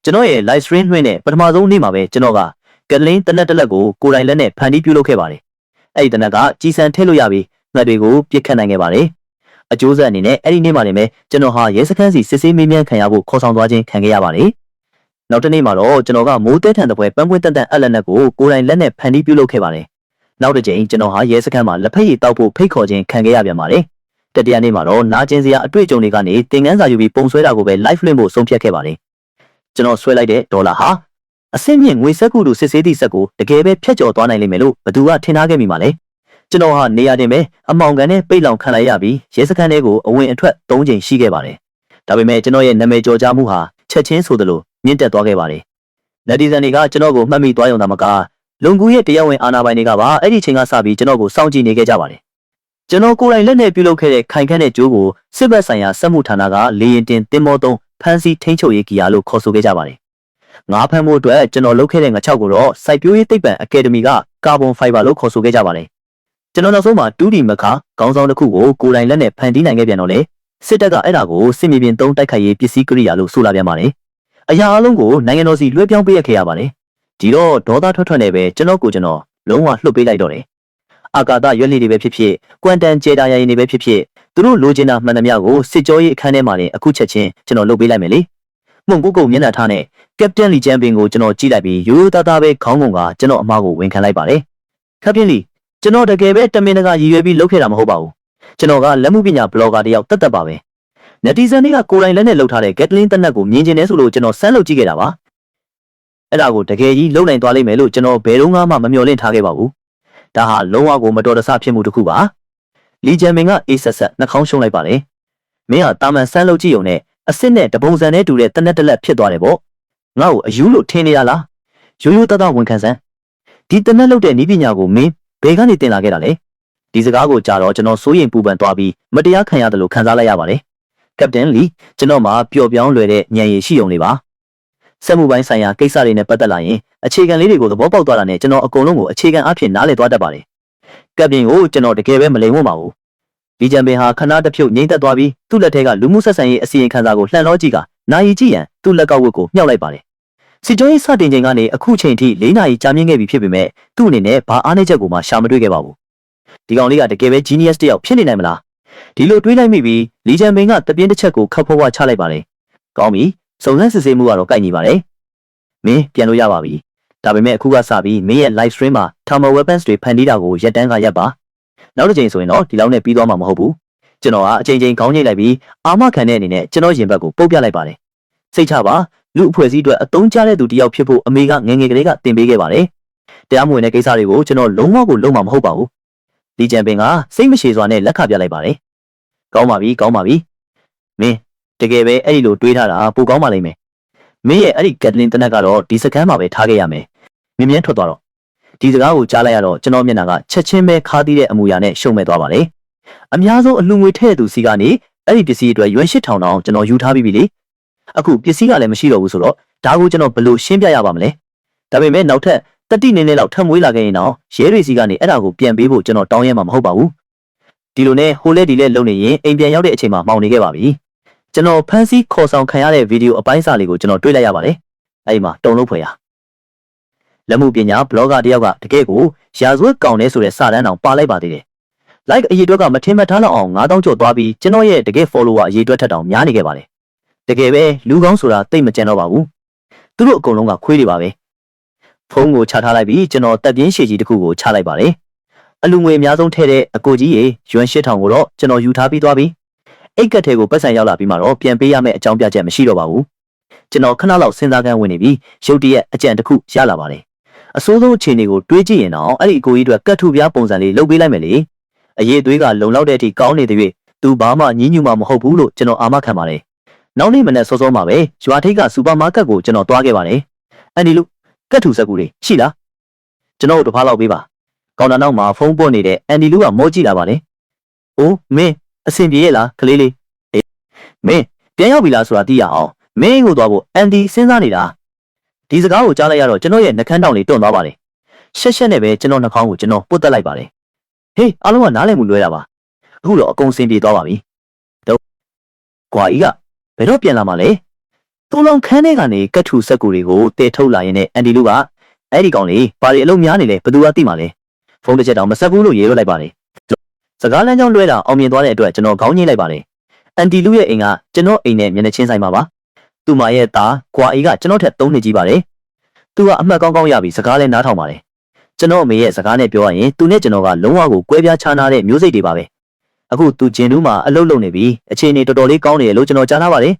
ကျွန်တော်ရဲ့ live stream နှွှင့်နဲ့ပထမဆုံးနေ့မှာပဲကျွန်တော်ကကက်တလင်းတနက်တစ်လက်ကိုကိုယ်တိုင်လက်နဲ့ဖန်တီးပြုလုပ်ခဲ့ပါတယ်။အဲ့ဒီတနက်ကကြီးစံထည့်လို့ရပြီးငှက်တွေကိုပြစ်ခတ်နိုင်ခဲ့ပါတယ်။အကျိုးဆက်အနေနဲ့အဲ့ဒီနေ့မှာလည်းကျွန်တော်ဟာရဲစခန်းစီစစ်ဆေးမေးမြန်းခံရဖို့ခေါ်ဆောင်သွားခြင်းခံခဲ့ရပါတယ်။နောက်တစ်နေ့မှာတော့ကျွန်တော်ကမိုးတဲထန်တဲ့ပွဲပန်းပွင့်တန်တန်အလက်နက်ကိုကိုယ်တိုင်လက်နဲ့ဖန်တီးပြုလုပ်ခဲ့ပါတယ်။နောက်တစ်ကြိမ်ကျွန်တော်ဟာရဲစခန်းမှာလက်ဖက်ရည်တောက်ဖို့ဖိတ်ခေါ်ခြင်းခံခဲ့ရပြန်ပါတယ်။တတိယနေ့မှာတော့နာကျင်စရာအတွေ့အကြုံတွေကနေသင်ခန်းစာယူပြီးပုံဆွဲတာကိုပဲ live လွှင့်ဖို့ဆုံးဖြတ်ခဲ့ပါတယ်။ကျွန်တော်ဆွဲလိုက်တဲ့ဒေါ်လာဟာအဆင့်မြင့်ငွေစက်ကူတို့စစ်ဆေးသည့်စက်ကိုတကယ်ပဲဖျက်ကျော်သွားနိုင်လိမ့်မယ်လို့ဘသူကထင်ထားခဲ့မိမှာလဲကျွန်တော်ဟာနေရာတင်ပဲအမောင်ကန်နဲ့ပိတ်လောင်ခံလိုက်ရပြီးရဲစခန်းထဲကိုအဝင်အထွက်၃ချိန်ရှိခဲ့ပါတယ်ဒါပေမဲ့ကျွန်တော်ရဲ့နာမည်ကျော်ကြားမှုဟာချက်ချင်းဆိုသလိုမြင့်တက်သွားခဲ့ပါတယ်လက်ဒီဇန်တွေကကျွန်တော်ကိုမှတ်မိသွားရုံသာမကလုံကူရဲ့တရားဝင်အာဏာပိုင်တွေကပါအဲ့ဒီချိန်ကစပြီးကျွန်တော်ကိုစောင့်ကြည့်နေခဲ့ကြပါတယ်ကျွန်တော်ကိုယ်တိုင်လက်နဲ့ပြုလုပ်ခဲ့တဲ့ခိုင်ခန့်တဲ့ကြိုးကိုစစ်ဘက်ဆိုင်ရာစက်မှုဌာနကလေရင်တင်တင်မောသုံးဖမ်းဆီးထိန်းချုပ်ရေးကီယာလို့ခေါ်ဆိုခဲ့ကြပါတယ်ငါးဖမ်းဖို့အတွက်ကျွန်တော်လုပ်ခဲ့တဲ့ငါးချောက်ကိုတော့စိုက်ပျိုးရေးသိပ္ပံအကယ်ဒမီကကာဗွန်ဖိုင်ဘာလို့ခေါ်ဆိုခဲ့ကြပါတယ်ကျွန်တော်နောက်ဆုံးမှာ 2D မခါခေါင်းဆောင်တစ်ခုကိုကိုယ်တိုင်လက်နဲ့ဖန်တီးနိုင်ခဲ့ပြန်တော့လေစစ်တပ်ကအဲ့ဒါကိုစစ်မြေပြင်သုံးတိုက်ခိုက်ရေးပစ္စည်းကိရိယာလို့ဆိုလာပြန်ပါတယ်အရာအလုံးကိုနိုင်ငံတော်စီလွှဲပြောင်းပေးရခဲ့ရပါတယ်ဒီတော့ဒေါသထွက်နေပဲကျွန်တော်လုံးဝလှုပ်ပေးလိုက်တော့တယ်အာကာသရွက်လေးတွေပဲဖြစ်ဖြစ်ကွမ်တန်ဂျေတာယာရင်တွေပဲဖြစ်ဖြစ်သူတို့လိုချင်တာမှန်သမျှကိုစစ်ကြောရေးအခန်းထဲမှာလည်းအခုချက်ချင်းကျွန်တော်လှုပ်ပေးလိုက်မယ်လေမှုန်ကုတ်ကုတ်မျက်နှာထားနဲ့ကက်ပတိန်လီချန်ပင်ကိုကျွန်တော်ကြည့်လိုက်ပြီးရိုးရိုးသားသားပဲခေါင်းငုံကကျွန်တော်အမားကိုဝန်ခံလိုက်ပါတယ်ကက်ပတိန်လီကျွန်တော်တကယ်ပဲတမင်တကာရည်ရွယ်ပြီးလုပ်ခဲ့တာမဟုတ်ပါဘူးကျွန်တော်ကလက်မှုပညာဘလော့ဂါတယောက်တက်ပါပဲnet tizen တွေကကိုယ်တိုင်လက်နဲ့လုပ်ထားတဲ့ Gatling တက်နက်ကိုမြင်ကျင်နေဆိုလို့ကျွန်တော်စမ်းလုပ်ကြည့်ခဲ့တာပါအဲ့ဒါကိုတကယ်ကြီးလုံနိုင်သွားလိမ့်မယ်လို့ကျွန်တော်ဘယ်တော့မှမမျှော်လင့်ထားခဲ့ပါဘူးဒါဟာလုံးဝကိုမတော်တဆဖြစ်မှုတစ်ခုပါလီဂျန်မင်ကအေးဆက်ဆက်နှာခေါင်းရှုံးလိုက်ပါတယ်မင်းဟာတာမန်စမ်းလုပ်ကြည့်ုံနဲ့အစ်စ်နဲ့တပုံစံနဲ့တူတဲ့တနက်တလက်ဖြစ်သွားတယ်ပေါ့ငါ့ကိုအယူလို့ထင်နေရလားရိုးရိုးသားသားဝန်ခံစမ်းဒီတနက်လုပ်တဲ့နည်းပညာကိုမင်းဘယ်ကနေတင်လာခဲ့တာလဲဒီစကားကိုကြားတော့ကျွန်တော်စိုးရိမ်ပူပန်သွားပြီးမတရားခံရတယ်လို့ခံစားလိုက်ရပါတယ်ကပတိန်လီကျွန်တော်မှာပျော်ပြောင်းလွယ်တဲ့ဉာဏ်ရည်ရှိုံနေပါစက်မှုပိုင်းဆိုင်ရာကိစ္စတွေနဲ့ပတ်သက်လာရင်အခြေခံလေးတွေကိုသဘောပေါက်သွားတာနဲ့ကျွန်တော်အကုန်လုံးကိုအခြေခံအဖြစ်နားလည်သွားတတ်ပါတယ်ကပတိန်ကိုကျွန်တော်တကယ်ပဲမလိမ်ဝတ်ပါဘူးဒီချန်ပင်ဟာခဏတစ်ဖြုတ်ငိမ့်သက်သွားပြီးသူ့လက်ထဲကလူမှုဆက်ဆံရေးအစီရင်ခံစာကိုလှန်လောကြည့်ကနာယီကြည့်ရန်သူ့လက်ကောက်ဝတ်ကိုမြှောက်လိုက်ပါတယ်စစ်ကြောရေးစတင်ချိန်ကနေအခုချိန်ထိ4နာရီကြာမြင့်ခဲ့ပြီဖြစ်ပေမဲ့သူ့အနေနဲ့ဘာအားနည်းချက်ကိုမှရှာမတွေ့ခဲ့ပါဘူးဒီကောင်လေးကတကယ်ပဲ genius တစ်ယောက်ဖြစ်နေနိုင်မလားဒီလိုတွေးလိုက်မိပြီးလီချန်ပင်ကတပြင်းတစ်ချက်ကိုခပ်ဖွားဖွားချလိုက်ပါတယ်ကောင်းပြီစုံစမ်းစစ်ဆေးမှုကတော့ကိုက်ညီပါတယ်မင်းပြန်လို့ရပါပြီဒါပေမဲ့အခုကစပြီးမင်းရဲ့ live stream မှာ thermal weapons တွေဖန်တီးတာကိုရပ်တန်းကရပ်ပါနောက်တစ်ချိန်ဆိုရင်တော့ဒီလောက်နဲ့ပြီးသွားမှာမဟုတ်ဘူးကျွန်တော်ကအချိန်ချင်းခေါင်းညိတ်လိုက်ပြီးအာမခံတဲ့အနေနဲ့ကျွန်တော်ရင်ဘတ်ကိုပုတ်ပြလိုက်ပါတယ်စိတ်ချပါလူအဖွဲ့အစည်းအတွက်အသုံးချတဲ့သူတယောက်ဖြစ်ဖို့အမေကငယ်ငယ်ကလေးကတင်ပေးခဲ့ပါတယ်တရားမဝင်တဲ့ကိစ္စတွေကိုကျွန်တော်လုံးဝကိုလုံးဝမဟုတ်ပါဘူးလီချန်ပင်ကစိတ်မရှိစွာနဲ့လက်ခပြလိုက်ပါတယ်ကောင်းပါပြီမင်းတကယ်ပဲအဲ့ဒီလိုတွေးထားတာပိုကောင်းပါလိမ့်မယ်မင်းရဲ့အဲ့ဒီကက်တလင်တနက်ကတော့ဒီစကမ်းမှာပဲထားခဲ့ရမယ်မြင်းမြန်းထွက်သွားတော့ဒီစကားကိုကြားလိုက်ရတော့ကျွန်တော်မျက်နှာကချက်ချင်းပဲခါးသီးတဲ့အမူအရာနဲ့ရှုံမဲ့သွားပါတယ်အများဆုံးအလှငွေထည့်သူစီကနေအဲ့ဒီပစ္စည်းအတွက်ရွှန်8000တောင်ကျွန်တော်ယူထားပြီးပြီလေအခုပစ္စည်းကလည်းမရှိတော့ဘူးဆိုတော့ဒါကိုကျွန်တော်ဘယ်လိုရှင်းပြရပါမလဲဒါပေမဲ့နောက်ထပ်တတိနေနေလောက်ထပ်မွေးလာခဲ့ရင်တော့ရဲတွေစီကနေအဲ့ဒါကိုပြန်ပေးဖို့ကျွန်တော်တောင်းရမှာမဟုတ်ပါဘူးဒီလိုနဲ့ဟိုလဲဒီလဲလုံနေရင်အိမ်ပြန်ရောက်တဲ့အချိန်မှာမှောင်နေခဲ့ပါပြီကျွန်တော်ဖန်စီခေါ်ဆောင်ခံရတဲ့ဗီဒီယိုအပိုင်းစာလေးကိုကျွန်တော်တွေ့လိုက်ရပါတယ်အဲ့ဒီမှာတုံလို့ဖွယ်ရလက်မှုပညာဘလော့ဂါတယောက်ကတကယ့်ကိုရာဇဝတ်ကောင်နေဆိုတဲ့စာတန်းတောင်ပါလိုက်ပါသေးတယ် like အရေးအတွက်ကမထင်မှတ်ထားလောက်အောင်9000ကျော်သွားပြီးကျွန်တော်ရဲ့တကယ် follower အရေးအတွက်ထက်တောင်များနေခဲ့ပါတယ်တကယ်ပဲလူကောင်းဆိုတာတိတ်မကြံတော့ပါဘူးသူတို့အကုန်လုံးကခွေးတွေပါပဲဖုန်းကိုချထားလိုက်ပြီးကျွန်တော်တက်ပြင်းရှည်ကြီးတစ်ခုကိုချလိုက်ပါတယ်အလူငွေအများဆုံးထည့်တဲ့အကိုကြီးရေရွှန်8000ကိုတော့ကျွန်တော်ယူထားပြီးသွားပြီအိတ်ကက်ထဲကိုပတ်စံရောက်လာပြီးမှတော့ပြန်ပေးရမယ့်အကြောင်းပြချက်မရှိတော့ပါဘူးကျွန်တော်ခဏလောက်စဉ်းစားကန်းဝင်နေပြီးရုတ်တရက်အကြံတစ်ခုရလာပါတယ်အစိုးဆုံးအခြေအနေကိုတွေးကြည့်ရင်တော့အဲ့ဒီအကိုကြီးတို့ကတ်ထူပြားပုံစံလေးလုပ်ပေးလိုက်မယ်လေအရေးသွေးကလုံလောက်တဲ့အထိကောင်းနေတဲ့၍သူဘာမှညှဉ်းညူမှမဟုတ်ဘူးလို့ကျွန်တော်အာမခံပါတယ်နောက်နေ့မနေ့စောစောမှာပဲရွာထိပ်ကစူပါမားကတ်ကိုကျွန်တော်သွားခဲ့ပါတယ်အန်ဒီလူကတ်ထူစက်ကူတွေရှိလားကျွန်တော်တို့တစ်ဖားလောက်ပေးပါကောင်တာနောက်မှာဖုန်းပွတ်နေတဲ့အန်ဒီလူကမောကြည့်လာပါလေအိုးမင်းအဆင်ပြေရဲ့လားကလေးလေးအေးမင်းပြန်ရောက်ပြီလားဆိုတာသိရအောင်မင်းကိုသွားဖို့အန်ဒီစဉ်းစားနေတာဒီစကားကိုကြားလိုက်ရတော့ကျွန်တော်ရဲ့နှကန်းတောင်လေးတွန့်သွားပါတယ်ရှက်ရှက်နဲ့ပဲကျွန်တော်နှာခေါင်းကိုကျွန်တော်ပုတ်တက်လိုက်ပါတယ်ဟေးအားလုံးကနားလည်မှုလွဲတာပါအခုတော့အကုန်စင်ပြေသွားပါပြီတော့ကွာကြီးကဘယ်တော့ပြန်လာမှာလဲ တူလောင်ခန်းထဲကနေကတ်ထူဆက်ကူတွေကိုတည်ထုတ်လာရင်နဲ့အန်ဒီလူကအဲ့ဒီကောင်လေးဘာတွေအလုံးများနေလဲဘသူကသိမှာလဲဖုန်းတစ်ချက်တောင်မဆက်ဘူးလို့ရေးလို့လိုက်ပါတယ်စကားလမ်းကြောင်းလွှဲတာအောင်မြင်သွားတဲ့အတွက်ကျွန်တော်ခေါင်းညှိလိုက်ပါတယ်အန်ဒီလူရဲ့အိမ်ကကျွန်တော်အိမ်နဲ့မျက်နှာချင်းဆိုင်ပါပါသူမရဲ့သားကွာအေးကကျွန်တော်ထက်3နှစ်ကြီးပါတယ်သူကအမှတ်ကောင်းကောင်းရပြီးစကားလည်းနားထောင်ပါတယ်ကျွန်တော်အမေရဲ့စကားနဲ့ပြောရရင်သူနဲ့ကျွန်တော်ကလုံးဝကိုကွဲပြားခြားနားတဲ့မျိုးစိတ်တွေပါပဲအခုသူဂျင်တူးမှာအလုပ်လုပ်နေပြီးအခြေအနေတော်တော်လေးကောင်းနေတယ်လို့ကျွန်တော်ကြားထားပါတယ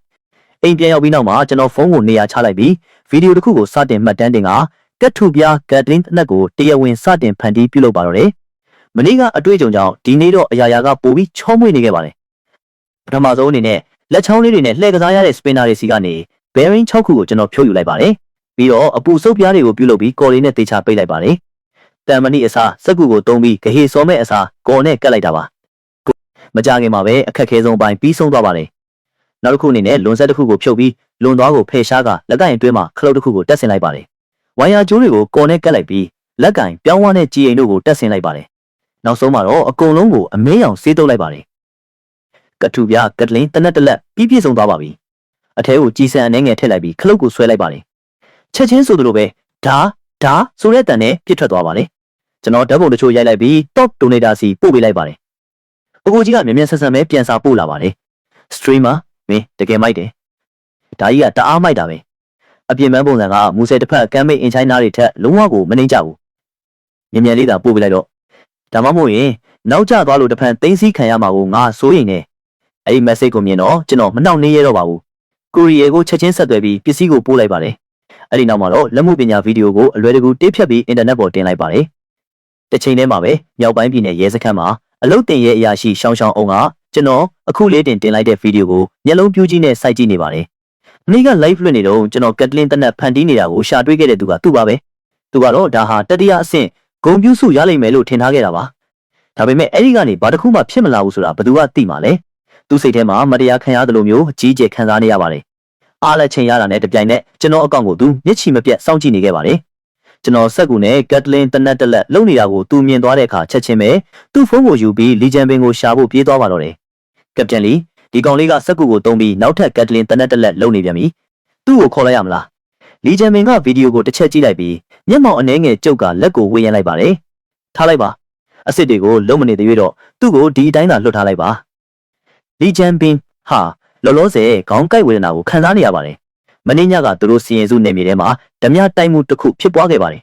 ်အိမ်ပြန်ရောက်ပြီးနောက်မှာကျွန်တော်ဖုန်းကိုနေရာချလိုက်ပြီးဗီဒီယိုတစ်ခုကိုစတင်မှတ်တမ်းတင်ကကတ်ထူပြားကတ်လင်းတစ်နက်ကိုတရားဝင်စတင်ဖန်တီးပြုလုပ်ပါတော့တယ်မနေ့ကအတွေ့အကြုံကြောင့်ဒီနေ့တော့အရာရာကပိုပြီးချောမွေ့နေခဲ့ပါတယ်ပထမဆုံးအနေနဲ့လက်ချောင်းလေးတွေနဲ့လှည့်ကစားရတဲ့စပင်နာတွေစီကနေ bearing 6ခုကိုကျွန်တော်ဖြုတ်ယူလိုက်ပါတယ်ပြီးတော့အပူစုပ်ပြားတွေကိုပြုလုပ်ပြီးကော်လေးနဲ့တေချာပိတ်လိုက်ပါတယ်တန်မဏိအစားစက်ကူကိုတုံးပြီးဂဟေစောမဲ့အစားကော်နဲ့ကတ်လိုက်တာပါမကြခင်မှာပဲအခက်ခဲဆုံးပိုင်းပြီးဆုံးသွားပါတယ်နောက်တစ်ခုအနေနဲ့လွန်ဆက်တစ်ခုကိုဖြုတ်ပြီးလွန်သွားကိုဖယ်ရှားကလက်ကင်အတွင်းမှာခလုတ်တစ်ခုကိုတက်ဆင်လိုက်ပါတယ်ဝိုင်ယာကြိုးတွေကိုကော်နဲ့ကတ်လိုက်ပြီးလက်ကင်ပြောင်းဝါးနဲ့ကြည်အိမ်တို့ကိုတက်ဆင်လိုက်ပါတယ်နောက်ဆုံးမှာတော့အကုန်လုံးကိုအမဲရောင်ဆေးတုပ်လိုက်ပါတယ်ကထူပြကတ်လင်းတနက်တလက်ပြီးပြည့်စုံသွားပါပြီအထဲကိုကြီးစံအနေငယ်ထည့်လိုက်ပြီးခလုတ်ကိုဆွဲလိုက်ပါတယ်ချက်ချင်းဆိုသလိုပဲဓာဆိုတဲ့တန်နဲ့ပြစ်ထွက်သွားပါတယ်ကျွန်တော်ဓာတ်ပုံတချို့ရိုက်လိုက်ပြီး top donator စီပို့ပေးလိုက်ပါတယ်အကိုကြီးကမြန်မြန်ဆက်ဆက်ပဲပြန်စာပို့လာပါတယ် streamer မင်းတကယ်မိုက်တယ်ဒါကြီးကတအားမိုက်တာပဲအပြင်ပန်းပုံစံကမူဆယ်တစ်ဖက်ကမ်းမိတ်အင်ချိုင်းနာတွေထက်လုံးဝကိုမနှိမ့်ကြဘူးမြန်မြန်လေးသာပို့ပေးလိုက်တော့ဒါမှမဟုတ်ရင်နောက်ကျသွားလို့တစ်ဖက်သိမ်းစီးခံရမှာကိုငါစိုးရိမ်နေအဲ့ဒီ message ကိုမြင်တော့ကျွန်တော်မနှောင့်နှေးရတော့ပါဘူးကိုရီးယားကိုချက်ချင်းဆက်သွယ်ပြီးပစ္စည်းကိုပို့လိုက်ပါတယ်အဲ့ဒီနောက်မှာတော့လက်မှုပညာဗီဒီယိုကိုအလွယ်တကူတေးဖြတ်ပြီးအင်တာနက်ပေါ်တင်လိုက်ပါတယ်တစ်ချိန်တည်းမှာပဲမြောက်ပိုင်းပြည်နယ်ရဲစခန်းမှာအလုတ်တင်ရဲအရာရှိရှောင်းအောင်ကကျွန်တော်အခုလေးတင်လိုက်တဲ့ဗီဒီယိုကိုမျက်လုံးပြူးကြီးနဲ့စိုက်ကြည့်နေပါတယ်မနေ့က live လွှင့်နေတော့ကျွန်တော်ကတ်လင်းတနက်ဖန်တီးနေတာကိုရှာတွေ့ခဲ့တဲ့သူကသူ့ပါပဲသူကတော့ဒါဟာတတိယအဆင့်ဂုံပြူးစုရလိမ့်မယ်လို့ထင်ထားခဲ့တာပါဒါပေမဲ့အဲ့ဒီကနေဘာတစ်ခုမှဖြစ်မလာဘူးဆိုတာဘယ်သူကသိမှာလဲသူ့စိတ်ထဲမှာမတရားခံရတယ်လို့မျိုးအကြီးအကျယ်ခံစားနေရပါတယ်အားလက်ချိန်ရတာနဲ့တပြိုင်နက်ကျွန်တော်အကောင့်ကိုသူမျက်ခြေမပြတ်စောင့်ကြည့်နေခဲ့ပါတယ်ကျွန်တော်ဆက်ကူနဲ့ကတ်လင်းတနက်တက်လက်လုံနေတာကိုသူမြင်သွားတဲ့အခါချက်ချင်းပဲသူ့ဖုန်းကိုယူပြီးလီဂျန်ပင်ကိုရှာဖို့ပြေးသွားပါတော့တယ်ကပတန်လီဒီကောင်လေးကဆက်ကူကိုတုံးပြီးနောက်ထပ်ကတ်လင်းတနက်တက်လက်လုံနေပြန်ပြီသူ့ကိုခေါ်လိုက်ရမလားလီဂျန်ပင်ကဗီဒီယိုကိုတစ်ချက်ကြည့်လိုက်ပြီးမျက်မှောင်အနှဲငယ်ကျုပ်ကလက်ကိုဝေးရမ်းလိုက်ပါတယ်ထားလိုက်ပါအစ်စ်တွေကိုလုံးမနေသေးတော့သူ့ကိုဒီအတိုင်းသာလွတ်ထားလိုက်ပါလီဂျန်ပင်ဟာလောလောဆယ်ခေါင်းကိုက်ဝေဒနာကိုခံစားနေရပါတယ်မင်းညကသူတို့စီရင်စုနေမြေထဲမှာဓမြတိုက်မှုတစ်ခုဖြစ်ပွားခဲ့ပါတယ်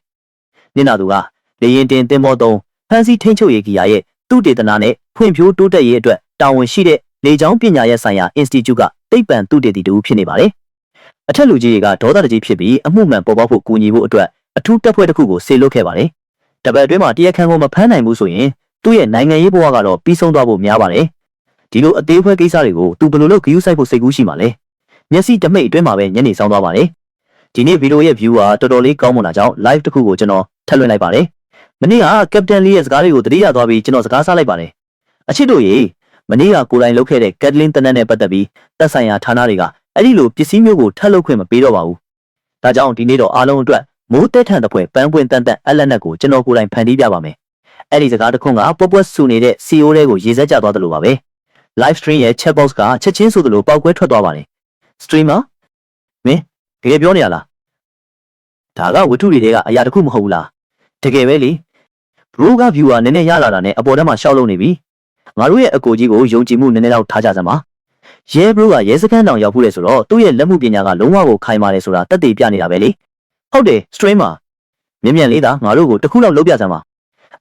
နင်နာသူကလေရင်တင်တင်မောသုံးဖန်စီထိန်ချုပ်ရေးကြီးရဲ့သူတေသနာနဲ့ဖွံ့ဖြိုးတိုးတက်ရေးအတွက်တာဝန်ရှိတဲ့လေကြောင်းပညာရပ်ဆိုင်ရာ Institute ကသိပ္ပံသူတေသီတူဖြစ်နေပါတယ်အထက်လူကြီးတွေကဒေါသတကြီးဖြစ်ပြီးအမှုမှန်ပေါ်ပေါက်ဖို့ကူညီဖို့အတွက်အထူးတပ်ဖွဲ့တစ်ခုကိုစေလွှတ်ခဲ့ပါတယ်တပတ်အတွင်းမှာတရားခံကိုမဖမ်းနိုင်ဘူးဆိုရင်သူ့ရဲ့နိုင်ငံရေးဘဝကတော့ပြီးဆုံးသွားဖို့များပါတယ်ဒီလိုအသေးဖွဲကိစ္စတွေကိုသူဘယ်လိုလုပ်ဂရုစိုက်ဖို့စိတ်ကူးရှိမှာလဲမျက်စိတမိတ်အတွင်းမှာပဲညနေဆောင်သွားပါတယ်ဒီနေ့ဗီဒီယိုရဲ့ view ကတော်တော်လေးကောင်းမွန်တာကြောင့် live တစ်ခုကိုကျွန်တော်ထပ်လွှင့်လိုက်ပါတယ်မနေ့ကကပတန်လီရဲ့စကားတွေကိုသတိရသွားပြီးကျွန်တော်စကားစားလိုက်ပါတယ်အချစ်တို့ရေမနေ့ကကိုယ်တိုင်လုပ်ခဲ့တဲ့ကတ်လင်းတနက်နဲ့ပတ်သက်ပြီးသက်ဆိုင်ရာဌာနတွေကအဲ့ဒီလိုပစ္စည်းမျိုးကိုထပ်လုပ်ခွင့်မပေးတော့ပါဘူးဒါကြောင့်ဒီနေ့တော့အားလုံးအတွက်မိုးတဲထန်တဲ့ပွဲပန်းပွင့်တန်တန်အလက်နက်ကိုကျွန်တော်ကိုယ်တိုင်ဖန်တီးပြပါမယ်အဲ့ဒီစကားတစ်ခွန်းကပွက်ပွက်ဆူနေတဲ့ CEO တွေကိုရေစက်ကြသွားတယ်လို့ပါပဲ live stream ရဲ့ chat box ကချက်ချင်းဆိုသလိုပောက်ကွဲထွက်သွားပါတယ် streamer မင်းတကယ်ပြောနေရလားဒါကဝတ္ထုတွေကအရာတစ်ခုမဟုတ်ဘူးလားတကယ်ပဲလေ bro က viewer နည်းနည်းရလာတာနဲ့အပေါ်ထဲမှာရှောက်လို့နေပြီငါတို့ရဲ့အကိုကြီးကိုယုံကြည်မှုနည်းနည်းတော့ထားကြစမ်းပါရဲ bro ကရဲစခန်းတောင်ရောက်ဖို့လေဆိုတော့သူ့ရဲ့လက်မှုပညာကလုံးဝကိုခိုင်မာတယ်ဆိုတာတက်တည်ပြနေတာပဲလေဟုတ်တယ် streamer မြင်မြန်လေးသာငါတို့ကိုတစ်ခုလောက်လုပ်ပြစမ်းပါ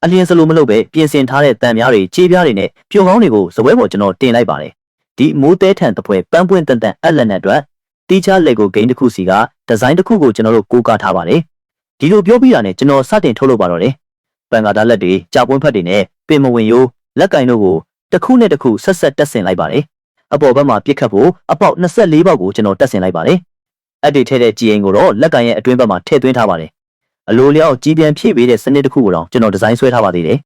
အလျင်စလိုမလုပ်ပဲပြင်ဆင်ထားတဲ့တန်များတွေခြေပြားတွေနဲ့ပြုံကောင်းတွေကိုစပွဲပေါ်ကျွန်တော်တင်လိုက်ပါတယ်ဒီမိုးတဲထန်တစ်ပွဲပန်းပွင့်တန်တန်အလက်နဲ့အတွက်တီးခြား Lego game တစ်ခုစီကဒီဇိုင်းတစ်ခုကိုကျွန်တော်တို့ကိုးကားထားပါတယ်ဒီလိုပြောပြီးတာနဲ့ကျွန်တော်စတင်ထုတ်လုပ်ပါတော့တယ်ပန်ကာတာလက်တွေကြာပွင့်ဖက်တွေနဲ့ပင်မဝင်ရိုးလက်ကင်တို့ကိုတစ်ခုနဲ့တစ်ခုဆက်ဆက်တက်ဆင်လိုက်ပါတယ်အပေါ်ဘက်မှာပြစ်ခတ်ဖို့အပေါက်24ပေါက်ကိုကျွန်တော်တက်ဆင်လိုက်ပါတယ်အက်ဒီထဲတဲ့ကြည်အိမ်ကိုတော့လက်ကင်ရဲ့အတွင်းဘက်မှာထည့်သွင်းထားပါတယ်အလိုလျောက်ကြီးပြန်ဖြည့်ပေးတဲ့စနစ်တစ်ခုကိုတော့ကျွန်တော်ဒီဇိုင်းဆွဲထားပါသေးတယ်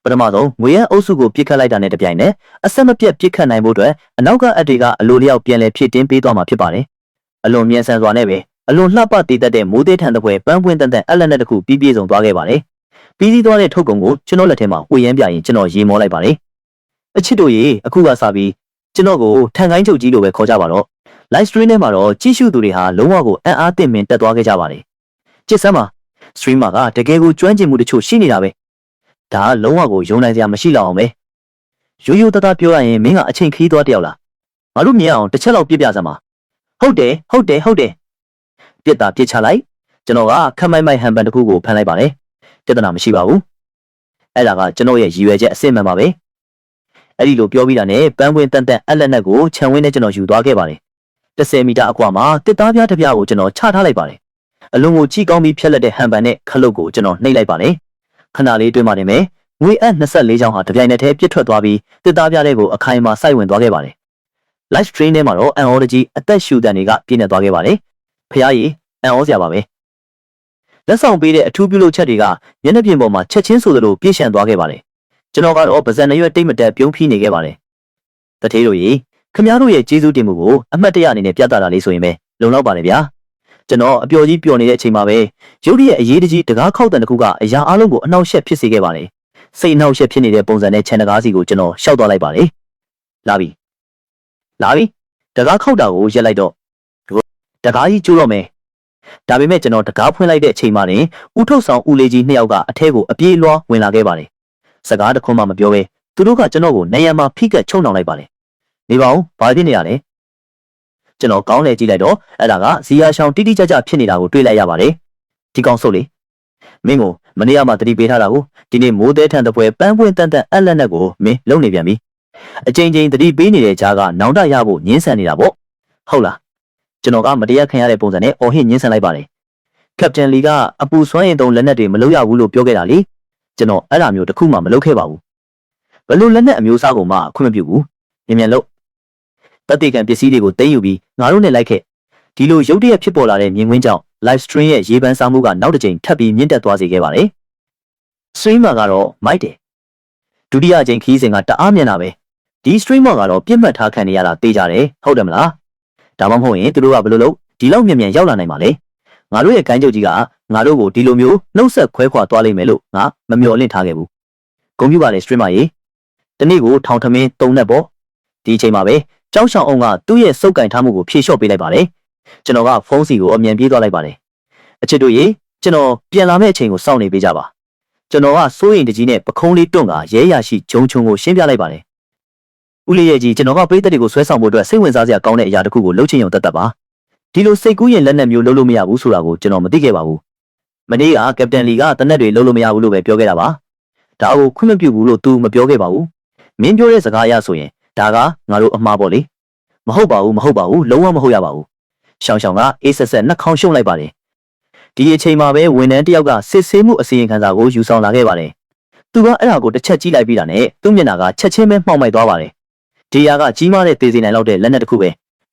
ပထမဆုံးငွေရန်အုပ်စုကိုပြစ်ခတ်လိုက်တာနဲ့တပြိုင်နက်အဆက်မပြတ်ပြစ်ခတ်နိုင်ဖို့အတွက်အနောက်ကအက်ဒီကအလိုလျောက်ပြန်လည်ဖြည့်တင်းပေးသွားမှာဖြစ်ပါတယ်အလွန်မြန်ဆန်စွာနဲ့ပဲအလွန်လှပတည်တတ်တဲ့မိုးသေးထန်တဲ့ပွဲပန်းပွင့်တန်တန်အလက်နဲ့တစ်ခုပြီးပြည့်စုံသွားခဲ့ပါတယ်ပြီးစီးသွားတဲ့ထုတ်ကုန်ကိုကျွန်တော်လက်ထဲမှာဝေရမ်းပြရင်ကျွန်တော်ရေမောလိုက်ပါတယ်အချစ်တို့ရေအခုကစားပြီးကျွန်တော်ကိုထန်ကိုင်းချုပ်ကြီးလိုပဲခေါ်ကြပါတော့ live stream ထဲမှာတော့ကြည့်ရှုသူတွေဟာလုံးဝကိုအံ့အားသင့်ပင်တက်သွားခဲ့ကြပါတယ်ကြစ်စမ်းမှာ streamer ကတကယ်ကိုကျွမ်းကျင်မှုတချို့ရှိနေတာပဲဒါကလုံးဝကိုယုံနိုင်စရာမရှိတော့အောင်ပဲရိုးရိုးသားသားပြောရရင်မင်းကအချိန်ခီးသွားတယောက်လားငါတို့မြင်အောင်တစ်ချက်လောက်ပြပြစမ်းပါဟုတ်တယ်ပြစ်တာပြစ်ချလိုက်ကျွန်တော်ကခက်မိုက်မိုက်ဟန်ပန်တစ်ခုကိုဖန်လိုက်ပါတယ်ပြဿနာမရှိပါဘူးအဲ့ဒါကကျွန်တော်ရဲ့ရည်ရွယ်ချက်အစစ်မှန်ပါပဲအဲ့ဒီလိုပြောပြီးတာနဲ့ပန်းပွင့်တန်တန်အလက်နက်ကိုခြံဝင်းနဲ့ကျွန်တော်ယူသွားခဲ့ပါတယ်10 မီတာအကွာမှာတစ်သားပြားတစ်ပြားကိုကျွန်တော်ချထားလိုက်ပါတယ်အလုံးကိုကြည့်ကောင်းပြီးဖြက်လက်တဲ့ဟန်ပန်နဲ့ခလုတ်ကိုကျွန်တော်နှိပ်လိုက်ပါတယ်ခဏလေးတွင်းမှနေမယ်ငွေအပ်24ချောင်းဟာတပြိုင်နက်တည်းပြစ်ထွက်သွားပြီးတစ်သားပြားတွေကိုအခိုင်အမာစိုက်ဝင်သွားခဲ့ပါတယ် live stream ထဲမှာတော့အန်အော်ကြီးအသက်ရှူတန်တွေကပြည့်နေသွားခဲ့ပါတယ်ဖျားရည်အန်အောစရာပါပဲလက်ဆောင်ပေးတဲ့အထူးပြုလုပ်ချက်တွေကမျက်နှာပြင်ပေါ်မှာချက်ချင်းဆိုသလိုပြည့်ရှံသွားခဲ့ပါတယ်ကျွန်တော်ကတော့ပါဇက်နှရွက်တိတ်မတက်ပြုံးဖိနေခဲ့ပါတယ်တထေးတို့ရေခမည်းတော်ရဲ့ကျေးဇူးတင်မှုကိုအမှတ်တရအနေနဲ့ပြသတာလေးဆိုရင်ပဲလုံလောက်ပါတယ်ဗျာကျွန်တော်အပျော်ကြီးပျော်နေတဲ့အချိန်မှာပဲရုပ်ရည်ရဲ့အရေးတကြီးတကားခောက်တန်တစ်ခုကအရာအလုံးကိုအနှောက်အယှက်ဖြစ်စေခဲ့ပါတယ်စိတ်အနှောက်အယှက်ဖြစ်နေတဲ့ပုံစံနဲ့ခြံတကားစီကိုကျွန်တော်ရှောက်သွားလိုက်ပါတယ်လာပြီတကားခောက်တာကိုရက်လိုက်တော့တကားကြီးကျိုးတော့မယ်ဒါပေမဲ့ကျွန်တော်တကားဖွင့်လိုက်တဲ့အချိန်မှာတင်ဦးထုတ်ဆောင်ဦးလေးကြီးနှစ်ယောက်ကအထဲကိုအပြေးလွှားဝင်လာခဲ့ပါတယ်စကားတခွန်းမှမပြောဘဲသူတို့ကကျွန်တော်ကိုနေရံမှာဖိကက်ချုံနှောင်လိုက်ပါတယ်နေပါဦးဘာဖြစ်နေရလဲကျွန်တော်ကောင်းလေကြည့်လိုက်တော့အဲ့ဒါကဇီယာရှောင်းတိတိကျကျဖြစ်နေတာကိုတွေ့လိုက်ရပါတယ်ဒီကောင်ဆုပ်လေမင်းကိုမနေ့ကမှတတိပေးထားတာကိုဒီနေ့မိုးသေးထန်တဲ့ပွဲပန်းပွင့်တန်တန်အလက်နက်ကိုမင်းလုံနေပြန်ပြီအချိန်ချင်းတတိပေးနေတဲ့ကြားကနောင်တရဖို့ညင်းဆန်နေတာပေါ့ဟုတ်လားကျွန်တော်ကမတရားခံရတဲ့ပုံစံနဲ့အော်ဟစ်ညင်းဆန်လိုက်ပါတယ်ကပတိန်လီကအပူစွမ်းရင်တုံးလက်နက်တွေမလုပ်ရဘူးလို့ပြောခဲ့တာလေကျွန်တော်အဲ့ဒါမျိုးတစ်ခုမှမလုပ်ခဲ့ပါဘူးဘယ်လိုလက်နက်အမျိုးအစားကိုမှအခွင့်မပြုဘူးမြန်လို့တတိကံပစ္စည်းတွေကိုသိမ်းယူပြီးငါတို့နဲ့လိုက်ခဲ့ဒီလိုရုတ်တရက်ဖြစ်ပေါ်လာတဲ့မြင်ကွင်းကြောင့် live stream ရဲ့ရေပန်းစားမှုကနောက်တစ်ကြိမ်ထပ်ပြီးမြင့်တက်သွားစေခဲ့ပါတယ်။ streamer ကတော့မိုက်တယ်။ဒုတိယအကြိမ်ခီးစဉ်ကတအားမြန်တာပဲ။ဒီ streamer ကတော့ပြစ်မှတ်ထားခံနေရတာသိကြတယ်ဟုတ်တယ်မလား။ဒါမှမဟုတ်ရင်သူတို့ကဘယ်လိုလုပ်ဒီလောက်မြန်ရောက်လာနိုင်မှာလဲ။ငါတို့ရဲ့ကိုင်းချုပ်ကြီးကငါတို့ကိုဒီလိုမျိုးနှုတ်ဆက်ခွဲခွာသွားလိမ့်မယ်လို့ငါမမျှော်လင့်ထားခဲ့ဘူး။ဂုဏ်ပြုပါလေ streamer ရေ။ဒီနေ့ကိုထောင်ထမင်း3နဲ့ပေါ့။ဒီအချိန်မှာပဲကျောင်းဆောင်အောင်ကသူ့ရဲ့စုပ်ကင်ထားမှုကိုဖြေလျှော့ပေးလိုက်ပါတယ်။ကျွန်တော်ကဖုန်းစီကိုအမြန်ပြေးသွားလိုက်ပါတယ်။အချစ်တို့ရေကျွန်တော်ပြန်လာမယ့်အချိန်ကိုစောင့်နေပေးကြပါ။ကျွန်တော်ကစိုးရင်တကြီးနဲ့ပခုံးလေးတွန့်ကရဲရရှိဂျုံချုံကိုရှင်းပြလိုက်ပါတယ်။ဦးလေးရဲ့ကြီးကျွန်တော်ကပရိသတ်တွေကိုဆွဲဆောင်ဖို့အတွက်စိတ်ဝင်စားစရာကောင်းတဲ့အရာတစ်ခုကိုလှုပ်ချင်ရုံတတ်ပါ။ဒီလိုစိတ်ကူးရင်လက်နက်မျိုးလှုပ်လို့မရဘူးဆိုတာကိုကျွန်တော်မသိခဲ့ပါဘူး။မနေ့ကကပတိန်လီကတနက်တွေလှုပ်လို့မရဘူးလို့ပဲပြောခဲ့တာပါ။ဒါကိုခွင့်မပြုဘူးလို့သူမပြောခဲ့ပါဘူး။မင်းပြောတဲ့စကားအရဆိုရင်ဒါကငါတို့အမှားပေါ့လေ။မဟုတ်ပါဘူးလုံးဝမဟုတ်ရပါဘူး။ရှောင်းကအေးဆက်ဆက်နှာခေါင်းရှုံလိုက်ပါတယ်။ဒီအချိန်မှာပဲဝန်ထမ်းတယောက်ကစစ်ဆေးမှုအစီရင်ခံစာကိုယူဆောင်လာခဲ့ပါတယ်။သူကအဲ့ဒါကိုတစ်ချက်ကြည့်လိုက်ပြီးတာနဲ့သူ့မျက်နှာကချက်ချင်းပဲမှောက်မိုက်သွားပါတယ်။ဒီယာကကြီးမားတဲ့သေစေနိုင်လောက်တဲ့လက်နက်တစ်ခုပဲ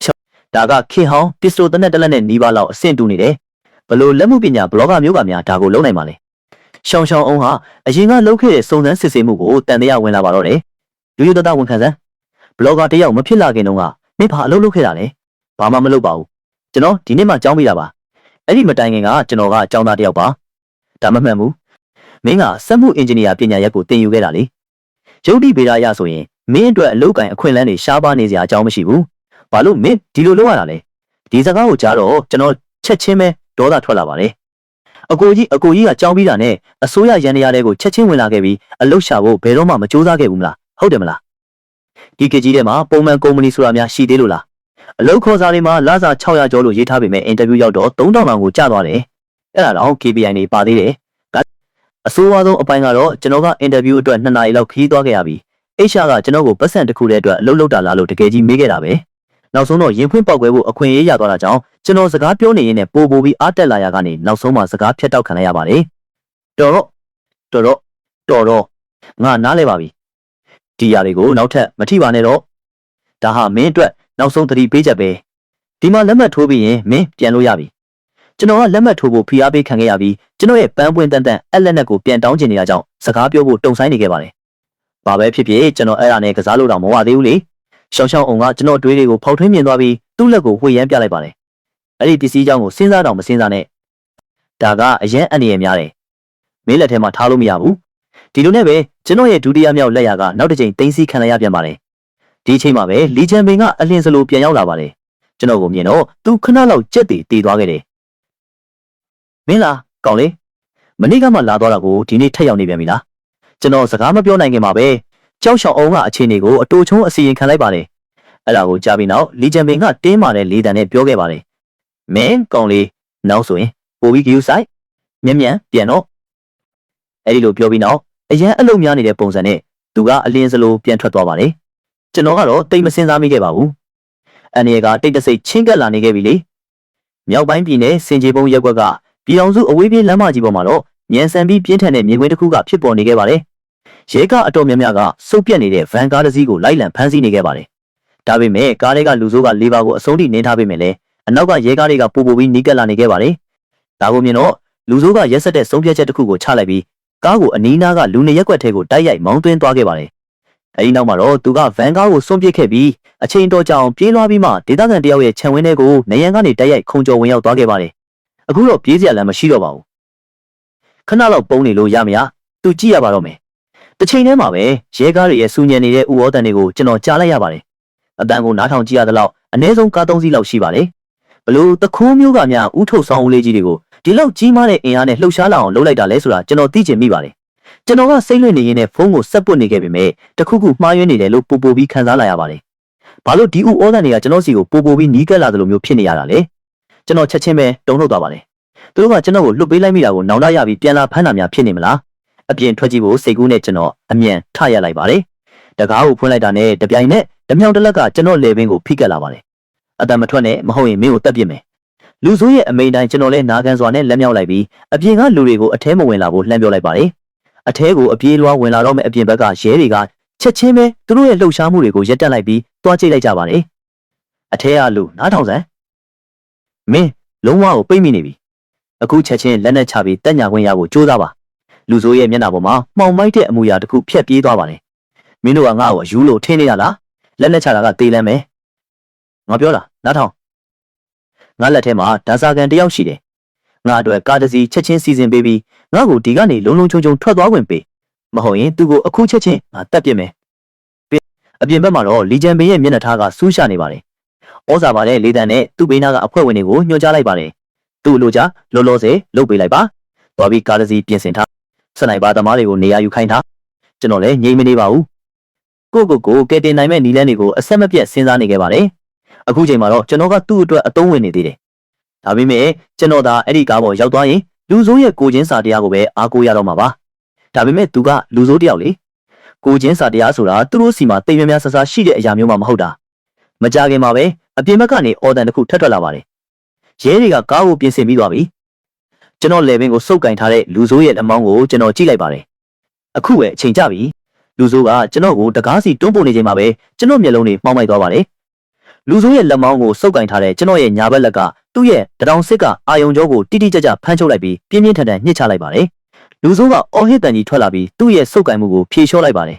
။ဒါကခင်ဟောင်းပစ္စတိုတနက်တလက်နဲ့နီးပါးလောက်အဆင့်တူနေတယ်။ဘလို့လက်မှုပညာဘလော့ဂါမျိုးကများဒါကိုလုံးနိုင်ပါလေ။ရှောင်းအောင်ဟာအရင်ကလုပ်ခဲ့တဲ့စုံစမ်းစစ်ဆေးမှုကိုတန်တရားဝင်လာပါတော့တယ်။ရိုးရိုးသားသားဝန်ခံစမ်းဘလော့ဂါတယောက်မဖြစ်လာခင်တုန်းကမင်းဘာအလုပ်လုပ်ခဲ့တာလဲဘာမှမလုပ်ပါဘူးကျွန်တော်ဒီနေ့မှကြောင်းပေးတာပါအဲ့ဒီမတိုင်ခင်ကကျွန်တော်ကအကြောင်းသားတယောက်ပါဒါမမှန်ဘူးမင်းကစက်မှုအင်ဂျင်နီယာပညာရပ်ကိုသင်ယူခဲ့တာလေရုပ်တိဗေဒရဆိုရင်မင်းအတွက်အလုပ်ကိုင်အခွင့်အလမ်းတွေရှားပါနေစရာအကြောင်းမရှိဘူးဘာလို့မင်းဒီလိုလုပ်ရတာလဲဒီစကားကိုကြားတော့ကျွန်တော်ချက်ချင်းပဲဒေါသထွက်လာပါတယ်အကိုကြီးကကြောင်းပြီးတာနဲ့အစိုးရရန်တရားတွေကိုချက်ချင်းဝင်လာခဲ့ပြီးအလုပ်ရှာဖို့ဘယ်တော့မှမကြိုးစားခဲ့ဘူးမလားဟုတ်တယ်မလားဒီကကြီးထဲမှာပုံမှန်ကုမ္ပဏီဆိုတာများရှိသေးလို့လားအလုပ်ခေါ်စာတွေမှာလစာ600ကျော်လို့ရေးထားပေမဲ့အင်တာဗျူးရောက်တော့3000တောင်ကိုကျသွားတယ်အဲ့ဒါတော့ KPI တွေပါသေးတယ်အဆိုးအဝါဆုံးအပိုင်းကတော့ကျွန်တော်ကအင်တာဗျူးအတွက်2နာရီလောက်ခီးသွားခဲ့ရပြီး HR ကကျွန်တော်ကိုပတ်စံတစ်ခုတည်းအတွက်အလုပ်လုပ်တာလားလို့တကယ်ကြီးမေးခဲ့တာပဲနောက်ဆုံးတော့ရင်ဖွင့်ပေါက်ကွဲဖို့အခွင့်အရေးရသွားတာကြောင့်ကျွန်တော်စကားပြောနေရင်းနဲ့ပိုပြီးအားတက်လာရကနေနောက်ဆုံးမှစကားဖြတ်တောက်ခံလိုက်ရပါတယ်တော်တော့ငါနားလဲပါပြီဒီຢာတွေကိုနောက်ထပ်မထိပါနဲ့တော့ဒါဟာမင်းအတွက်နောက်ဆုံးသတိပေးချက်ပဲဒီမှာလက်မှတ်ထိုးပြီးရင်မင်းပြန်လို့ရပြီကျွန်တော်ကလက်မှတ်ထိုးဖို့ဖိအားပေးခံခဲ့ရပြီးကျွန်တော်ရဲ့ပန်းပွင့်တန်အလက်နက်ကိုပြန်တောင်းချင်နေတာကြောင့်စကားပြောဖို့တုံဆိုင်နေခဲ့ပါတယ်ဘာပဲဖြစ်ဖြစ်ကျွန်တော်အဲ့ဒါနဲ့ကစားလို့တော့မဝသေးဘူးလေရှောင်းအောင်ကကျွန်တော်တွေးတွေကိုဖောက်ထွင်းမြင်သွားပြီးသူ့လက်ကိုဝှေ့ရမ်းပြလိုက်ပါတယ်အဲ့ဒီပစ္စည်းကြောင့်ကိုစဉ်းစားတော့မစဉ်းစားနဲ့ဒါကအရန်အန္တရာယ်များတယ်မင်းလက်ထဲမှာထားလို့မရဘူးဒီလိုနဲ့ပဲကျွန်တော်ရဲ့ဒုတိယမြောက်လက်ရာကနောက်တစ်ချိန်တင်းစီခံရပြန်ပါတယ်ဒီအချိန်မှာပဲလီချန်ပင်ကအလင်းစလိုပြန်ရောက်လာပါတယ် ကျွန်တော်ကိုမြင်တော့သူခဏလောက်ကြက်တည်တည်သွားခဲ့တယ်မင်းလားကောင်းလေမနေ့ကမှလာသွားတာကိုဒီနေ့ထက်ရောက်နေပြန်ပြီလားကျွန်တော်စကားမပြောနိုင်ခင်မှာပဲကြောက်ရှောင်အောင်ကအခြေအနေကိုအတူချုံးအစီရင်ခံလိုက်ပါတယ်အဲ့ဒါကိုကြားပြီးနောက်လီဂျန်ပင်ကတင်းမာတဲ့လေတံနဲ့ပြောခဲ့ပါတယ်မင်းကောင်းလေနောက်ဆိုရင်ပိုပြီးဂယူဆိုင်မြန်ပြန်တော့အဲ့ဒီလိုပြောပြီးနောက်အရန်အလုံးများနေတဲ့ပုံစံနဲ့သူကအလင်းစလိုပြန်ထွက်သွားပါတယ်ကျွန်တော်ကတော့တိတ်မစင်စားမိခဲ့ပါဘူးအနေကတိတ်တဆိတ်ချင်းကပ်လာနေခဲ့ပြီလေမြောက်ပိုင်းပြည်နယ်စင်ကြေပုံရက်ကွက်ကပြည်အောင်စုအဝေးပြေးလမ်းမကြီးပေါ်မှာတော့မြန်ဆန်ပြီးပြင်းထန်တဲ့မြေခွင်းတစ်ခုကဖြစ်ပေါ်နေခဲ့ပါတယ်ရဲကအတော်များများကစုပ်ပြက်နေတဲ့ဗန်ကားတစ်စီးကိုလိုက်လံဖမ်းဆီးနေခဲ့ပါတယ်ဒါပေမဲ့ကားတွေကလူဆိုးက၄ပါးကိုအဆုံးထိနင်းထားပေမဲ့လည်းအနောက်ကရဲကားတွေကပို့ပြီးနီးကပ်လာနေခဲ့ပါတယ်ဒါကိုမြင်တော့လူဆိုးကရက်ဆက်တဲ့ဆုံးဖြတ်ချက်တစ်ခုကိုချလိုက်ပြီးကားကိုအနီးနားကလူနေရက်ကွက်ထဲကိုတိုက်ရိုက်မောင်းသွင်းသွားခဲ့ပါတယ်အဲဒီနောက်မှာတော့သူကဗန်ကားကိုစွန့်ပစ်ခဲ့ပြီးအချိန်တော်ကြာအောင်ပြေးလွှားပြီးမှဒေသခံတယောက်ရဲ့ခြံဝင်းထဲကိုနေရန်ကနေတိုက်ရိုက်ခုံကျော်ဝင်ရောက်သွားခဲ့ပါတယ်အခုတော့ပြေးစရာလည်းမရှိတော့ပါဘူးခဏလောက်ပုံနေလို့ရမရသူကြည့်ရပါတော့မယ်တစ်ချိန်တည်းမှာပဲရဲကားတွေရဲ့စူညံနေတဲ့ဥဩတန်တွေကိုကျွန်တော်ကြားလိုက်ရပါတယ်အတန်ကိုနားထောင်ကြည့်ရသလောက်အနည်းဆုံးကား3စီးလောက်ရှိပါတယ်ဘလို့တခိုးမျိုးကများဥထုတ်ဆောင်ဦးလေးကြီးတွေကိုဒီလောက်ကြီးမားတဲ့အင်အားနဲ့လှုပ်ရှားလာအောင်လုပ်လိုက်တာလဲဆိုတာကျွန်တော်သိချင်မိပါတယ်ကျွန်တော်ကစိတ်လွင့်နေရင်းနဲ့ဖုန်းကိုဆက်ပွတ်နေခဲ့ပေမဲ့တခုခုမှားယွင်းနေတယ်လို့ပိုပြီးခံစားလာရပါတယ်ဘာလို့ဒီဥဩတန်တွေကကျွန်တော်စီကိုပိုပြီးနီးကပ်လာသလိုမျိုးဖြစ်နေရတာလဲကျွန်တော်ချက်ချင်းပဲတုံ့နှုတ်သွားပါတယ်သူတို့ကကျွန်တော်ကိုလွတ်ပေးလိုက်မိတာကိုနောင်တရပြီးပြန်လာဖမ်းတာများဖြစ်နေမလားအပြင်ထွက်ကြည့်ဖို့စိတ်ကူးနဲ့ကျွန်တော်အမြန်ထရလိုက်ပါတယ်တကားကိုဖွင့်လိုက်တာနဲ့တပြိုင်နက်တမြောင်တလက်ကကျွန်တော်လေပင်ကိုဖိကက်လာပါတယ်အတန်မထွက်နဲ့မဟုတ်ရင်မင်းကိုတက်ပြစ်မယ်လူဆိုးရဲ့အမိန်တိုင်းကျွန်တော်လည်းနာခံစွာနဲ့လက်မြောက်လိုက်ပြီးအပြင်ကလူတွေကိုအထဲမဝင်လာဖို့လှမ်းပြောလိုက်ပါတယ်အထဲကိုအပြေးလွှားဝင်လာတော့မဲ့အပြင်ဘက်ကရဲတွေကချက်ချင်းပဲသူတို့ရဲ့လှုပ်ရှားမှုတွေကိုရပ်တန့်လိုက်ပြီးတွားကြိတ်လိုက်ကြပါတယ်အထဲကလူနားထောင်စမ်းမင်းလုံးဝကိုပိတ်မိနေပြီအခုချက်ချင်းလက်နဲ့ချပြီးတက်ညာခွင့်ရဖို့ကြိုးစားပါလူဆိုးရဲ့မျက်နှာပေါ်မှာမှောင်မိုက်တဲ့အမူအရာတစ်ခုဖြတ်ပြေးသွားပါတယ်မင်းတို့ကငါ့ကိုယူလို့ထင်းနေရလားလက်နဲ့ချတာကတေးလမ်းပဲငါပြောတာနားထောင်ငါလက်ထဲမှာဒါစာကန်တယောက်ရှိတယ်ငါအတွက်ကားတစ်စီးချက်ချင်းစီစဉ်ပေးပြီးငါ့ကိုဒီကနေလုံလုံချုံချုံထွက်သွားခွင့်ပေးမဟုတ်ရင်သူ့ကိုအခုချက်ချင်းငါတက်ပြစ်မယ်အပြင်ဘက်မှာတော့လီဂျန်ပင်ရဲ့မျက်နှာထားကစူးရှနေပါတယ်ဩဇာပါတဲ့လေတံနဲ့သူ့ဘေးနားကအဖွဲ့ဝင်တွေကိုညွှန်ကြားလိုက်ပါတယ်သူ့လိုချလောလောဆယ်လုပ်ပေးလိုက်ပါသွားပြီးကားတစ်စီးပြင်ဆင်ထားစနိုက်ပါသမားတွေကိုနေရာယူခိုင်းထားကျွန်တော်လည်းငြိမ်မနေပါဘူးကိုကဲတင်နိုင်မဲ့နီလန်းတွေကိုအဆက်မပြတ်စဉ်းစားနေခဲ့ပါတယ်အခုချိန်မှာတော့ကျွန်တော်ကသူ့အတွက်အသုံးဝင်နေသေးတယ်ဒါပေမဲ့ကျွန်တော်သာအဲ့ဒီကားပေါ်ရောက်သွားရင်လူဆိုးရဲ့ကိုချင်းစာတရားကိုပဲအားကိုးရတော့မှာပါဒါပေမဲ့သူကလူဆိုးတယောက်လေကိုချင်းစာတရားဆိုတာသူတို့စီမှာတိတ်မြများဆဆရှိတဲ့အရာမျိုးမှမဟုတ်တာမကြခင်မှာပဲအပြင်ဘက်ကနေအော်တန်တစ်ခုထပ်ထွက်လာပါတယ်ရဲတွေကကားကိုပြင်ဆင်ပြီးသွားပြီကျွန်တော်လေပင်ကိုစုပ်ကင်ထားတဲ့လူဆိုးရဲ့အမောင်းကိုကျွန်တော်ကြည့်လိုက်ပါတယ်အခုပဲအချိန်ကျပြီလူဆိုးကကျွန်တော်ကိုတကားစီတွန်းပို့နေချိန်မှာပဲကျွန်တော်မျက်လုံးတွေမှောင်မိုက်သွားပါတယ်လူဆိုးရဲ့လက်မောင်းကိုစုပ်ကင်ထားတဲ့ကျွန်တော်ရဲ့ညာဘက်လက်ကသူ့ရဲ့တထောင်စစ်ကအာယုံကြောကိုတိတိကျကျဖမ်းချုပ်လိုက်ပြီးပြင်းပြင်းထန်ထန်ညှစ်ချလိုက်ပါတယ်လူဆိုးကအော်ဟစ်တန်ကြီးထွက်လာပြီးသူ့ရဲ့စုပ်ကင်မှုကိုဖြေလျှော့လိုက်ပါတယ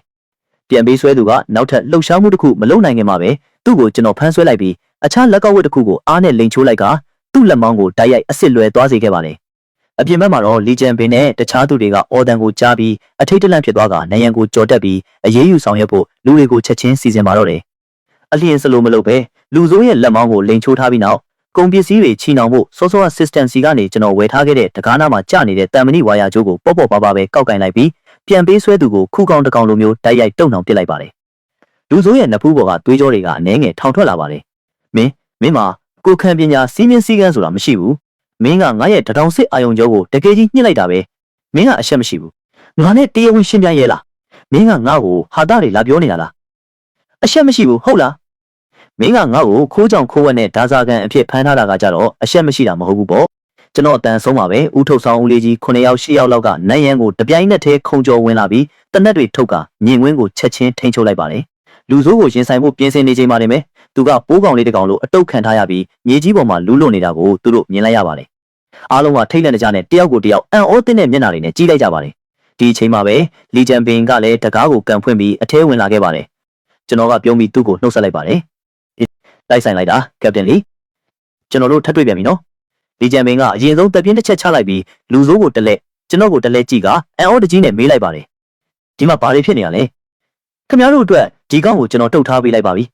်ပြန်ပေးဆွဲသူကနောက်ထပ်လှုပ်ရှားမှုတစ်ခုမလုပ်နိုင်ခင်မှာပဲသူ့ကိုကျွန်တော်ဖမ်းဆွဲလိုက်ပြီးအခြားလက်ကောက်ဝတ်တစ်ခုကိုအားနဲ့လိန်ချိုးလိုက်ကသူ့လက်မောင်းကိုတိုက်ရိုက်အစ်စ်လွယ်သွားစေခဲ့ပါတယ်အပြင်ဘက်မှာတော့လီဂျန်ပင်နဲ့တခြားသူတွေကအော်တန်ကိုကြားပြီးအထိတ်တလန့်ဖြစ်သွားကနယံကိုကြော်တက်ပြီးအရေးယူဆောင်ရွက်ဖို့လူတွေကိုချက်ချင်းစီစဉ်ပါတော့တယ်အလျင်စလိုမလုပ်ပဲလူဆိုးရဲ့လက်မောင်းကိုလိန်ချိုးထားပြီးနောက်ကုန်ပစ္စည်းတွေချီနှောင်ဖို့စောစော assistant စီကနေကျွန်တော်ဝယ်ထားခဲ့တဲ့တကားနာမှာကျနေတဲ့တန်မဏိဝါယာကျိုးကိုပေါ့ပါပဲကောက်ကင်လိုက်ပြီးပြန်ပေးဆွဲသူကိုခုကောင်တကောင်လိုမျိုးတိုက်ရိုက်တုံနှောင်ပစ်လိုက်ပါတယ်လူဆိုးရဲ့နဖူးပေါ်ကသွေးကြောတွေကအနှဲငယ်ထောင်ထွက်လာပါတယ်မင်းမှာကိုခံပညာစီးမင်းစည်းကမ်းဆိုတာမရှိဘူးမင်းကငါရဲ့တထောင်စစ်အာယုံကြောကိုတကယ်ကြီးညှစ်လိုက်တာပဲမင်းကအရှက်မရှိဘူးငါနဲ့တရားဝင်ရှင်းပြရဲလားမင်းကငါ့ကိုဟာတာတွေလာပြောနေတာလားအရှက်မရှိဘူးဟုတ်လားမင်းကငါ့ကိုခိုးကြောင်ခိုးဝက်နဲ့ဒါဇာကန်အဖြစ်ဖမ်းထားတာကကြတော့အရှက်မရှိတာမဟုတ်ဘူးပေါ့ကျွန်တော်အတန်ဆုံးပါပဲဥထုတ်ဆောင်ဦးလေးကြီး9ယောက်10ယောက်လောက်ကနတ်ရန်ကိုတပြိုင်နက်တည်းခုံကျော်ဝင်လာပြီးတနက်တွေထုတ်ကမြင်ကွင်းကိုချက်ချင်းထိန်းချုပ်လိုက်ပါတယ်လူဆိုးကိုရင်ဆိုင်ဖို့ပြင်ဆင်နေချိန်မှာနေမယ်သူကပိုးကောင်လေးတစ်ကောင်လိုအတုတ်ခံထားရပြီးမြေကြီးပေါ်မှာလူးလွတ်နေတာကိုသူတို့မြင်လိုက်ရပါတယ်အားလုံးကထိတ်လန့်နေကြတဲ့တယောက်ကိုတယောက်အံ့ဩသင့်တဲ့မျက်နှာတွေနဲ့ကြီးလိုက်ကြပါတယ်ဒီအချိန်မှာပဲလီဂျန်ပင်ကလည်းတကားကိုကန်ဖွင့်ပြီးအထဲဝင်လာခဲ့ပါတယ်ကျွန်တော်ကပြုံးပြီးသူ့ကိုနှုတ်ဆက်လိုက်ပါတယ်တိုက်ဆိုင်လိုက်တာကပတင်လီကျွန်တော်တို့ထပ်တွေ့ပြန်ပြီနော်လီဂျန်ပင်ကအရင်ဆုံးတပ်ပြင်းတစ်ချက်ချလိုက်ပြီးလူဆိုးကိုတလက်ကျွန်တော်ကိုတလက်ကြည့်ကအံ့ဩတကြီးနဲ့မေးလိုက်ပါတယ်ဒီမှာဘာတွေဖြစ်နေရလဲခင်ဗျားတို့အတွက်ဒီကောင်ကိုကျွန်တော်တုတ်ထားပေးလိုက်ပါပြီ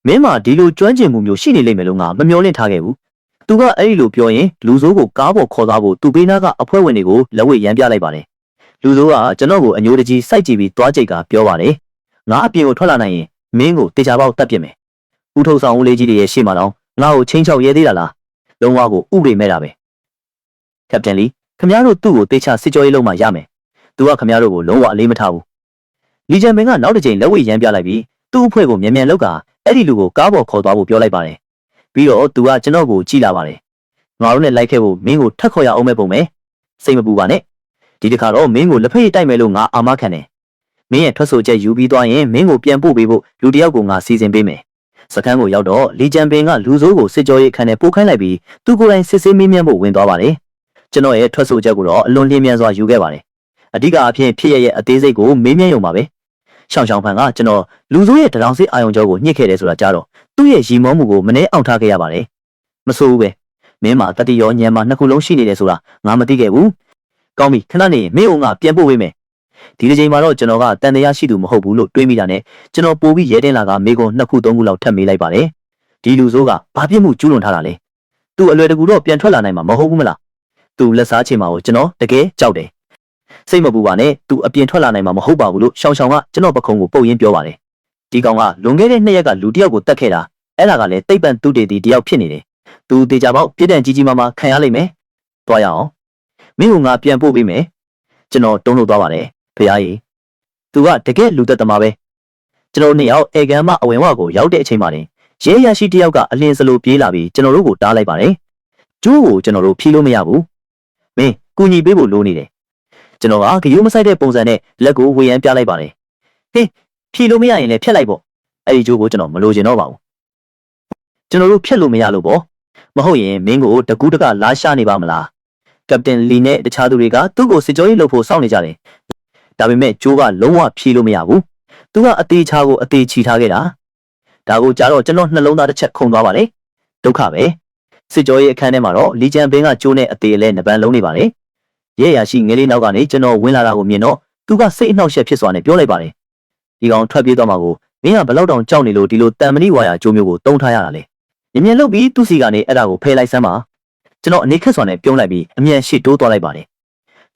မင်းမှာဒီလိုကျွမ်းကျင်မှုမျိုးရှိနေလိမ့်မယ်လို့ငါမမျှော်လင့်ထားခဲ့ဘူးသူကအဲ့ဒီလိုပြောရင်လူဆိုးကိုကားပေါ်ခေါ်သွားဖို့သူ့ဘေးနားကအဖွဲဝင်တွေကိုလက်ဝဲရမ်းပြလိုက်ပါတယ်လူဆိုးကကျွန်တော်ကိုအညိုတကြီးစိုက်ကြည့်ပြီးသွားကြိတ်ကပြောပါတယ်ငါအပြင်ကိုထွက်လာနိုင်ရင်မင်းကိုတေချာပေါက်တတ်ပြစ်မယ်ဦးထုတ်ဆောင်ဦးလေးကြီးတွေရဲ့ရှေ့မှာတော့ငါ့ကိုချင်းချောက်ရဲသေးတာလားလုံးဝကိုဥပဒေမဲ့တာပဲကပ္ပတင်လီခမရတို့သူ့ကိုတေချာစစ်ကြောရေးလုံးမှရမယ်သူကခမရတို့ကိုလုံးဝအလေးမထားဘူးလီဂျန်ပင်ကနောက်တစ်ချိန်လက်ဝဲရမ်းပြလိုက်ပြီးသူ့အဖွဲ့ကိုမြန်မြန်လောက်ကအဲ့ဒီလူကိုကားပေါ်ခေါ်သွားဖို့ပြောလိုက်ပါတယ်ပြီးတော့သူကကျွန်တော်ကိုကြည့်လာပါတယ်ငါတို့နဲ့လိုက်ခဲ့ဖို့မင်းကိုထပ်ခေါ်ရအောင်မဲ့ပုံပဲစိတ်မပူပါနဲ့ဒီတစ်ခါတော့မင်းကိုလက်ဖက်ရည်တိုက်မယ်လို့ငါအာမခံတယ်မင်းရဲ့ထွက်ဆိုချက်ယူပြီးသွားရင်မင်းကိုပြန်ပို့ပေးဖို့လူတစ်ယောက်ကိုငါစီစဉ်ပေးမယ်စခန်းကိုရောက်တော့လီဂျန်ပင်ကလူဆိုးကိုစစ်ကြောရေးခန်းထဲပို့ခိုင်းလိုက်ပြီးသူကိုယ်တိုင်စစ်ဆေးမေးမြန်းဖို့ဝင်သွားပါတယ်ကျွန်တော်ရဲ့ထွက်ဆိုချက်ကိုတော့အလွန်လျင်မြန်စွာယူခဲ့ပါတယ်အဓိကအဖြစ်ဖြစ်ရဲ့အသေးစိတ်ကိုမေးမြန်းရုံပါပဲရှောင်းရှောင်းဖန်ကကျွန်တော်လူဆိုးရဲ့တရောင်စစ်အာယုံကြောကိုညှစ်ခဲ့တယ်ဆိုတာကြားတော့သူ့ရဲ့ရီမောမှုကိုမနှဲအောင်ထားခဲ့ရပါတယ်မဆိုးဘူးပဲမင်းမှာတတိရောညံမှာနှစ်ခုလုံးရှိနေတယ်ဆိုတာငါမသိခဲ့ဘူးကောင်းပြီခဏနေမင်းအောင်ကပြန်ပို့ပေးမယ်ဒီတစ်ချိန်မှာတော့ကျွန်တော်ကတန်တရားရှိသူမဟုတ်ဘူးလို့တွေးမိတာနဲ့ကျွန်တော်ပို့ပြီးရဲတင်လာကမိကုံ2ခု3ခုလောက်ထပ်မေးလိုက်ပါတယ်ဒီလူဆိုးကဘာပြစ်မှုကျူးလွန်ထားတာလဲသူအလွယ်တကူတော့ပြန်ထွက်လာနိုင်မှာမဟုတ်ဘူးမလားသူလက်စားချေမှာကိုကျွန်တော်တကယ်ကြောက်တယ်စိတ်မပူပါနဲ့သူအပြင်ထွက်လာနိုင်မှာမဟုတ်ပါဘူးလို့ရှောင်းရှောင်းကကျွန်တော်ပခုံးကိုပုတ်ရင်းပြောပါတယ်ဒီကောင်ကလွန်ခဲ့တဲ့2ရက်ကလူတစ်ယောက်ကိုတတ်ခဲ့တာအဲ့ဒါကလည်းတိတ်ပန်သူတေတီတစ်ယောက်ဖြစ်နေတယ်သူတေချာပေါက်ပြည့်တန်ကြီးကြီးမားမားခံရလိမ့်မယ်သွားရအောင်မင်းကငါပြန်ပို့ပေးမယ်ကျွန်တော်တုံးလို့သွားပါတယ်ဖရားကြီးသူကတကယ်လူသက်သမားပဲကျွန်တော်နှစ်ယောက်အေကန်မအဝင်ဝကိုရောက်တဲ့အချိန်မှာတင်ရဲရရှိတစ်ယောက်ကအလင်းစလိုပြေးလာပြီးကျွန်တော်တို့ကိုတားလိုက်ပါတယ်ကျိုးကိုကျွန်တော်တို့ဖြီးလို့မရဘူးမင်းကူညီပေးဖို့လိုနေတယ်ကျွန်တော်ကဂယိုးမဆိုင်တဲ့ပုံစံနဲ့လက်ကိုဝေယမ်းပြလိုက်ပါတယ်ဟေးဖြီးလို့မရရင်လည်းဖြတ်လိုက်ပေါ့အဲ့ဒီကျိုးကိုကျွန်တော်မလိုချင်တော့ပါဘူးကျွန်တော်တို့ဖြတ်လို့မရလို့ပေါ့မဟုတ်ရင်မင်းကိုတကူးတကလာရှာနေပါမလားကပ္ပတင်လီနဲ့တခြားသူတွေကသူ့ကိုစစ်ကြောရေးလုပ်ဖို့စောင့်နေကြတယ်ဒါပေမဲ့ကျိုးကလုံးဝဖြီးလို့မရဘူးသူကအသေးချာကိုအသေးချီထားခဲ့တာဒါကိုကြားတော့ကျွန်တော်နှလုံးသားတစ်ချက်ခုန်သွားပါလေဒုက္ခပဲစစ်ကြောရေးအခန်းထဲမှာတော့လီဂျန်ဘင်းကကျိုးနဲ့အသေးလဲနှပန်းလုံးနေပါလေရဲရရှိငယ်လေးနောက်ကနေကျွန်တော်ဝင်လာတာကိုမြင်တော့သူကစိတ်အနှောက်အယှက်ဖြစ်စွာနဲ့ပြောလိုက်ပါတယ်ဒီကောင်ထွက်ပြေးသွားမှာကိုမင်းကဘလောက်တောင်ကြောက်နေလို့ဒီလိုတန်မဏိဝါယာကျိုးမျိုးကိုတုံးထားရတာလေမြင်မြင်လုပ်ပြီးသူ့စီကနေအဲ့ဒါကိုဖယ်လိုက်စမ်းပါကျွန်တော်အနေခက်စွာနဲ့ပြုံးလိုက်ပြီးအမြန်ရှေ့တိုးသွားလိုက်ပါတယ်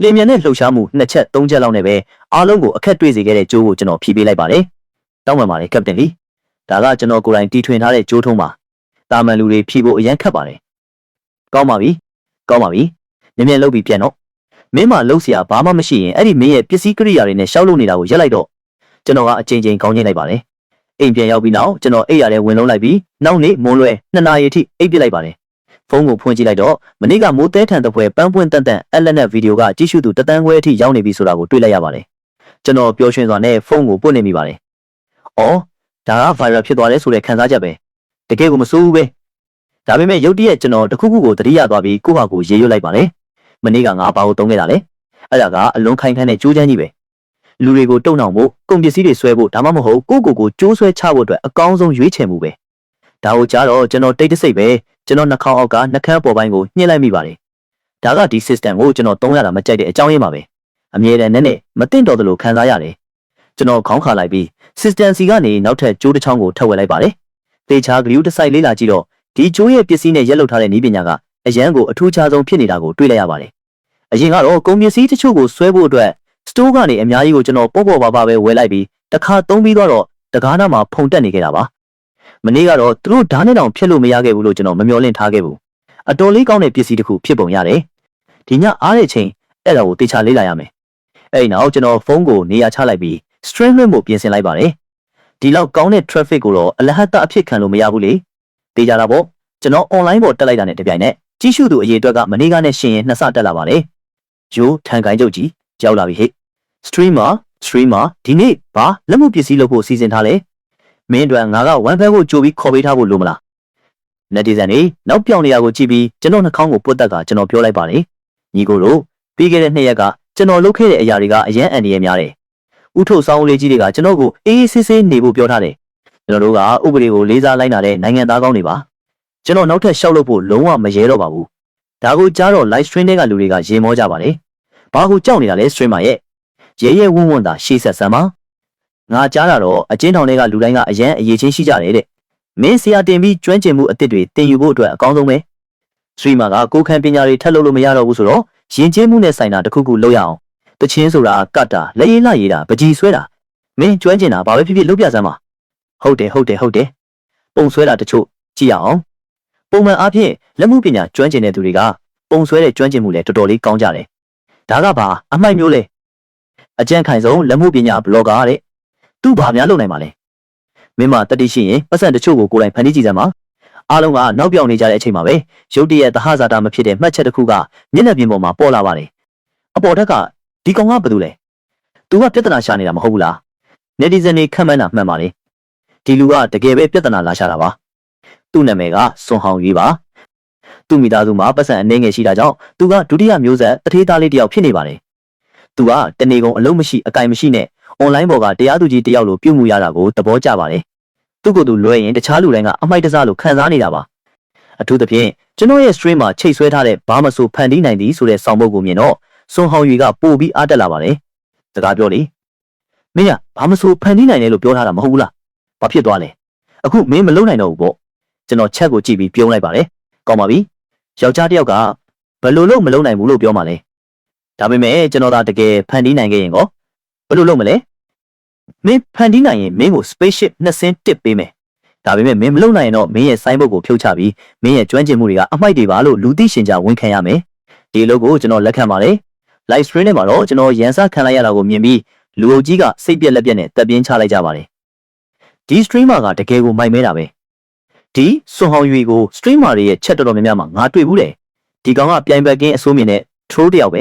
လင်မြန်နဲ့လှုပ်ရှားမှု2ချက်3ချက်လောက်နဲ့ပဲအားလုံးကိုအခက်တွေ့စေခဲ့တဲ့ကျိုးကိုကျွန်တော်ဖြီးပေးလိုက်ပါတယ်တောင်းပန်ပါတယ်ကပ္ပတင်လီဒါကကျွန်တော်ကိုယ်တိုင်တီထွင်ထားတဲ့ကျိုးထုံးပါတာမန်လူတွေဖြီးဖို့အရန်ခက်ပါတယ်ကောင်းပါပြီမြင်မြင်လုပ်ပြီးပြန်တော့မင်းမလှုပ်เสียဘာမှမရှိရင်အဲ့ဒီမင်းရဲ့ပစ္စည်းကိရိယာတွေနဲ့ရှောက်လုပ်နေတာကိုရက်လိုက်တော့ကျွန်တော်ကအချိန်ချင်းခေါင်းချင်းလိုက်ပါတယ်အိမ်ပြန်ရောက်ပြီးနောက်ကျွန်တော်အိပ်ရတဲ့ဝင်လုံးလိုက်ပြီးနောက်နေ့မွန်းလွဲ2နာရီအထိအိပ်ပစ်လိုက်ပါတယ်ဖုန်းကိုဖွင့်ကြည့်လိုက်တော့မနေ့ကမိုးသဲထန်တဲ့ဖွဲပန်းပွင့်တန်တန်အလက်နဲ့ဗီဒီယိုကကြည့်ရှုသူတသန်းခွဲအထိရောက်နေပြီဆိုတာကိုတွေ့လိုက်ရပါတယ်ကျွန်တော်ပျော်ရွှင်စွာနဲ့ဖုန်းကိုပွတ်နေမိပါတယ်အော်ဒါက viral ဖြစ်သွားတယ်ဆိုတဲ့ခံစားချက်ပဲတကယ်ကိုမစိုးဘူးပဲဒါပေမဲ့ရုတ်တရက်ကျွန်တော်တခုခုကိုသတိရသွားပြီးကိုယ့်ဟာကိုရေရွတ်လိုက်ပါတယ်မနေ့ကငါဘာကိုတုံးခဲ့တာလဲအဲ့ဒါကအလွန်ခိုင်ခန့်တဲ့ကြိုးချမ်းကြီးပဲလူတွေကိုတုံနှောင်ဖို့ကုန်ပစ္စည်းတွေဆွဲဖို့ဒါမှမဟုတ်ကိုကြိုးဆွဲချဖို့အတွက်အကောင်းဆုံးရွေးချယ်မှုပဲဒါကိုကြားတော့ကျွန်တော်တိတ်တဆိတ်ပဲကျွန်တော်နှာခေါင်းအောက်ကနှာခမ်းပေါ်ပိုင်းကိုညှစ်လိုက်မိပါတယ်ဒါကဒီ system ကိုကျွန်တော်သုံးရတာမကြိုက်တဲ့အကြောင်းရင်းပါပဲအမြဲတမ်းနဲ့မသိတော့သလိုခံစားရတယ်ကျွန်တော်ခေါင်းခါလိုက်ပြီး system စီကနေနောက်ထပ်ကြိုးတစ်ချောင်းကိုထပ်ဝယ်လိုက်ပါတယ်သေချာဂလူးတစ်စိုက်လေးလာကြည့်တော့ဒီကြိုးရဲ့ပစ္စည်းနဲ့ရက်လုပ်ထားတဲ့နည်းပညာကအရန်ကိုအထူးခြားဆုံးဖြစ်နေတာကိုတွေ့လိုက်ရပါတယ်အရင်ကတော့ကုန်ပစ္စည်းတချို့ကိုဆွဲဖို့အတွက်စတိုးကနေအများကြီးကိုကျွန်တော်ပေါ့ပါပဲဝယ်လိုက်ပြီးတစ်ခါသုံးပြီးတော့တကားနာမှာဖုန်တက်နေခဲ့တာပါမနေ့ကတော့သူတို့ဓာတ်နဲ့တောင်ဖြတ်လို့မရခဲ့ဘူးလို့ကျွန်တော်မမျှော်လင့်ထားခဲ့ဘူးအတော်လေးကောင်းတဲ့ပစ္စည်းတစ်ခုဖြစ်ပုံရတယ်ဒီညအားတဲ့ချိန်အဲ့ဒါကိုတေချာလေးလာရမယ်အဲ့နောက်ကျွန်တော်ဖုန်းကိုနေရာချလိုက်ပြီး stream လွှင့်ဖို့ပြင်ဆင်လိုက်ပါတယ်ဒီလောက်ကောင်းတဲ့ traffic ကိုတော့အလဟတ်တအဖြစ်ခံလို့မရဘူးလေတေချာတာပေါ့ကျွန်တော် online ပေါ်တက်လိုက်တာနဲ့တပြိုင်နက်ကြီးစုသူအရေးအတွက်ကမနေ့ကနဲ့ရှင်ရင်2ဆတက်လာပါတယ်ရိုးထန်ကိုင်းကြုတ်ကြီးရောက်လာပြီဟဲ့ streamer ဒီနေ့ဘာလက်မှုပစ္စည်းလုပ်ဖို့စီစဉ်ထားလဲမင်းတို့ငါကဝမ်ဖက်ကိုကြိုပြီးခေါ်ပေးထားဖို့လိုမလားnetizenတွေနောက်ပြောင်နေရကိုကြည့်ပြီးကျွန်တော်နှာခေါင်းကိုပုတ်တက်ကကျွန်တော်ပြောလိုက်ပါတယ်ညီကိုတို့ပြီးခဲ့တဲ့2ရက်ကကျွန်တော်လုပ်ခဲ့တဲ့အရာတွေကအရန်အန်ဒီရများတယ်ဥထုတ်ဆောင်လေးကြီးတွေကကျွန်တော်ကိုအေးအေးဆေးဆေးနေဖို့ပြောထားတယ်ကျွန်တော်တို့ကဥပဒေကိုလေးစားလိုက်နာတဲ့နိုင်ငံသားကောင်းတွေပါကျွန်တော်နောက်ထပ်ရှောက်လုပ်ဖို့လုံးဝမရဲတော့ပါဘူးဒါကိုကြားတော့ live stream တွေကလူတွေကရေမောကြပါတယ်ဘာကိုကြောက်နေတာလဲ streamer ရဲ့ရဲဝုန်းဝန်းသာရှေ့ဆက်ဆမ်းပါငါကြားတာတော့အချင်းထောင်တွေကလူတိုင်းကအရန်အရေးချင်းရှိကြတယ်တဲ့ မင်းဆရာတင်ပြီးကျွမ်းကျင်မှုအသစ်တွေသင်ယူဖို့အတွက်အကောင်းဆုံးပဲစထရီမာကကိုခံပညာတွေထပ်လုပ်လို့မရတော့ဘူးဆိုတော့ယဉ်ကျေးမှုနဲ့ဆိုင်တာတစ်ခုခုလုပ်ရအောင်တချင်းဆိုတာကတ်တာလက်ရည်လှရည်တာပကြီးဆွဲတာမင်းကျွမ်းကျင်တာဘာပဲဖြစ်ဖြစ်လုပ်ပြစမ်းပါဟုတ်တယ်ပုံဆွဲတာတချို့ကြည့်ရအောင်ပုံမှန်အားဖြင့်လက်မှုပညာကျွမ်းကျင်တဲ့သူတွေကပုံဆွဲတဲ့ကျွမ်းကျင်မှုလည်းတော်တော်လေးကောင်းကြတယ်ဒါကဘာအမိုက်မျိုးလဲအကျဉ်းခိုင်ဆုံးလက်မှုပညာဘလော့ဂါတဲ့သူဘာများလုပ်နိုင်ပါလဲမင်းမတတိရှိရင်ပတ်စံတချို့ကိုကိုယ်တိုင်ဖန်တီးကြည့်စမ်းပါအားလုံးကနောက်ပြောင်နေကြတဲ့အချိန်မှာပဲရုတ်တရက်သဟဇာတာမဖြစ်တဲ့မှတ်ချက်တစ်ခုကမျက်နှာပြင်ပေါ်မှာပေါ်လာပါတယ်အပေါ်ထက်ကဒီကောင်ကဘာလုပ်လဲသူကပြဿနာရှာနေတာမဟုတ်ဘူးလားနေတီဇန်တွေခန့်မှန်းတာမှန်ပါလေဒီလူကတကယ်ပဲပြဿနာလာရှာတာပါသူ့နာမည်ကစွန်ဟောင်ရွေးပါသူ့မိသားစုမှာပတ်စံအနေငယ်ရှိတာကြောင့်သူကဒုတိယမျိုးဆက်တထေးသားလေးတစ်ယောက်ဖြစ်နေပါတယ်သူကတနေကုန်အလုံးမရှိအကင်မရှိနဲ့အွန်လိုင်းပေါ်ကတရားသူကြီးတစ်ယောက်လိုပြုမှုရတာကိုသဘောကျပါတယ်သူ့ကိုယ်သူလွှဲရင်တခြားလူတိုင်းကအမိုက်တစားလိုခံစားနေတာပါအထူးသဖြင့်ကျွန်တော်ရဲ့ stream မှာချိတ်ဆွဲထားတဲ့ဘာမဆိုဖန်တီးနိုင်သည်ဆိုတဲ့ဆောင်းပုဒ်ကိုမြင်တော့စွန်ဟောင်ရွေကပို့ပြီးအားတက်လာပါတယ်စကားပြောလေမင်းကဘာမဆိုဖန်တီးနိုင်တယ်လို့ပြောထားတာမဟုတ်ဘူးလားဘာဖြစ်သွားလဲအခုမင်းမလုံနိုင်တော့ဘူးပေါ့ကျွန်တော်ချက်ကိုကြည့်ပြီးပြုံးလိုက်ပါတယ်ကောင်းပါပြီယောက်ျားတစ်ယောက်ကဘယ်လိုလုပ်မလုံနိုင်ဘူးလို့ပြောမှလဲဒါပေမဲ့ကျွန်တော်သာတကယ်ဖန်တီးနိုင်ခဲ့ရင်ကောဘယ်လိုလုပ်မလဲမင်းဖန်တီးနိုင်ရင်မင်းကို spaceship 2ဆင်းတစ်ပေးမယ်ဒါပေမဲ့မင်းမလုံနိုင်ရင်တော့မင်းရဲ့ဆိုင်းဘုတ်ကိုဖြုတ်ချပြီးမင်းရဲ့ကျွမ်းကျင်မှုတွေကအမိုက်တွေပါလို့လူသိရှင်ကြားဝန်ခံရမယ်ဒီအလုပ်ကိုကျွန်တော်လက်ခံပါတယ် live stream ထဲမှာတော့ကျွန်တော်ရန်စခံလိုက်ရတာကိုမြင်ပြီးလူအုပ်ကြီးကစိတ်ပြက်လက်ပြက်နဲ့တပ်ပြင်းချလိုက်ကြပါတယ်ဒီ streamer ကတကယ်ကိုမိုက်မဲတာပဲဒီစွန်ဟောင်ရွေကို streamer တွေရဲ့ချက်တော်တော်များများမှာငါတွေ့ဘူးတယ်ဒီကောင်ကပြိုင်ဘက်ကင်းအစိုးမြင်နဲ့ troll တယောက်ပဲ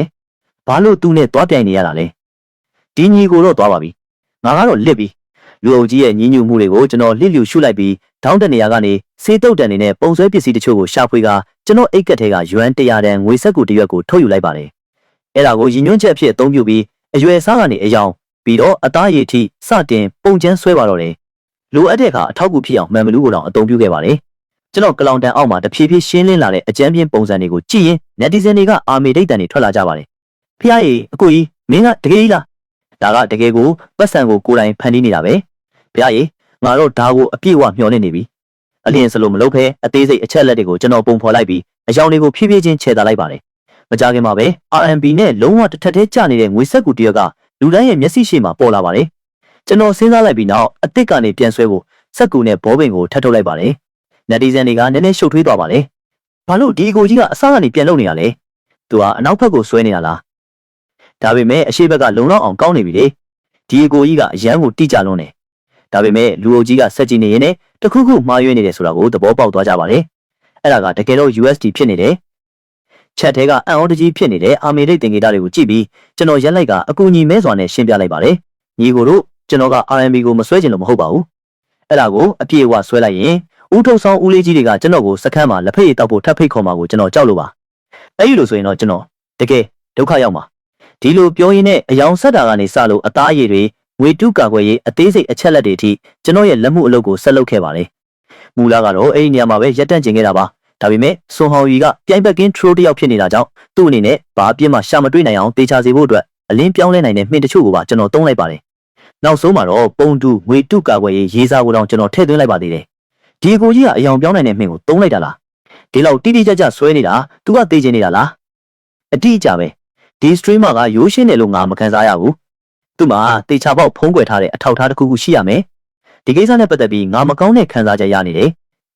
ဘာလို့သူနဲ့သွားပြိုင်နေရတာလဲဒီညီကိုတော့သွားပါပြီငါကတော့လစ်ပြီလူအုပ်ကြီးရဲ့ညီညွတ်မှုတွေကိုကျွန်တော်လစ်လျူရှုလိုက်ပြီးဒေါင်းတနေရာကနေစေတုတ်တန်နေနဲ့ပုံဆွဲပစ္စည်းတချို့ကိုရှာဖွေကကျွန်တော်အိတ်ကက်ထဲကယွမ်100တန်ငွေဆက်ကူတစ်ရွက်ကိုထုတ်ယူလိုက်ပါတယ်အဲ့ဒါကိုရည်ညွှန်းချက်အဖြစ်အသုံးပြုပြီးအရွယ်စားကနေအယောင်ပြီးတော့အသားရည်ထိစတင်ပုံချမ်းဆွဲပါတော့တယ်လိုအပ်တဲ့အခါအထောက်အကူဖြစ်အောင်မှန်မလူကိုတောင်အသုံးပြုခဲ့ပါတယ်ကျွန်တော်ကလောင်တန်အောက်မှာတဖြည်းဖြည်းရှင်းလင်းလာတဲ့အကြမ်းပြင်းပုံစံတွေကိုကြည့်ရင် netizen တွေကအာမေဒိတ်တန်တွေထွက်လာကြပါတယ်ဖျားရည်အကိုကြီးမင်းကတကယ်ကြီးလားဒါကတကယ်ကိုပတ်စံကိုကိုယ်တိုင်ဖန်တီးနေတာပဲဖျားရည်ငါတော့ဒါကိုအပြည့်အဝမျှော်နေပြီအလင်းစလို့မလုပ်ဖဲအသေးစိတ်အချက်လက်တွေကိုကျွန်တော်ပုံဖော်လိုက်ပြီးအယောင်တွေကိုဖြည်းဖြည်းချင်းခြေတာလိုက်ပါတယ်မကြခင်မှာပဲ RMB နဲ့လုံးဝတစ်ထက်သေးကျနေတဲ့ငွေဆက်ကူတရက်ကလူတိုင်းရဲ့မျက်စိရှေ့မှာပေါ်လာပါတယ်ကျွန်တော်စဉ်းစားလိုက်ပြီးနောက်အစ်စ်ကနေပြန်ဆွဲဖို့စက်ကူနဲ့ဘောပင်ကိုထပ်ထုတ်လိုက်ပါတယ်။ netizen တွေကနည်းနည်းရှုပ်ထွေးသွားပါလေ။ဘာလို့ဒီအကိုကြီးကအစားကနေပြန်လုံနေတာလဲ။သူကအနောက်ဘက်ကိုဆွဲနေတာလား။ဒါပေမဲ့အရှိဘက်ကလုံလောက်အောင်ကောင်းနေပြီလေ။ဒီအကိုကြီးကအရန်ကိုတိကျလွန်းတယ်။ဒါပေမဲ့လူအုပ်ကြီးကစက်ကြည့်နေရင်လည်းတခုခုမှားယွင်းနေတယ်ဆိုတာကိုသဘောပေါက်သွားကြပါလေ။အဲ့ဒါကတကယ်တော့ USD ဖြစ်နေတယ်။ချက်ထဲကအံ့ဩတကြီးဖြစ်နေတဲ့အာမေရိတ်တင်ဂီတာတွေကိုကြည့်ပြီးကျွန်တော်ရက်လိုက်ကအကူအညီမဲစွာနဲ့ရှင်းပြလိုက်ပါတယ်။ညီကိုတို့ကျွန်တော်က RMB ကိုမဆွဲချင်လို့မဟုတ်ပါဘူးအဲ့ဒါကိုအပြည့်အဝဆွဲလိုက်ရင်ဦးထုတ်ဆောင်ဦးလေးကြီးတွေကကျွန်တော်ကိုစခန်းမှာလက်ဖက်ရည်တောက်ဖို့ထပ်ဖိတ်ခေါ်မှာကိုကျွန်တော်ကြောက်လို့ပါအဲ့ဒီလိုဆိုရင်တော့ကျွန်တော်တကယ်ဒုက္ခရောက်မှာဒီလိုပြောရင်းနဲ့အယောင်ဆက်တာကနေစလို့အသားအရည်တွေငွေတုကာကွယ်ရေးအသေးစိတ်အချက်လက်တွေအထိကျွန်တော်ရဲ့လက်မှုအလုပ်ကိုဆက်လုပ်ခဲ့ပါတယ်မူလာကတော့အဲ့ဒီနေရာမှာပဲရက်တန့်ကျင်ခဲ့တာပါဒါပေမဲ့စွန်ဟောင်ရီကပြိုင်ဘက်ကင်း troll တယောက်ဖြစ်နေတာကြောင့်သူ့အနေနဲ့ဘာအပြစ်မှရှာမတွေ့နိုင်အောင်တေချာစေဖို့အတွက်အလင်းပြောင်းလဲနိုင်တဲ့မှင်တချို့ကိုပါကျွန်တော်သုံးလိုက်ပါတယ်နောက်ဆုံးမှာတော့ပုံတူငွေတုကာကွယ်ရေးရေးစားကိုတောင်ကျွန်တော်ထည့်သွင်းလိုက်ပါသေးတယ်ဒီအကိုကြီးကအယောင်ပြောင်းနိုင်တဲ့မှင်ကိုသုံးလိုက်တာလားဒီလောက်တိတိကျကျဆွဲနေတာသူကသိချင်နေတာလားအတိအကျပဲဒီ streamer ကရိုးရှင်းတယ်လို့ငါမခံစားရဘူးသူ့မှာတေချာပေါက်ဖုံးကွယ်ထားတဲ့အထောက်အထားတစ်ခုခုရှိရမယ်ဒီကိစ္စနဲ့ပတ်သက်ပြီးငါမကောင်းတဲ့ခံစားချက်ရနေတယ်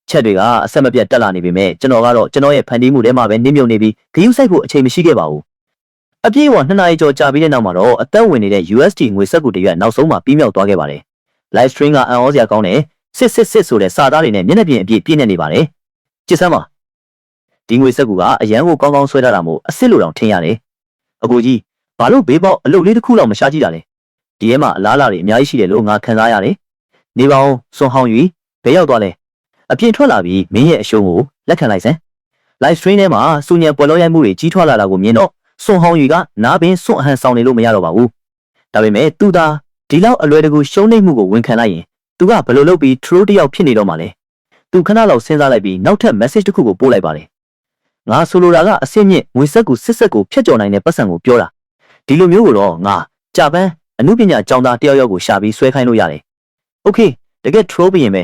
ချက်တွေကအဆက်မပြတ်တက်လာနေပေမဲ့ကျွန်တော်ကတော့ကျွန်တော်ရဲ့ဖန်တီးမှုထဲမှာပဲနစ်မြုပ်နေပြီးဂရုစိုက်ဖို့အချိန်မရှိခဲ့ပါဘူးအပြည့်အဝ2နာရီကျော်ကြာပြီးတဲ့နောက်မှာတော့အသက်ဝင်နေတဲ့ USD ငွေစက်ကူတရွက်နောက်ဆုံးမှာပြီးမြောက်သွားခဲ့ပါတယ် live stream ကအံ့ဩစရာကောင်းတယ်စစ်ဆိုတဲ့စာသားတွေနဲ့မျက်နှာပြင်အပြည့်ပြည့်နေပါတယ်ကြည့်စမ်းပါဒီငွေစက်ကူကအရန်ကိုကောင်းကောင်းဆွဲထားတာမို့အစ်စ်လိုတောင်ထင်ရတယ်အကိုကြီးဘာလို့ဘေးပေါက်အလုပ်လေးတစ်ခုလောက်မရှာကြည့်တာလဲဒီထဲမှာအလားအလာတွေအများကြီးရှိတယ်လို့ငါခံစားရတယ်နေပါအောင်စွန်ဟောင်းယူဘယ်ရောက်သွားလဲအပြင်ထွက်လာပြီးမင်းရဲ့အရှုံးကိုလက်ခံလိုက်စမ်း live stream ထဲမှာစူညံပွဲလောရိုက်မှုတွေကြီးထွားလာတာကိုမြင်တော့စွန်ဟောင်းယူကနားပင်စွန့်အဟန်ဆောင်နေလို့မရတော့ပါဘူးဒါပေမဲ့သူသာဒီလောက်အလွယ်တကူရှုံးနိမ့်မှုကိုဝန်ခံလိုက်ရင်သူကဘယ်လိုလုပ်ပြီး troll တယောက်ဖြစ်နေတော့မှလဲသူခဏလောက်စဉ်းစားလိုက်ပြီးနောက်ထပ် message တစ်ခုကိုပို့လိုက်ပါတယ်ငါဆိုလိုတာကအစ်စ်မြင့်ငွေဆက်ကူစစ်ကိုဖျက်ကျော်နိုင်တဲ့ပတ်စံကိုပြောတာဒီလိုမျိုးကိုတော့ငါကြာပန်းအမှုပညာကျောင်းသားတယောက်ယောက်ကိုရှာပြီးဆွဲခိုင်းလို့ရတယ်โอเคတကယ် troll ပြင်ပဲ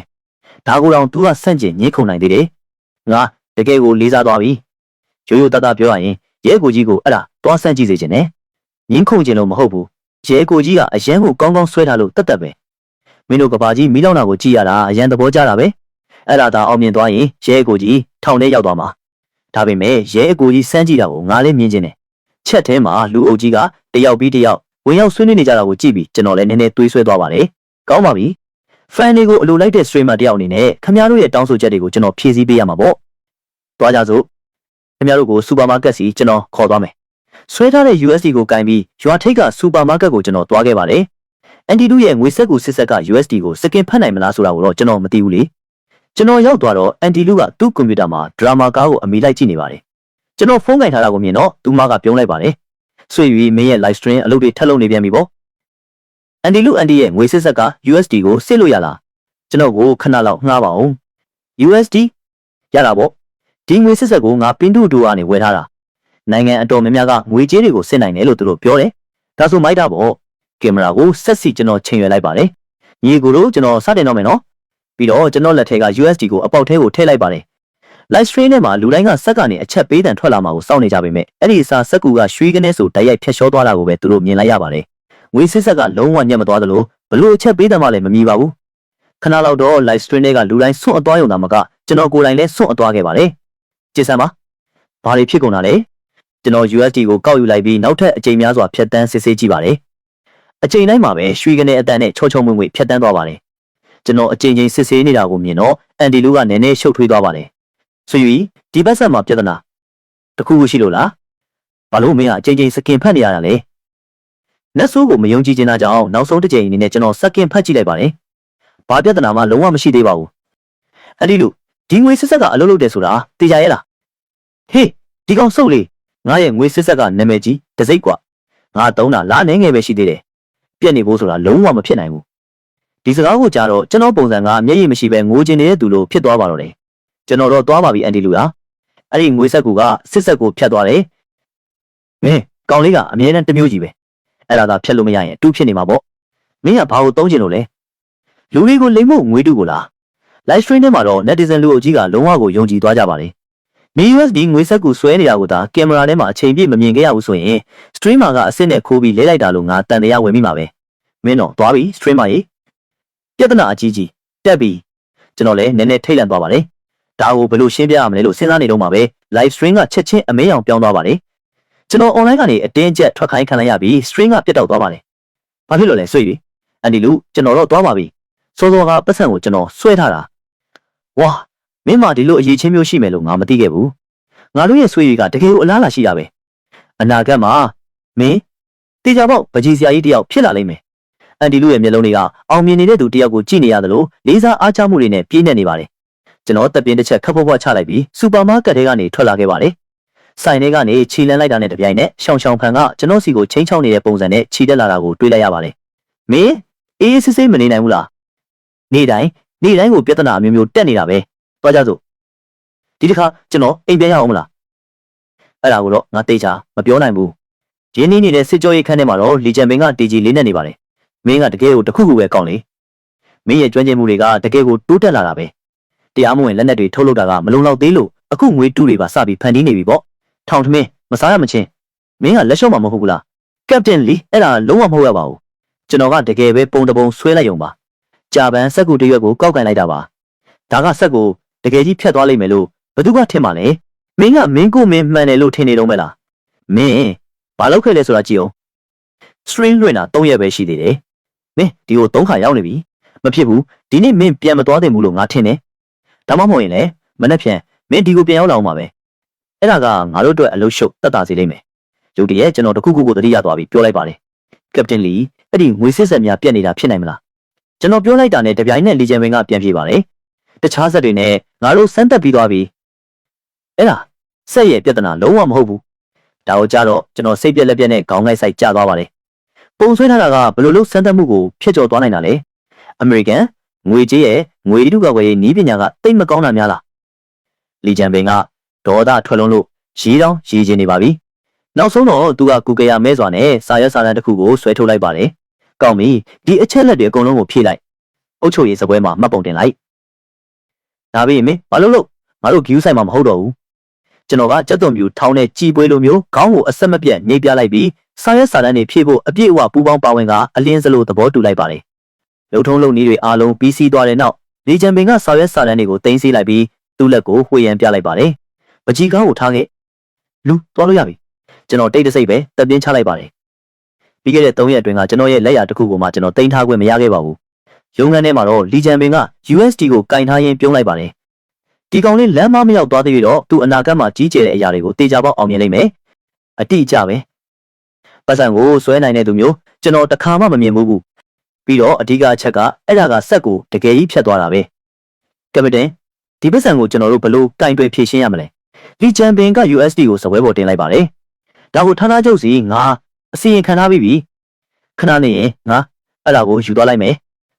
ဒါကိုတောင်သူကဆန့်ကျင်ညှင်းခုန်နိုင်သေးတယ်ငါတကယ်ကိုလေးစားသွားပြီရိုးရိုးသားသားပြောရရင်ရဲကိုကြီးကိုအဲ့ဒါသွားဆန့်ကြည့်စေချင်တယ်ညှင်းခုန်ချင်လို့မဟုတ်ဘူးရဲကိုကြီးကအရန်ကိုကောင်းကောင်းဆွဲထားလို့တတ်တတ်ပဲမင်းတို့ကဘာကြီးမီးလောင်တာကိုကြည့်ရတာအရန်သဘောကျတာပဲအဲ့ဒါသာအောင်မြင်သွားရင်ရဲကိုကြီးထောင်ထဲရောက်သွားမှာဒါပေမဲ့ရဲကိုကြီးစမ်းကြည့်တာကိုငါလည်းမြင်ချင်တယ်ချက်ထဲမှာလူအုပ်ကြီးကတယောက်ပြီးတယောက်ဝင်ရောက်ဆွေးနွေးနေကြတာကိုကြည့်ပြီးကျွန်တော်လည်းနည်းနည်းတွေးဆွဲသွားပါတယ်ကောင်းပါပြီဖန်တွေကိုအလိုလိုက်တဲ့ streamer တယောက်အနေနဲ့ခင်ဗျားတို့ရဲ့တောင်းဆိုချက်တွေကိုကျွန်တော်ဖြည့်ဆည်းပေးရမှာပေါ့သွားကြစို့ခင်ဗျားတို့ကိုစူပါမားကတ်စီကျွန်တော်ခေါ်သွားမယ်ဆွဲထားတဲ့ USD ကိုကင်ပြီးရွာထိပ်ကစူပါမားကတ်ကိုကျွန်တော်သွားခဲ့ပါတယ်အန်တီတို့ရဲ့ငွေဆက်ကူစစ်ဆက်က USD ကိုစကင်ဖတ်နိုင်မလားဆိုတာကိုတော့ကျွန်တော်မသိဘူးလေကျွန်တော်ရောက်သွားတော့အန်တီလူကသူ့ကွန်ပျူတာမှာဒရာမာကားကိုအမိလိုက်ကြည့်နေပါတယ်ကျွန်တော်ဖုန်းကင်ထားတာကိုမြင်တော့သူမကပြုံးလိုက်ပါတယ်ဆွေ၍မင်းရဲ့ live stream အလုပ်တွေထပ်လုပ်နေပြန်ပြီပေါ့အန်တီလူအန်တီရဲ့ငွေစစ်ဆက်က USD ကိုစစ်လို့ရလားကျွန်တော်ကိုခဏလောက်ငှားပါအောင် USD ရတာပေါ့ဒီငွေစစ်ဆက်ကိုငါပင်တူတူကနေဝယ်ထားတာနိုင်ငံအတော်များများကငွေကြေးတွေကိုစစ်နိုင်တယ်လို့သူတို့ပြောတယ်ဒါဆိုမိုက်တာပေါ့ကင်မရာကိုဆက်စီကျွန်တော်ချိန်ရွယ်လိုက်ပါတယ်ညီကိုတို့ကျွန်တော်စတင်တော့မယ်နော်ပြီးတော့ကျွန်တော်လက်ထဲက USD ကိုအပေါက်ထဲကိုထည့်လိုက်ပါတယ် live stream ထဲမှာလူတိုင်းကစက်ကနေအချက်ပေးတန်ထွက်လာမှာကိုစောင့်နေကြပေမဲ့အဲ့ဒီအစားစက်ကူကရွှေကနေဆိုတိုက်ရိုက်ဖျက်ချောသွားတာကိုပဲသူတို့မြင်လိုက်ရပါတယ်ငွေစစ်ဆက်ကလုံးဝညံ့မသွားသလိုဘလို့အချက်ပေးတန်မှလည်းမမြည်ပါဘူးခဏလောက်တော့ live stream တွေကလူတိုင်းစွန့်အသွားရုံသာမကကျွန်တော်ကိုယ်တိုင်လည်းစွန့်အသွားခဲ့ပါတယ်ကြည်စမ်းပါဘာတွေဖြစ်ကုန်တာလဲကျွန်တော် USD ကိုကောက်ယူလိုက်ပြီးနောက်ထပ်အကြိမ်များစွာဖြတ်တန်းစစ်ဆေးကြည့်ပါတယ်အကြိမ်တိုင်းမှာပဲရွှေကနေအတန်နဲ့ချောချောမွေ့မွေ့ဖြတ်တန်းသွားပါတယ်ကျွန်တော်အကြိမ်ကြိမ်စစ်ဆေးနေတာကိုမြင်တော့အန်တီလူကနည်းနည်းရှုပ်ထွေးသွားပါတယ်ဆွေကြီးဒီဘက်ဆက်မှာပြဿနာတခုခုရှိလို့လားဘာလို့မင်းကအကြိမ်ကြိမ်စကင်ဖတ်နေရတာလဲနတ်ဆိုးကိုမယုံကြည်ချင်တာကြောင့်နောက်ဆုံးတစ်ကြိမ်အနေနဲ့ကျွန်တော်စကင်ဖတ်ကြည့်လိုက်ပါတယ်ဘာပြဿနာမှလုံးဝမရှိသေးပါဘူးအန်တီလူဒီငွေစစ်ဆက်ကအလုပ်လုပ်တယ်ဆိုတာသိကြရဲ့လားဟေးဒီကောင်စုပ်လေငါရဲ့ငွေစစ်ဆက်ကနာမည်ကြီးတစိမ့်ကွာငါသုံးတာလားအနေငယ်ပဲရှိသေးတယ်ပြက်နေဖို့ဆိုတာလုံးဝမဖြစ်နိုင်ဘူးဒီစကားကိုကြားတော့ကျွန်တော်ပုံစံကမျက်ရည်မရှိပဲငိုချင်နေတဲ့သူလိုဖြစ်သွားပါတော့တယ်ကျွန်တော်တော့သွားပါပြီအန်တီလူဟာအဲ့ဒီငွေဆက်ကူကစစ်ဆက်ကိုဖြတ်သွားတယ်မင်းကောင်လေးကအမြဲတမ်းတစ်မျိုးကြီးပဲအဲ့ဒါသာဖြတ်လို့မရရင်တူးဖြစ်နေမှာပေါ့မင်းကဘာကိုသုံးချင်လို့လဲလူတွေကိုလိမ်ဖို့ငွေတူကိုလား live stream ထဲမှာတော့ netizen လူအုပ်ကြီးကလုံးဝကိုယုံကြည်သွားကြပါတယ်MUSD ငွေဆက်ကူဆွဲနေတာကိုသာကင်မရာထဲမှာအချိန်ပြည့်မမြင်ခဲ့ရဘူးဆိုရင် streamer ကအစ်စ်နဲ့ခိုးပြီးလဲလိုက်တာလို့ငါတန်တရားဝင်မိမှာပဲမင်းတော့သွားပြီ streamer ရေပြဿနာအကြီးကြီးတက်ပြီကျွန်တော်လည်းနည်းနည်းထိတ်လန့်သွားပါတယ်ဒါကိုဘယ်လိုရှင်းပြရမလဲလို့စဉ်းစားနေတော့မှပဲ live stream ကချက်ချင်းအမေးအောင်ပြောင်းသွားပါတယ်ကျွန်တော် online ကနေအတင်းကျပ်ထွက်ခိုင်းခံလိုက်ရပြီး stream ကပြတ်တောက်သွားပါတယ်ဘာဖြစ်လို့လဲဆွေ့ပြီအန်ဒီလူကျွန်တော်တော့သွားပါပြီစောစောကပတ်စံကိုကျွန်တော်ဆွဲထားတာဝါမင်းမဒီလိုအရေးချင်းမျိုးရှိမယ်လို့ငါမသိခဲ့ဘူးငါတို့ရဲ့ဆွေတွေကတကယ်ကိုအလားလာရှိတာပဲအနာဂတ်မှာမင်းတေချာပေါက်ပကြီးစရာကြီးတယောက်ဖြစ်လာလိမ့်မယ်အန်တီလူရဲ့မျက်လုံးတွေကအောင်မြင်နေတဲ့သူတယောက်ကိုကြည့်နေရသလိုလေးစားအားချမှုတွေနဲ့ပြည့်နေနေပါတယ်ကျွန်တော်တပ်ပြင်းတစ်ချက်ခပ်ဖွားဖွားချလိုက်ပြီးစူပါမားကတ်ထဲကနေထွက်လာခဲ့ပါတယ်ဆိုင်ထဲကနေခြီလန်းလိုက်တာနဲ့တပြိုင်နက်ရှောင်ရှောင်ဖန်ကကျွန်တော်စီကိုချင်းချောင်းနေတဲ့ပုံစံနဲ့ခြီတက်လာတာကိုတွေးလိုက်ရပါတယ်မင်းအေးစစ်စစ်မနေနိုင်ဘူးလားနေ့တိုင်းကိုပြဿနာအမျိုးမျိုးတက်နေတာပဲသွားကြစို့ဒီတစ်ခါကျွန်တော်အိမ်ပြန်ရအောင်မလားအဲ့ဒါကိုတော့ငါတေချာမပြောနိုင်ဘူးရင်းနှီးနေတဲ့စစ်ကြောရေးခန်းထဲမှာတော့လီဂျန်ဘင်ကတီဂျီလေးနဲ့နေပါတယ်မင်းကတကယ်ကိုတခုခုပဲကောင်းလေမင်းရဲ့ကျွမ်းကျင်မှုတွေကတကယ်ကိုတိုးတက်လာတာပဲတရားမဝင်လက်နက်တွေထုတ်လုပ်တာကမလုံလောက်သေးလို့အခုငွေတူးတွေပါစပြီးဖန်တီးနေပြီပေါ့ထောင်ထမင်းမစားရမချင်းမင်းကလက်လျှော့မှာမဟုတ်ဘူးလားကပ်တင်လီအဲ့ဒါလုံးဝမဟုတ်ရပါဘူးကျွန်တော်ကတကယ်ပဲပုံတပုံဆွဲလိုက်ရုံပါကြာပန်းစက်ကူတရွက်ကိုကောက်ကန်လိုက်တာပါဒါကစက်ကိုတကယ်ကြီးဖြတ်သွားလိမ့်မယ်လို့ဘယ်သူကထင်ပါလဲမင်းကမင်းကိုမင်းမှန်တယ်လို့ထင်နေတော့မလားမင်းဘာလုပ်ခဲ့လဲဆိုတာကြည့်အောင် string လွှင့်တာ3ရက်ပဲရှိသေးတယ်မင်းဒီကို3ခါရောက်နေပြီမဖြစ်ဘူးဒီနေ့မင်းပြန်မသွားသင့်ဘူးလို့ငါထင်တယ်ဒါမှမဟုတ်ရင်လည်းမနေ့ပြန်မင်းဒီကိုပြန်ရောက်လာအောင်ပါပဲအဲ့ဒါကငါတို့အတွက်အလုပ်ရှုပ်တတ်တာစေလိမ့်မယ်ရုပ်တရက်ကျွန်တော်တခုခုကိုသတိရသွားပြီးပြောလိုက်ပါတယ်ကပတင်လီအဲ့ဒီငွေစစ်ဆက်များပြက်နေတာဖြစ်နိုင်မလားကျွန်တော်ပြောလိုက်တာနဲ့တပြိုင်နက်လီဂျန်ဘင်ကပြန်ပြေးပါတယ်တခြားဆက်တွေနဲ့ငါတို့စမ်းသက်ပြီးသွားပြီအဲ့ဒါဆက်ရဲ့ပြဿနာလုံးဝမဟုတ်ဘူးဒါကိုကြတော့ကျွန်တော်စိတ်ပြက်လက်ပြက်နဲ့ခေါင်းငိုက်ဆိုင်ကျသွားပါတယ်ပုံဆွဲထားတာကဘယ်လိုလုပ်စမ်းသပ်မှုကိုဖျက်ကျော်သွားနိုင်တာလဲအမေရိကန်ငွေကြေးရဲ့ငွေတုကကွယ်ရေးနည်းပညာကတိတ်မကောင်းတာများလားလီဂျန်ဘင်ကဒေါသထွက်လုံးလို့ရေးတောင်းရေးချင်နေပါပြီနောက်ဆုံးတော့သူကကူကရမဲစွာနဲ့စာရွက်စာတမ်းတစ်ခုကိုဆွဲထုတ်လိုက်ပါတယ်ကောင်းပြီဒီအချက်လက်တွေအကုန်လုံးကိုဖြည့်လိုက်အုတ်ချုပ်ရေးစပွဲမှာမှတ်ပုံတင်လိုက် ဒါပေမဲ့ဘာလို့ငါတို့ဂယူးဆိုင်မှာမဟုတ်တော့ဘူးကျွန်တော်ကကြက်သွန်ပြူထောင်းတဲ့ကြည်ပွေးလိုမျိုးခေါင်းကိုအဆက်မပြတ်နှိပ်ပြလိုက်ပြီးစာရွက်စာတမ်းတွေဖြည့်ဖို့အပြည့်အဝပူပေါင်းပါဝင်ကအလင်းစလိုသဘောတူလိုက်ပါတယ်လုံထုံးလုံနည်းတွေအားလုံးပြီးစီးသွားတဲ့နောက်လေဂျန်ပင်ကစာရွက်စာတမ်းတွေကိုတင်စီလိုက်ပြီးသူ့လက်ကိုဝှေ့ရန်ပြလိုက်ပါတယ်ပကြီးကားကိုထားခဲ့လူသွားလို့ရပြီကျွန်တော်တိတ်တဆိတ်ပဲတက်ပြင်းချလိုက်ပါတယ်ပြီးခဲ့တဲ့3ရက်အတွင်းကကျွန်တော်ရဲ့လက်ရာတစ်ခုကိုမှကျွန်တော်တင်ထားခွင့်မရခဲ့ပါဘူးရုံးခန်းထဲမှာတော့လီဂျန်ပင်က USD ကိုကင်ထားရင်းပြုံးလိုက်ပါတယ်ဒီကောင်လေးလမ်းမမရောက်သွားသေးပြီးတော့သူ့အနာဂတ်မှာကြီးကျယ်တဲ့အရာတွေကိုတေချာပေါက်အောင်မြင်လိမ့်မယ်အတိအကျပဲပတ်စံကိုဆွဲနိုင်တဲ့သူမျိုးကျွန်တော်တခါမှမမြင်ဘူးပြီးတော့အဓိကအချက်ကအဲ့ဒါကဆက်ကိုတကယ်ကြီးဖြတ်သွားတာပဲကပတင်ဒီပတ်စံကိုကျွန်တော်တို့ဘလို့ကင်တွယ်ဖြည့်ရှင်းရမလဲလီဂျန်ပင်က USD ကိုစပွဲပေါ်တင်လိုက်ပါတယ်ဒါကိုဌာနချုပ်စီငါအစီရင်ခံထားပြီးပြီခဏနေရင်ငါအဲ့ဒါကိုယူသွားလိုက်မယ်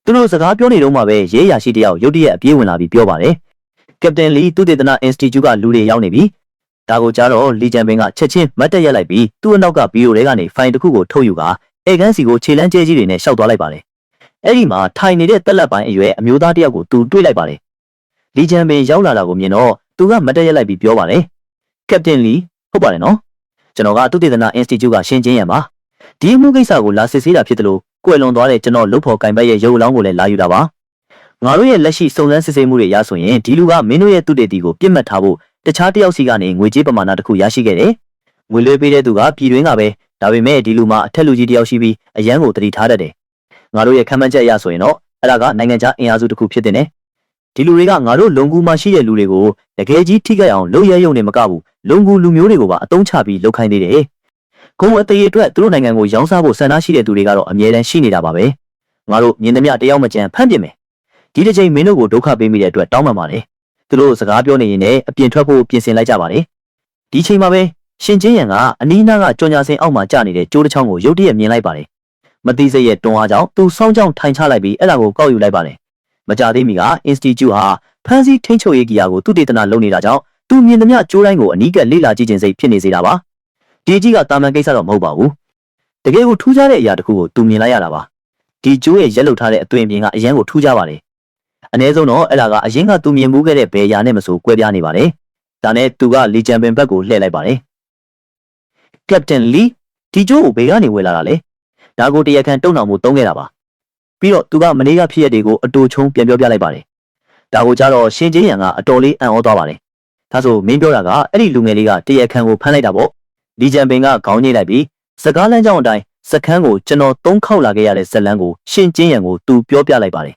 သူတို့စကားပြောနေတော့မှပဲရဲရရှိတယောက်ရုတ်တရက်အပြေးဝင်လာပြီးပြောပါတယ်ကပတင်လီသူတေသနာအင်စတီကျူကလူတွေရောက်နေပြီဒါကိုကြားတော့လီဂျန်ပင်ကချက်ချင်းမတ်တက်ရက်လိုက်ပြီးသူ့အနောက်ကဘီယိုတွေကနေဖိုင်တစ်ခုကိုထုတ်ယူကအေကန်းစီကိုခြေလမ်းကျဲကြီးတွေနဲ့ရှောက်သွားလိုက်ပါတယ်အဲ့ဒီမှာထိုင်နေတဲ့တက်လက်ပိုင်းအရွယ်အမျိုးသားတယောက်ကိုသူတွေ့လိုက်ပါတယ်လီဂျန်ပင်ရောက်လာတာကိုမြင်တော့သူကမတ်တက်ရက်လိုက်ပြီးပြောပါတယ်ကပတင်လီဟုတ်ပါတယ်နော်ကျွန်တော်ကသူတေသနာအင်စတီကျူကရှင်းချင်းရမှာဒီအမှုကိစ္စကိုလာစစ်ဆေးတာဖြစ်တယ်လို့ကွယ်လွန်သွားတဲ့ကျွန်တော်လုပ်ဖော်ကင်ဘက်ရဲ့ရုပ်အလောင်းကိုလည်းလာယူတာပါငါတို့ရဲ့လက်ရှိစုံစမ်းစစ်ဆေးမှုတွေရဆိုရင်ဒီလူကမင်းတို့ရဲ့သူတေတီကိုပြစ်မှတ်ထားဖို့တခြားတယောက်စီကနေငွေကြေးပမာဏတစ်ခုရရှိခဲ့တယ်ငွေလွှဲပေးတဲ့သူကပြည်တွင်းကပဲဒါပေမဲ့ဒီလူမှာအထက်လူကြီးတယောက်ရှိပြီးအရန်ကိုတတိထားတတ်တယ်ငါတို့ရဲ့ခံမှန်းချက်အရဆိုရင်တော့အဲ့ဒါကနိုင်ငံခြားအင်အားစုတစ်ခုဖြစ်တဲ့နဲ့ဒီလူတွေကငါတို့လုံကူမှာရှိတဲ့လူတွေကိုတကယ်ကြီးထိခိုက်အောင်လုပ်ရရုံနဲ့မကဘူးလုံကူလူမျိုးတွေကိုပါအသုံးချပြီးလုပ်ခိုင်းသေးတယ်ဂုံအသေးအတွက်သူတို့နိုင်ငံကိုရောင်းစားဖို့ဆန္ဒရှိတဲ့သူတွေကတော့အမြဲတမ်းရှိနေတာပါပဲငါတို့မြင်သမျှတယောက်မကြံဖမ်းပြစ်မယ်ဒီတစ်ချိန်မင်းတို့ကိုဒုက္ခပေးမိတဲ့အတွက်တောင်းပန်ပါတယ်သူတို့စကားပြောနေရင်လည်းအပြင်ထွက်ဖို့ပြင်ဆင်လိုက်ကြပါတယ်ဒီချိန်မှာပဲရှင်ချင်းရန်ကအနီးနားကကြော်ညာစင်အောက်မှာကျနေတဲ့ကျိုးတစ်ချောင်းကိုရုတ်တရက်မြင်လိုက်ပါတယ်မသိစိတ်ရဲ့တွန်းအားကြောင့်သူစောင်းကြောင်ထိုင်ချလိုက်ပြီးအဲ့ဒါကိုကောက်ယူလိုက်ပါတယ်မကြသေးမီက Institute ဟာဖန်စီထိန်းချုပ်ရေးကီယာကိုသူတေသနာလုပ်နေတာကြောင့်သူမြင်သမျှကျိုးတိုင်းကိုအနီးကပ်လေ့လာကြည့်ခြင်းစိတ်ဖြစ်နေစေတာပါဒီကြီးကတာမန်ကိစ္စတော့မဟုတ်ပါဘူးတကယ်ကိုထူးခြားတဲ့အရာတစ်ခုကိုသူမြင်လိုက်ရတာပါဒီကျိုးရဲ့ရက်လုထားတဲ့အသွင်ပြင်ကအရန်ကိုထူးခြားပါတယ်အနည်းဆုံးတော့အဲ့ဒါကအရင်ကသူမြင်မှုခဲ့တဲ့ဘယ်ရာနဲ့မဆိုကွဲပြားနေပါတယ်ဒါနဲ့သူကလီဂျန်ပင်ဘက်ကိုလှည့်လိုက်ပါတယ်ကပတင်လီဒီကျိုးကိုဘယ်ကနေဝယ်လာတာလဲဒါကိုတရားခံတုံ့နှောင်မှုသုံးခဲ့တာပါပြီးတော့သူကမနေ့ကဖြစ်ရတဲ့ကိုအတူချုံပြန်ပြောပြလိုက်ပါတယ်ဒါကိုကြတော့ရှင်ချင်းရန်ကအတော်လေးအံ့ဩသွားပါတယ်ဒါဆိုမင်းပြောတာကအဲ့ဒီလူငယ်လေးကတရားခံကိုဖမ်းလိုက်တာပေါ့လီဂျန်ပင်ကခေါင်းညှိလိုက်ပြီးစကားလမ်းကြောင်းအတိုင်းစခန်းကိုကျွန်တော်3ခေါက်လာခဲ့ရတဲ့ဇက်လန်းကိုရှင်ချင်းရန်ကိုသူပြောပြလိုက်ပါတယ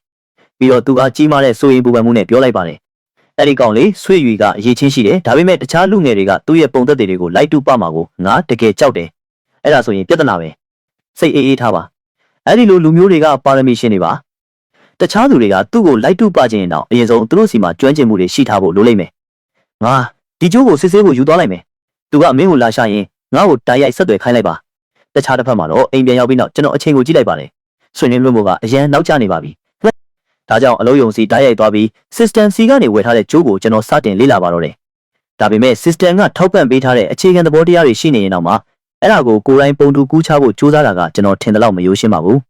်ပြီးတော့သူကကြီးမားတဲ့စိုးရိမ်ပူပန်မှုနဲ့ပြောလိုက်ပါတယ်အဲ့ဒီကောင်လေးဆွေရွီကအရေးချင်းရှိတယ်ဒါပေမဲ့တခြားလူငယ်တွေကသူ့ရဲ့ပုံသက်တွေကိုလိုက်တူပမှာကိုငါတကယ်ကြောက်တယ်အဲ့ဒါဆိုရင်ပြဿနာပဲစိတ်အေးအေးထားပါအဲ့ဒီလိုလူမျိုးတွေကပါရမီရှင်တွေပါတခြားသူတွေကသူ့ကိုလိုက်တူပခြင်းရင်တော့အရင်ဆုံးသူတို့စီမှာကျွမ်းကျင်မှုတွေရှိထားဖို့လိုလိမ့်မယ်ငါဒီကျိုးကိုစစ်ဆေးဖို့ယူသွားလိုက်မယ်သူကမင်းကိုလာရှာရင်ငါ့ကိုတိုက်ရိုက်ဆက်သွယ်ခိုင်းလိုက်ပါတခြားတစ်ဖက်မှာတော့အိမ်ပြန်ရောက်ပြီးနောက်ကျွန်တော်အချိန်ကိုကြည့်လိုက်ပါတယ်ဆွေနေလွတ်မှုကအရန်နောက်ကျနေပါပြီဒါကြောင့်အလုံးယုံစီတိုက်ရိုက်သွားပြီး system စီကနေဝယ်ထားတဲ့ကျိုးကိုကျွန်တော်စတင်လေ့လာပါတော့တယ်ဒါပေမဲ့ system ကထောက်ပံ့ပေးထားတဲ့အခြေခံသဘောတရားတွေရှိနေရင်တော့မှအဲ့ဒါကိုကိုယ်တိုင်ပုံတူကူးချဖို့ကြိုးစားတာကကျွန်တော်ထင်တယ်လို့မရိုးရှင်းပါဘူး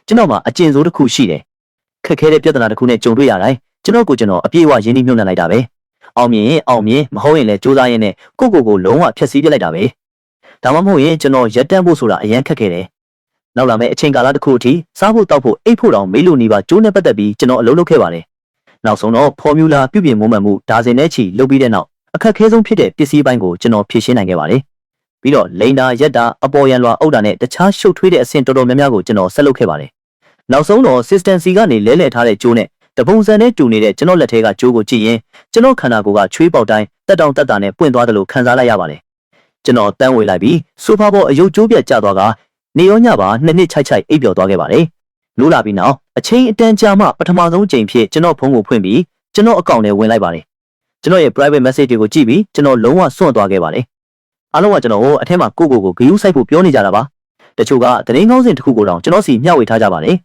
ကျွန်တော်မှာအကျဉ်းစိုးတစ်ခုရှိတယ်ခက်ခဲတဲ့ပြဿနာတစ်ခုနဲ့ကြုံတွေ့ရတိုင်းကျွန်တော်အပြည့်အဝရင်းနှီးမြှုပ်နှံလိုက်တာပဲအောင်မြင်မဟုတ်ရင်လည်းကြိုးစားရင်းနဲ့ကိုလုံးဝဖျက်ဆီးပြလိုက်တာပဲဒါမှမဟုတ်ရင်ကျွန်တော်ရက်တန့်ဖို့ဆိုတာအရန်ခက်ခဲတယ်နောက်လာမယ့်အချိန်ကာလတစ်ခုအထိစားဖို့တောက်ဖို့အိတ်ဖို့တောင်မေးလို့နေပါကျိုးနဲ့ပတ်သက်ပြီးကျွန်တော်အလုပ်လုပ်ခဲ့ပါတယ်နောက်ဆုံးတော့ဖော်မြူလာပြုပြင်မွမ်းမံမှုဒါဇင်နဲ့ချီလုပ်ပြီးတဲ့နောက်အခက်ခဲဆုံးဖြစ်တဲ့ပစ္စည်းပိုင်းကိုကျွန်တော်ဖြည့်ရှင်းနိုင်ခဲ့ပါတယ်ပြီးတော့လိန်တာရက်တာအပေါ်ရန်လွာအုပ်တာနဲ့တခြားရှုပ်ထွေးတဲ့အဆင့်တော်တော်များများကိုကျွန်တော်ဆက်လုပ်ခဲ့ပါတယ်နောက်ဆုံးတော့ system စီကနေလဲလှယ်ထားတဲ့ကျိုးနဲ့တပုံစံနဲ့တူနေတဲ့ကျွန်တော်လက်ထဲကကျိုးကိုကြည့်ရင်ကျွန်တော်ခန္ဓာကိုယ်ကချွေးပေါက်တိုင်းတက်တောင်တက်တာနဲ့ပွင့်သွားတယ်လို့ခံစားလိုက်ရပါတယ်ကျွန်တော်တန်းဝေလိုက်ပြီးဆိုဖာပေါ်အယုတ်ကျိုးပြတ်ကျသွားကနေရောညပါနှစ်ချိုက်အိပ်ပျော်သွားခဲ့ပါတယ်နိုးလာပြီးနောက်အချိန်အတန်ကြာမှပထမဆုံးချိန်ဖြစ်ကျွန်တော်ဖုန်းကိုဖွင့်ပြီးကျွန်တော်အကောင့်ထဲဝင်လိုက်ပါတယ်ကျွန်တော်ရဲ့ private message တွေကိုကြည့်ပြီးကျွန်တော်လုံးဝစွန့်သွားခဲ့ပါတယ်အားလုံးကကျွန်တော်အထက်မှာကိုဂယုစိုက်ဖို့ပြောနေကြတာပါတချို့ကသတင်းကောင်းစဉ်တစ်ခုကိုတောင်ကျွန်တော်စီမျှဝေထားကြပါတယ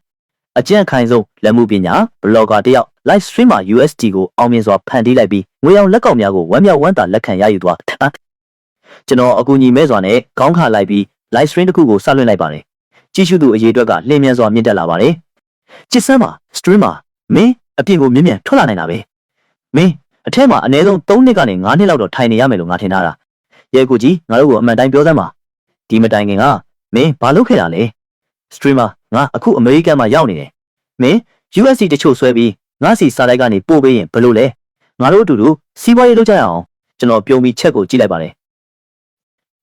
်အကျဉ်းခိုင်ဆုံးလက်မှုပညာဘလော့ဂါတယောက် live stream မှာ USD ကိုအောင်မြင်စွာဖန်တီးလိုက်ပြီးငွေအောင်လက်ကောက်များကိုဝမ်းမြောက်ဝမ်းသာလက်ခံရယူသွားကျွန်တော်အကူအညီမဲစွာနဲ့ခေါင်းခါလိုက်ပြီး live stream တစ်ခုကိုစလွှင့်လိုက်ပါတယ်ကြည့်ရှုသူအရေးအတွက်ကလျင်မြန်စွာမြင့်တက်လာပါတယ်ချစ်စမ်းပါ stream မှာမင်းအပြင်ကိုမြင်မြန်ထွက်လာနိုင်တာပဲမ မင်းအထက်မှာအနည်းဆုံး3နှစ်ကနေ9နှစ်လောက်တော့ထိုင်နေရမယ်လို့ငါထင်ထားတာရဲကိုကြီးငါတို့ကိုအမှန်တိုင်းပြောစမ်းပါဒီမတိုင်ခင်ကမင်းဘာလုပ်ခဲ့တာလဲစထရီမာငါအခုအမေရိကန်မှာရောက်နေတယ်မင်း USC တချို့ဆွဲပြီးငါစီစာတိုက်ကနေပို့ပေးရင်ဘယ်လိုလဲငါတို့အတူတူစီးပွားရေးလုပ်ကြရအောင်ကျွန်တော်ပြုံးပြီးချက်ကိုကြည့်လိုက်ပါတယ်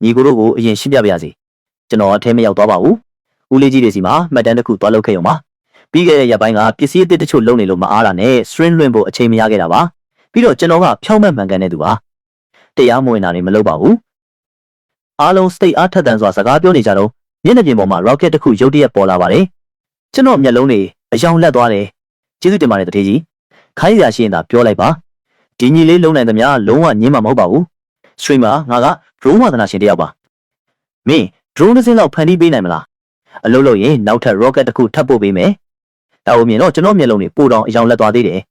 ညီကိုတို့ကိုအရင်ရှင်းပြပါရစေကျွန်တော်အထဲမရောက်သွားပါဘူးဦးလေးကြီးတွေစီမှာမှတ်တမ်းတစ်ခုသွားလုပ်ခဲ့ရုံပါပြီးခဲ့တဲ့ရက်ပိုင်းကပစ္စည်းအသစ်တချို့လုံနေလို့မအားတာနဲ့ string လွှင့်ဖို့အချိန်မရခဲ့တာပါပြီးတော့ကျွန်တော်ကဖြောင်းမှတ်မှန်ကန်တဲ့သူပါတရားမဝင်တာတွေမလုပ်ပါဘူးအားလုံး state အားထက်သန်စွာစကားပြောနေကြတော့မျက်နှာပြင်ပေါ်မှာ rocket တစ်ခုရုတ်တရက်ပေါ်လာပါတယ်ကျွန်တော်မျက်လုံးတွေအယောင်လက်သွားတယ်ကျေးဇူးတင်ပါတယ်တထေးကြီးခိုင်းစရာရှိရင်သာပြောလိုက်ပါဒီညီလေးလုံနိုင်သမျှလုံးဝညင်းမှာမဟုတ်ပါဘူး streamer ငါက drone ဝါသနာရှင်တယောက်ပါမင်း drone တစ်စင်းလောက်ဖန်တီးပေးနိုင်မလားအလုပ်လုပ်ရင်နောက်ထပ် rocket တစ်ခုထပ်ပို့ပေးမယ်ဒါအမြင်တော့ကျွန်တော်မျက်လုံးတွေပိုတောင်အယောင်လက်သွားသေးတယ်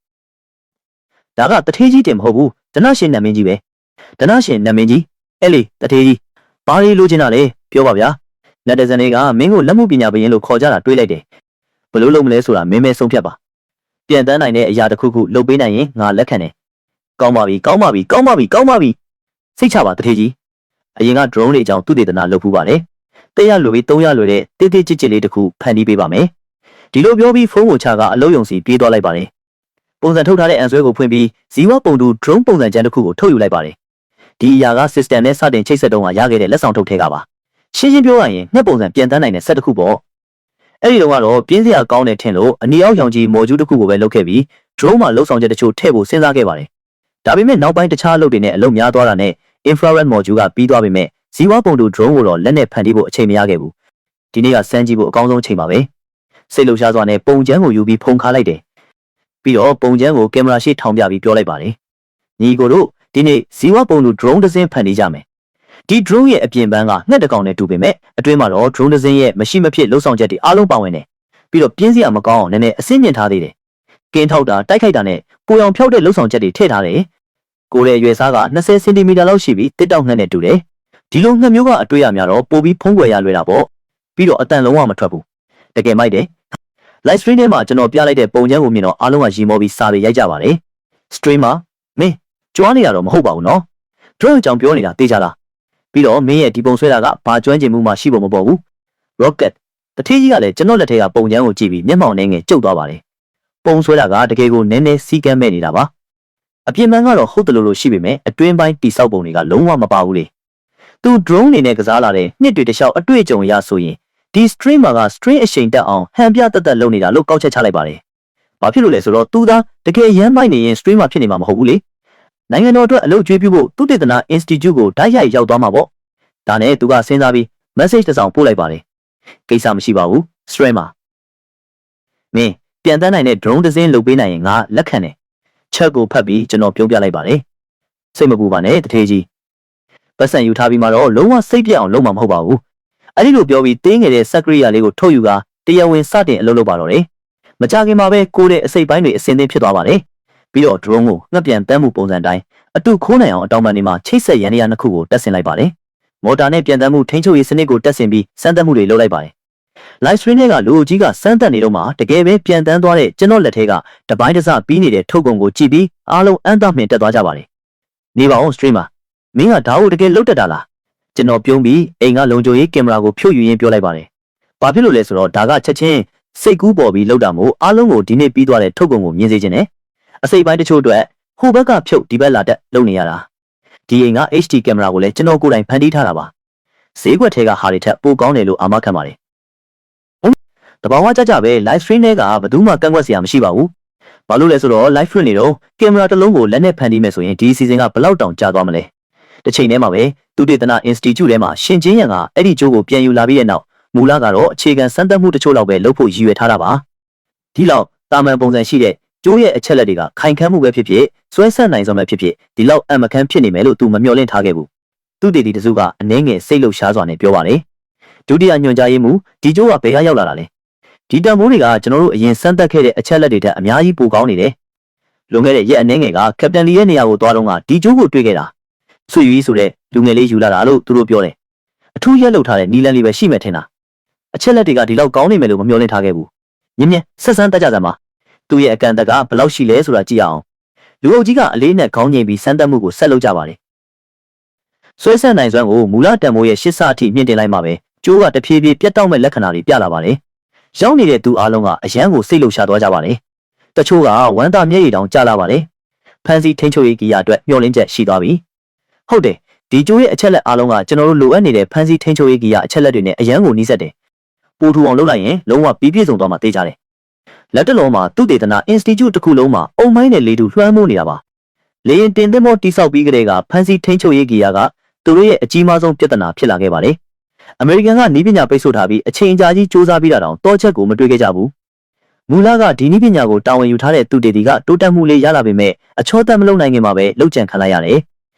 ဒါကတထေးကြီးတင်မဟုတ်ဘူးဒနရှင်နတ်မင်းကြီးပဲဒနရှင်နတ်မင်းကြီးအဲ့လေတထေးကြီးဘာလို့လိုချင်တာလဲပြောပါဗျာလက်တဇန်တွေကမင်းကိုလက်မှုပညာဘရင်လို့ခေါ်ကြတာတွေးလိုက်တယ်ဘလို့လုပ်မလဲဆိုတာမင်းမဲဆုံးဖြတ်ပါပြန်တန်းနိုင်တဲ့အရာတစ်ခုခုလုပ်ပေးနိုင်ရင်ငါလက်ခံတယ်ကောင်းပါပြီကောင်းပါပြီကောင်းပါပြီကောင်းပါပြီစိတ်ချပါတထေးကြီးအရင်က drone တွေအကြောင်းသူတည်တနာလုပ်ဖူးပါတယ်100လွယ်ပြီး300လွယ်တဲ့တေးသေးချစ်ချစ်လေးတစ်ခုဖန်တီးပေးပါမယ်ဒီလိုပြောပြီးဖုန်းကိုချကအလုံးယုံစီပြေးသွားလိုက်ပါတယ်ပုံစံထုတ်ထားတဲ့အန်ဆွဲကိုဖွင့်ပြီးဇီဝပုံတူ drone ပုံစံကျန်းတစ်ခုကိုထုတ်ယူလိုက်ပါတယ်ဒီအရာက system နဲ့စတင်ချိတ်ဆက်တုန်းကရခဲ့တဲ့လက်ဆောင်ထုတ်ထဲကပါရှင်းရှင်းပြောရရင်ငှက်ပုံစံပြန်တန်းနိုင်တဲ့ဆက်တစ်ခုပေါ့အဲ့ဒီတော့ကတော့ပြင်းစရာကောင်းတဲ့ထင်လို့အနီအောက်ရောင်ကြီးမော်ဂျူးတစ်ခုကိုပဲလုပ်ခဲ့ပြီး drone မှာလှုပ်ဆောင်ချက်တချို့ထည့်ဖို့စဉ်းစားခဲ့ပါတယ်ဒါပေမဲ့နောက်ပိုင်းတခြားအလုပ်တွေနဲ့အလုပ်များသွားတာနဲ့ infrared module ကပြီးသွားပေမဲ့ဇီဝပုံတူ drone ကိုတော့လက်နဲ့ဖန်တီးဖို့အချိန်မရခဲ့ဘူးဒီနေ့ကစမ်းကြည့်ဖို့အကောင်းဆုံးအချိန်ပါပဲစိတ်လှုပ်ရှားစွာနဲ့ပုံချမ်းကိုယူပြီးဖုံခါလိုက်တယ်ပြီးတော့ပုံချမ်းကိုကင်မရာရှေ့ထောင်ပြပြီးပြောလိုက်ပါတယ်ညီကိုတို့ဒီနေ့ဇီဝပုံတူ drone တစ်စင်းဖန်တီးကြမယ်ဒီ drone ရဲ့အပြင်ပန်းကငှက်တစ်ကောင်နဲ့တူပေမဲ့အတွင်းမှာတော့ drone တစ်စင်းရဲ့မရှိမဖြစ်လှုပ်ဆောင်ချက်တွေအားလုံးပါဝင်တယ်ပြီးတော့ပြင်းစရာမကောင်းအောင်နည်းနည်းအဆင့်မြင့်ထားသေးတယ်ကင်းထောက်တာတိုက်ခိုက်တာနဲ့ပူအောင်ဖြောက်တဲ့လှုပ်ဆောင်ချက်တွေထည့်ထားတယ်ကိုယ်ရဲ့ရွယ်စားက20 cm လောက်ရှိပြီးတစ်တောက်ငှက်နဲ့တူတယ်ဒီလိုငှက်မျိုးကအတွေ့အများတော့ပိုပြီးဖုံးကွယ်ရလွယ်တာပေါ့ပြီးတော့အတန်လုံးဝမထွက်ဘူးတကယ်မိုက်တယ် live stream ထဲမှာကျွန်တော်ပြလိုက်တဲ့ပုံချမ်းကိုမြင်တော့အားလုံးကရီမောပြီးစာပေရိုက်ကြပါတယ် streamer မင်းကြွားနေရတော့မဟုတ်ပါဘူးနော် drone အကြောင်းပြောနေတာသိကြလားပြီးတော့မင်းရဲ့ဒီပုံဆွဲတာကဘာကျွမ်းကျင်မှုမှရှိဖို့မပေါ်ဘူး rocket တထေးကြီးကလည်းကျွန်တော်လက်ထဲကပုံချမ်းကိုကြည့်ပြီးမျက်မှောင်နဲ့ငယ်ကျုပ်သွားပါတယ်ပုံဆွဲတာကတကယ်ကိုနည်းနည်းစီးကမ်းမဲ့နေတာပါအပြင်ပန်းကတော့ဟုတ်တယ်လို့ရှိပေမဲ့အတွင်းပိုင်းတိဆောက်ပုံတွေကလုံးဝမပါဘူးလေသူ drone နေနဲ့ကစားလာတဲ့နှစ်တွေတခြားအတွေ့အကြုံရဆိုရင်ဒီ streamer က string အချိန်တက်အောင်ဟန်ပြတက်တက်လုပ်နေတာလို့ကောက်ချက်ချလိုက်ပါတယ်ဘာဖြစ်လို့လဲဆိုတော့သူသားတကယ်ရမ်းမိုက်နေရင် streamer ဖြစ်နေမှာမဟုတ်ဘူးလေနိုင်ငံတော်အတွက်အလုပ်ကျွေးပြုဖို့သူတေသနာ institute ကိုဓာတ်ရိုက်ရောက်သွားမှာပေါ့ဒါနဲ့သူကစဉ်းစားပြီး message တစ်စောင်ပို့လိုက်ပါတယ်ကိစ္စမရှိပါဘူး streamer မင်းပြန်တန်းနိုင်တဲ့ drone တစ်စင်းလုပ်ပေးနိုင်ရင်ငါလက်ခံတယ်ချက်ကိုဖတ်ပြီးကျွန်တော်ပြုံးပြလိုက်ပါတယ်စိတ်မပူပါနဲ့တထေးကြီးပတ်စံယူထားပြီးမှတော့လုံးဝစိတ်ပြက်အောင်လုပ်မှာမဟုတ်ပါဘူးအဲ့ဒီလိုပြောပြီးတင်းငယ်တဲ့စက်ကရိယာလေးကိုထုတ်ယူကတရားဝင်စတင်အလုပ်လုပ်ပါတော့တယ်မကြခင်မှာပဲကိုတဲ့အစိပ်ပိုင်းတွေအစင်းသင်းဖြစ်သွားပါတယ်ပြီးတော့ drone ကိုငှက်ပြန်တန်းမှုပုံစံတိုင်းအတူခိုးနိုင်အောင်အတောင်ပံတွေမှာချိတ်ဆက်ရန်ရနှစ်ခုကိုတက်ဆင်လိုက်ပါတယ်မော်တာနဲ့ပြန်တန်းမှုထိန်းချုပ်ရေးစနစ်ကိုတက်ဆင်ပြီးစမ်းသပ်မှုတွေလုပ်လိုက်ပါတယ် live stream တွေကလူကြီးကစမ်းသပ်နေတော့မှတကယ်ပဲပြန်တန်းသွားတဲ့ကျွန်တော်လက်ထဲကတပိုင်းတစပြီးနေတဲ့ထုတ်ကုန်ကိုကြည့်ပြီးအားလုံးအံ့သားမြင်တက်သွားကြပါတယ်နေပါအောင် streamer မင်းကဒါကိုတကယ်လုပ်တတ်တာလားကျွန်တော်ပြုံးပြီးအိမ်ကလုံခြုံရေးကင်မရာကိုဖြုတ်ယူရင်းပြောလိုက်ပါတယ်ဘာဖြစ်လို့လဲဆိုတော့ဒါကချက်ချင်းစိတ်ကူးပေါ်ပြီးလောက်တာမို့အားလုံးကိုဒီနေ့ပြီးသွားတဲ့ထုတ်ကုန်ကိုမြင်စေခြင်းနဲ့အစိပ်ပိုင်းတချို့အတွက်ဟိုဘက်ကဖြုတ်ဒီဘက်လာတက်လုပ်နေရတာဒီအိမ်က HD ကင်မရာကိုလည်းကျွန်တော်ကိုယ်တိုင်ဖန်တီးထားတာပါဈေးကွက်ထဲကဟာတွေထက်ပိုကောင်းတယ်လို့အာမခံပါတယ်တဘာဝကြကြပဲ live stream တွေကဘယ်သူမှကန့်ကွက်စရာမရှိပါဘူးဘာလို့လဲဆိုတော့ live stream နေတော့ကင်မရာတစ်လုံးကိုလက်နဲ့ဖန်တီးမယ်ဆိုရင်ဒီ season ကဘလောက်တောင်ကြာသွားမလဲတစ်ချိန်တည်းမှာပဲသူတေသနာ institute ထဲမှာရှင်ချင်းရံကအဲ့ဒီကျိုးကိုပြန်ယူလာပြီးတဲ့နောက်မူလကတော့အခြေခံစမ်းသပ်မှုတချို့လောက်ပဲလုပ်ဖို့ရည်ရွယ်ထားတာပါဒီလောက်တာမန်ပုံစံရှိတဲ့ကျိုးရဲ့အချက်လက်တွေကခိုင်ခန့်မှုပဲဖြစ်ဖြစ်စွဲဆက်နိုင်စွမ်းပဲဖြစ်ဖြစ်ဒီလောက်အမခန်းဖြစ်နေမယ်လို့သူမမျှော်လင့်ထားခဲ့ဘူးသူတေတီတစုကအနှဲငယ်စိတ်လှုပ်ရှားစွာနဲ့ပြောပါတယ်ဒုတိယညွှန်ကြားရေးမှူးဒီကျိုးကဘယ်ကရောက်လာတာလဲဒီတံမိုးတွေကကျွန်တော်တို့အရင်စမ်းသပ်ခဲ့တဲ့အချက်လက်တွေထက်အများကြီးပိုကောင်းနေတယ်လွန်ခဲ့တဲ့ရက်အနည်းငယ်ကကပတန်လီရဲ့နေရာကိုသွားတော့ကဒီကျိုးကိုတွေ့ခဲ့တာဆွေယူဆိုတဲ့လူငယ်လေးယူလာတာလို့သူတို့ပြောတယ်အထူးရက်လောက်ထားတဲ့နီလန်လေးပဲရှိမှထင်တာအချက်လက်တွေကဒီလောက်ကောင်းနေမယ်လို့မမျှော်လင့်ထားခဲ့ဘူးမြင်းမြန်းဆက်စမ်းတတ်ကြစမ်းပါသူ့ရဲ့အကန်တက်ကဘယ်လောက်ရှိလဲဆိုတာကြည့်အောင် လူအုပ်ကြီးကအလေးနဲ့ခေါင်းငိမ့်ပြီးစမ်းသပ်မှုကိုဆက်လုပ်ကြပါတယ်ဆွဲဆက်နိုင်စွမ်းကိုမူလတန်မိုးရဲ့8ဆအထိမြင့်တင်လိုက်မှပဲကျိုးကတဖြည်းဖြည်းပြတ်တောက်မဲ့လက္ခဏာတွေပြလာပါတယ်ရောက်နေတဲ့သူအားလုံးကအယမ်းကိုစိတ်လှုပ်ရှားသွားကြပါတယ်တချို့ကဝမ်းသာမျက်ရည်တောင်ကျလာပါတယ်ဖန်စီထိန်ချုပ်ရေးကီယာအတွက်မျှော်လင့်ချက်ရှိသွားပြီဟုတ်တယ်ဒီကျိုးရဲ့အချက်လက်အားလုံးကကျွန်တော်တို့လိုအပ်နေတဲ့ဖန်စီထိန်ချုပ်ရေးကီယာအချက်လက်တွေနဲ့အယမ်းကိုနှီးစပ်တယ်ပို့ထူအောင်လုပ်လိုက်ရင်လုံးဝပြည့်စုံသွားမှသိကြတယ်လက်တလုံးမှာသူတေသနာ Institute တစ်ခုလုံးမှာအုံမိုင်းနဲ့လေတူလွှမ်းမိုးနေတာပါလေရင်တင်သင်းမောတိဆောက်ပြီးကလေးကဖန်စီထိန်ချုပ်ရေးကီယာကသူတို့ရဲ့အကြီးမားဆုံးပြဿနာဖြစ်လာခဲ့ပါတယ်အမေရိကန်ကနည်းပညာပိတ်ဆို့ထားပြီးအချိန်ကြာကြီးစ조사ပြီးတာတောင်တော့ချက်ကိုမတွေ့ခဲ့ကြဘူးမူလကဒီနည်းပညာကိုတာဝန်ယူထားတဲ့သူတေတီကတိုးတက်မှုလေးရလာပေမဲ့အချောတက်မလုပ်နိုင်ခင်မှာပဲလှုပ်ကြံခံလိုက်ရတယ်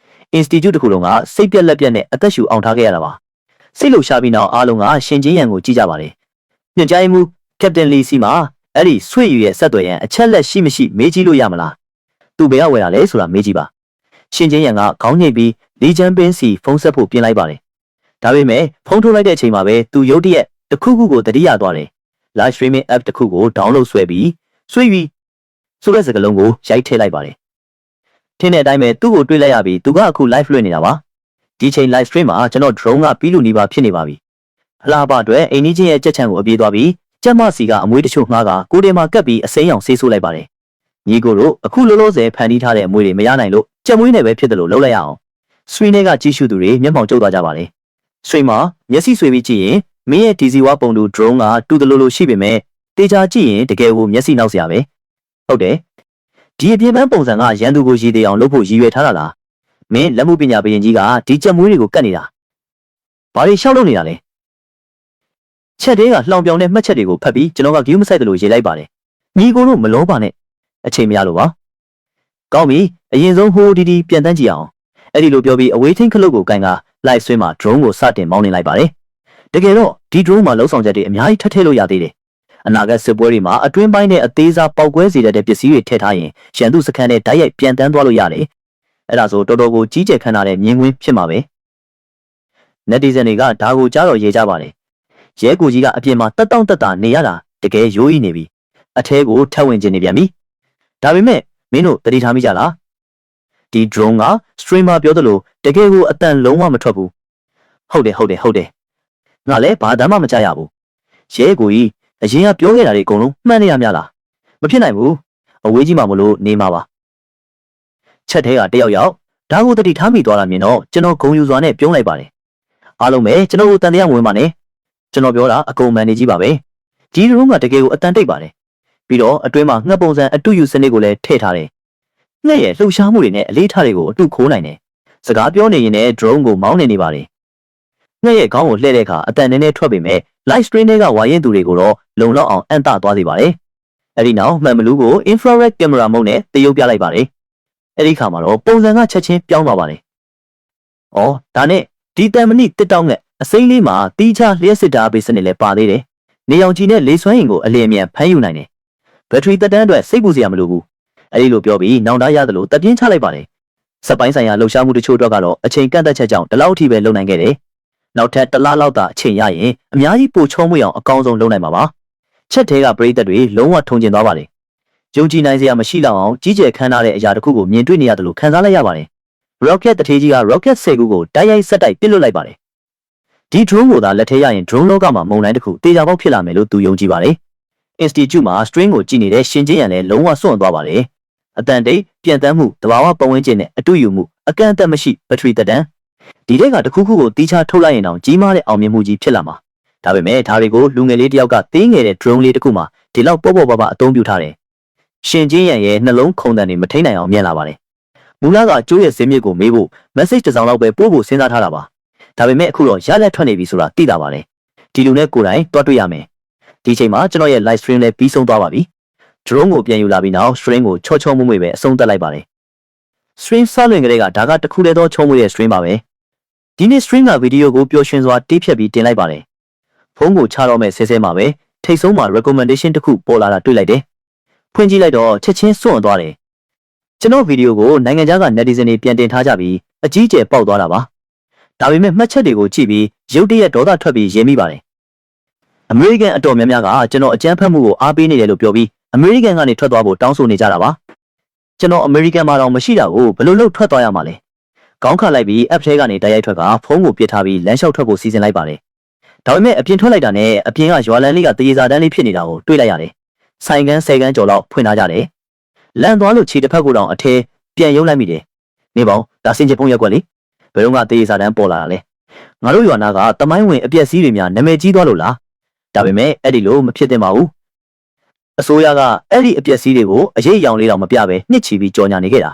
Institute တစ်ခုလုံးကစိတ်ပြက်လက်ပြက်နဲ့အသက်ရှူအောင်ထားခဲ့ရတာပါစိတ်လှုပ်ရှားပြီးနောက်အားလုံးကရှင်ချင်းရံကိုကြည့်ကြပါတယ်ညွှန်ကြားရေးမှူးကက်ပတင်လီစီမှာအဲ့ဒီဆွေယူရဲ့ဆက်သွယ်ရန်အချက်လက်ရှိမရှိမေးကြည့်လို့ရမလားသူဘယ်ကဝယ်တာလဲဆိုတာမေးကြည့်ပါရှင်ချင်းရံကခေါင်းညိတ်ပြီးလီချန်ပင်းစီဖုန်းဆက်ဖို့ပြင်လိုက်ပါတယ်ဒါပေမဲ့ဖုန်းထုတ်လိုက်တဲ့အချိန်မှာပဲသူရုတ်တရက်တစ်ခုခုကိုတတိယသွားတယ် live streaming app တစ်ခုကို download ဆွဲပြီးဆွေးပြီးဆိုတဲ့စကားလုံးကိုရိုက်ထည့်လိုက်ပါတယ်ထင်းတဲ့အတိုင်းပဲသူ့ကိုတွေ့လိုက်ရပြီးသူကအခု live လွှင့်နေတာပါဒီချိန် live stream မှာကျွန်တော် drone ကပြီးလူနေပါဖြစ်နေပါပြီအလားပါအတွက်အိမ်ကြီးချင်းရဲ့ကြက်ချံကိုအပြေးသွားပြီးကြက်မစီကအမွေးတချို့ငှားကကိုတင်မှာကပ်ပြီးအစိမ်းရောင်ဆေးဆိုးလိုက်ပါတယ်ညီကိုတို့အခုလောလောဆယ်ဖန်တီးထားတဲ့အမွေးတွေမရနိုင်လို့ကြက်မွေးနဲ့ပဲဖြစ်တယ်လို့လုပ်လိုက်ရအောင်ဆွေးနေကကြီးရှုသူတွေမျက်မှောင်ကျုပ်သွားကြပါတယ်ဆွေးမှာမျက်စိဆွေးပြီးကြည့်ရင်မင်းရဲ့ဒီစီဝါပုံတူ drone ကတူတလို့လို့ရှိပေမဲ့တေချာကြည့်ရင်တကယ်ကိုမျက်စိနောက်စရာပဲဟုတ်တယ်ဒီအပြင်ပန်းပုံစံကရန်သူကိုရည်တည်အောင်လုပ်ဖို့ရည်ရွယ်ထားတာလားမင်းလက်မှုပညာဘရင်ကြီးကဒီကြက်မွေးတွေကိုကတ်နေတာဘာတွေရှောက်လုပ်နေတာလဲချက်သေးကလှောင်ပြောင်တဲ့မှတ်ချက်တွေကိုဖတ်ပြီးကျွန်တော်ကဂယူးမဆိုင်တယ်လို့ရေးလိုက်ပါတယ်ညီကိုတို့မလောပါနဲ့အချိန်မရလို့ပါကောင်းပြီအရင်ဆုံးဟိုဒီပြန်တန်းကြည့်အောင်အဲ့ဒီလိုပြောပြီးအဝေးထင်းခလုတ်ကိုကန်ကလိုက်ဆွဲမှာ drone ကိုစတင်မောင်းနေလိုက်ပါတယ်တကယ်တော့ဒီ drone မှာလုံဆောင်ချက်တွေအများကြီးထပ်ထည့်လို့ရသေးတယ်အနာဂတ်စစ်ပွဲတွေမှာအတွင်းပိုင်းနဲ့အသေးစားပောက်ကွဲစေတဲ့ပစ္စည်းတွေထည့်ထားရင်ရန်သူစခန်းနဲ့ဓာတ်ရိုက်ပြန်တန်းသွားလို့ရတယ်အဲ့ဒါဆိုတော်တော်ကိုကြီးကျယ်ခမ်းနားတဲ့မြင်ကွင်းဖြစ်မှာပဲနက်တီဇန်တွေကဒါကိုကြားတော့ရေးကြပါတယ်ရဲကိုကြီးကအပြင်မှာတက်တောင့်တက်တာနေရတာတကယ်ရိုးဤနေပြီအထဲကိုထပ်ဝင်ခြင်းနေပြန်ပြီဒါပေမဲ့မင်းတို့တတိထားမိကြလားဒီ drone က streamer ပြောသလိုတကယ်ကိုအတန်လုံးဝမထွက်ဘူးဟုတ်တယ်ငါလည်းဘာမှမကြားရဘူးရဲကိုကြီးအရင်ကပြောခဲ့တာတွေအကုန်လုံးမှန်နေရများလားမဖြစ်နိုင်ဘူးအဝေးကြီးမှမလို့နေမှာပါချက်သေးကတယောက်ဒါကိုတတိထားမိသွားတာမြင်တော့ကျွန်တော်ဂုံယူစွာနဲ့ပြုံးလိုက်ပါတယ်အားလုံးပဲကျွန်တော်ကိုတန်တရားဝင်ပါနဲ့ကျွန်တော်ပြောတာအကုန်မှန်နေကြီးပါပဲဒီ drone ကတကယ်ကိုအတန်တိတ်ပါတယ်ပြီးတော့အတွင်းမှာငှက်ပုံစံအတူယူစနစ်ကိုလည်းထည့်ထားတယ်ငှက်ရဲ့လှုပ်ရှားမှုတွေနဲ့အလေးထားတွေကိုအတူခိုးနိုင်တယ်စကားပြောနေရင်လည်း drone ကိုမောင်းနေပါတယ်ငှက်ရဲ့ခေါင်းကိုလှည့်တဲ့အခါအတန်နည်းနည်းထွက်ပေမဲ့ live stream တွေကဝါရင်သူတွေကိုတော့လုံလောက်အောင်အံ့တသွားစေပါတယ်အဲ့ဒီနောက်မှန်မလူကို infrared camera မုတ်နဲ့တရုပ်ပြလိုက်ပါတယ်အဲ့ဒီခါမှာတော့ပုံစံကချက်ချင်းပြောင်းသွားပါတယ်ဩဒါနဲ့ဒီတန်မဏိတစ်တောင်းနဲ့အစိမ်းလေးမှာတီးခြားလျှက်စစ်တာဘေးစနစ်လည်းပါသေးတယ်နေအောင်ကြီးနဲ့လေစွမ်းရင်ကိုအလင်းအမြန်ဖမ်းယူနိုင်တယ်ဘက်ထရီတက်တန်းအတွက်စိတ်ပူစရာမလိုဘူးအဲ့ဒီလိုပြောပြီးနောင်တရသလိုတက်ပြင်းချလိုက်ပါတယ်စက်ပိုင်းဆိုင်ရာလှုပ်ရှားမှုတချို့တော့ကတော့အချိန်ကန့်သက်ချက်ကြောင့်ဒီလောက်အထိပဲလုပ်နိုင်ခဲ့တယ်နောက်ထပ်တစ်လလောက်သာအချိန်ရရင်အများကြီးပိုချောမွေ့အောင်အကောင်းဆုံးလုပ်နိုင်မှာပါချက်သေးကပရိသတ်တွေလုံးဝထုံကျင်သွားပါတယ်ယုံကြည်နိုင်စရာမရှိလောက်အောင်ကြီးကျယ်ခမ်းနားတဲ့အရာတစ်ခုကိုမြင်တွေ့နေရတယ်လို့ခံစားလိုက်ရပါတယ် rocket တထေးကြီးက rocket 10ခုကိုတိုက်ရိုက်ဆက်တိုက်ပစ်လွတ်လိုက်ပါတယ်ဒီ drone ကိုသာလက်ထဲရရင် drone လောကမှာမုံတိုင်းတစ်ခုတေချာပေါက်ဖြစ်လာမယ်လို့သူယုံကြည်ပါတယ် Institute မှာ string ကိုကြည့်နေတဲ့ရှင်ချင်းရံလည်းလုံးဝစွန့်သွားပါတယ်အတန်တိတ်ပြန်တမ်းမှုတဘာဝပတ်ဝန်းကျင်နဲ့အတူယူမှုအကန့်အသတ်မရှိဘက်ထရီတက်တန်းဒီတဲ့ကတခုခုကိုတီးခြားထုတ်လိုက်ရင်တော့ကြီးမားတဲ့အောင်မြင်မှုကြီးဖြစ်လာမှာဒါပေမဲ့ဒါတွေကိုလူငယ်လေးတယောက်ကသေးငယ်တဲ့ drone လေးတစ်ခုမှဒီလောက်ပေါ့ပေါ့ပါပါအသုံးပြုထားတယ်ရှင်ချင်းရံရဲ့နှလုံးခုန်တန်တွေမထိန်နိုင်အောင်မြင်လာပါတယ်မူလကကျိုးရဲ့ဇင်းမြစ်ကိုမေးဖို့ message တစ်စောင်လောက်ပဲပို့ဖို့စဉ်းစားထားတာပါဒါပေမဲ့အခုတော့ရလက်ထွက်နေပြီဆိုတာသိတာပါတယ်ဒီလူနဲ့ကိုယ်တိုင်တွားတွေ့ရမယ်ဒီချိန်မှာကျွန်တော်ရဲ့ live stream လည်းပြီးဆုံးသွားပါပြီ drone ကိုပြန်ယူလာပြီးနောက် stream ကိုချောချောမွေ့မွေ့ပဲအဆုံးသတ်လိုက်ပါတယ် stream စလွင်ကလေးကဒါကတခုတည်းသောချောမွေ့တဲ့ stream ပါပဲဒီနေ့ stream ကဗီဒီယိုကိုပျော်ရွှင်စွာတီးဖြတ်ပြီးတင်လိုက်ပါတယ်ဖုန်းကိုချတော့မဲ့ဆဲဆဲမှာပဲထိတ်ဆုံးမှာ recommendation တစ်ခုပေါ်လာတာတွေ့လိုက်တယ်ဖွင့်ကြည့်လိုက်တော့ချက်ချင်းစွန့်သွားတယ်ကျွန်တော်ဗီဒီယိုကိုနိုင်ငံခြားက netizen တွေပြန်တင်ထားကြပြီးအကြီးကျယ်ပေါက်သွားတာပါဒါပေမဲ့မှတ်ချက်တွေကိုကြည့်ပြီးရုတ်တရက်ဒေါသထွက်ပြီးရေးမိပါတယ်အမေရိကန်အတော်များများကကျွန်တော်အကြမ်းဖက်မှုကိုအားပေးနေတယ်လို့ပြောပြီးအမေရိကန်ကနေထွက်သွားဖို့တောင်းဆိုနေကြတာပါ ကျွန်တော်အမေရိကန်မှာတော့မရှိတာကိုဘယ်လိုလုပ်ထွက်သွားရမှာလဲခေါင်းခါလိုက်ပြီး app ထဲကနေတိုက်ရိုက်ထွက်ကဖုန်းကိုပစ်ထားပြီးလမ်းလျှောက်ထွက်ဖို့စီစဉ်လိုက်ပါတယ်ဒါပေမဲ့အပြင်ထွက်လိုက်တာနဲ့အပြင်ကရွာလန်းလေးကတရေစာတန်းလေးဖြစ်နေတာကိုတွေ့လိုက်ရတယ်ဆိုင်ကန်း10ကန်းကျော်လောက်ဖွင့်ထားကြတယ်လမ်းသွားလို့ခြေတစ်ဖက်ကိုတောင်အထဲပြန်ရုံးလိုက်မိတယ်နေပေါင်းဒါစင်ချဖုံးရက်ွက်လေဘယ်တော့မှတရေစာတန်းပေါ်လာတာလဲငါတို့ရွာနာကတမိုင်းဝင်အပြက်စီးတွေများနာမည်ကြီးသွားလို့လားဒါပေမဲ့အဲ့ဒီလိုမဖြစ်သင့်ပါဘူးအစိုးရကအဲ့ဒီအပြက်စီးတွေကိုအရေးအယောင်လေးတောင်မပြဘဲနှစ်ချီပြီးကြော်ညာနေခဲ့တာ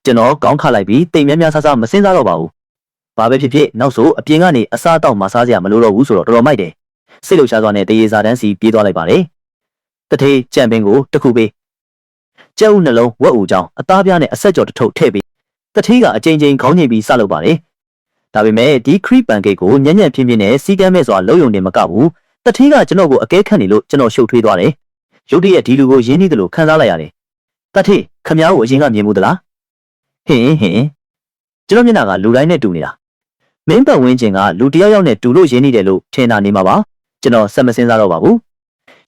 ကျွန်တော်ခေါင်းခါလိုက်ပြီးတိမ်များများဆဆမစင်းစားတော့ပါဘူးဘာပဲဖြစ်ဖြစ်နောက်ဆိုအပြင်ကနေအစားအသောက်မစားစရာမလိုတော့ဘူးဆိုတော့တော်တော်မိုက်တယ်စိတ်လှုပ်ရှားစွာနဲ့တရေစာတန်းစီပြေးသွားလိုက်ပါတယ်တထေးကြံပင်ကိုတစ်ခုပေးကျဲဥနှလုံးဝက်ဥချောင်းအသားပြားနဲ့အဆက်ကြော်တစ်ထုပ်ထည့်ပြီးတထေးကအချိန်ချင်းခေါင်းညိပြီးစလုပ်ပါတယ်ဒါပေမဲ့ဒီခရီးပန်ကိတ်ကိုညံ့ညံ့ဖြင်းဖြင်းနဲ့စီးကမ်းမဲ့စွာလုံးယုံနေမကဘူးတထေးကကျွန်တော်ကိုအကဲခတ်နေလို့ကျွန်တော်ရှုပ်ထွေးသွားတယ်ရုတ်တရက်ဒီလူကိုရင်းနှီးတယ်လို့ခံစားလိုက်ရတယ်တထေးခမ ्या ကိုအရင်ကမြင်မှုသလားဟင်ကျွန်တော်မျက်နှာကလူတိုင်းနဲ့တူနေတာမင်းပတ်ဝန်းကျင်ကလူတယောက်ယောက်နဲ့တူလို့ရင်းနှီးတယ်လို့ထင်တာနေမှာပါကျွန်တော်စက်မစင်းစားတော့ပါဘူး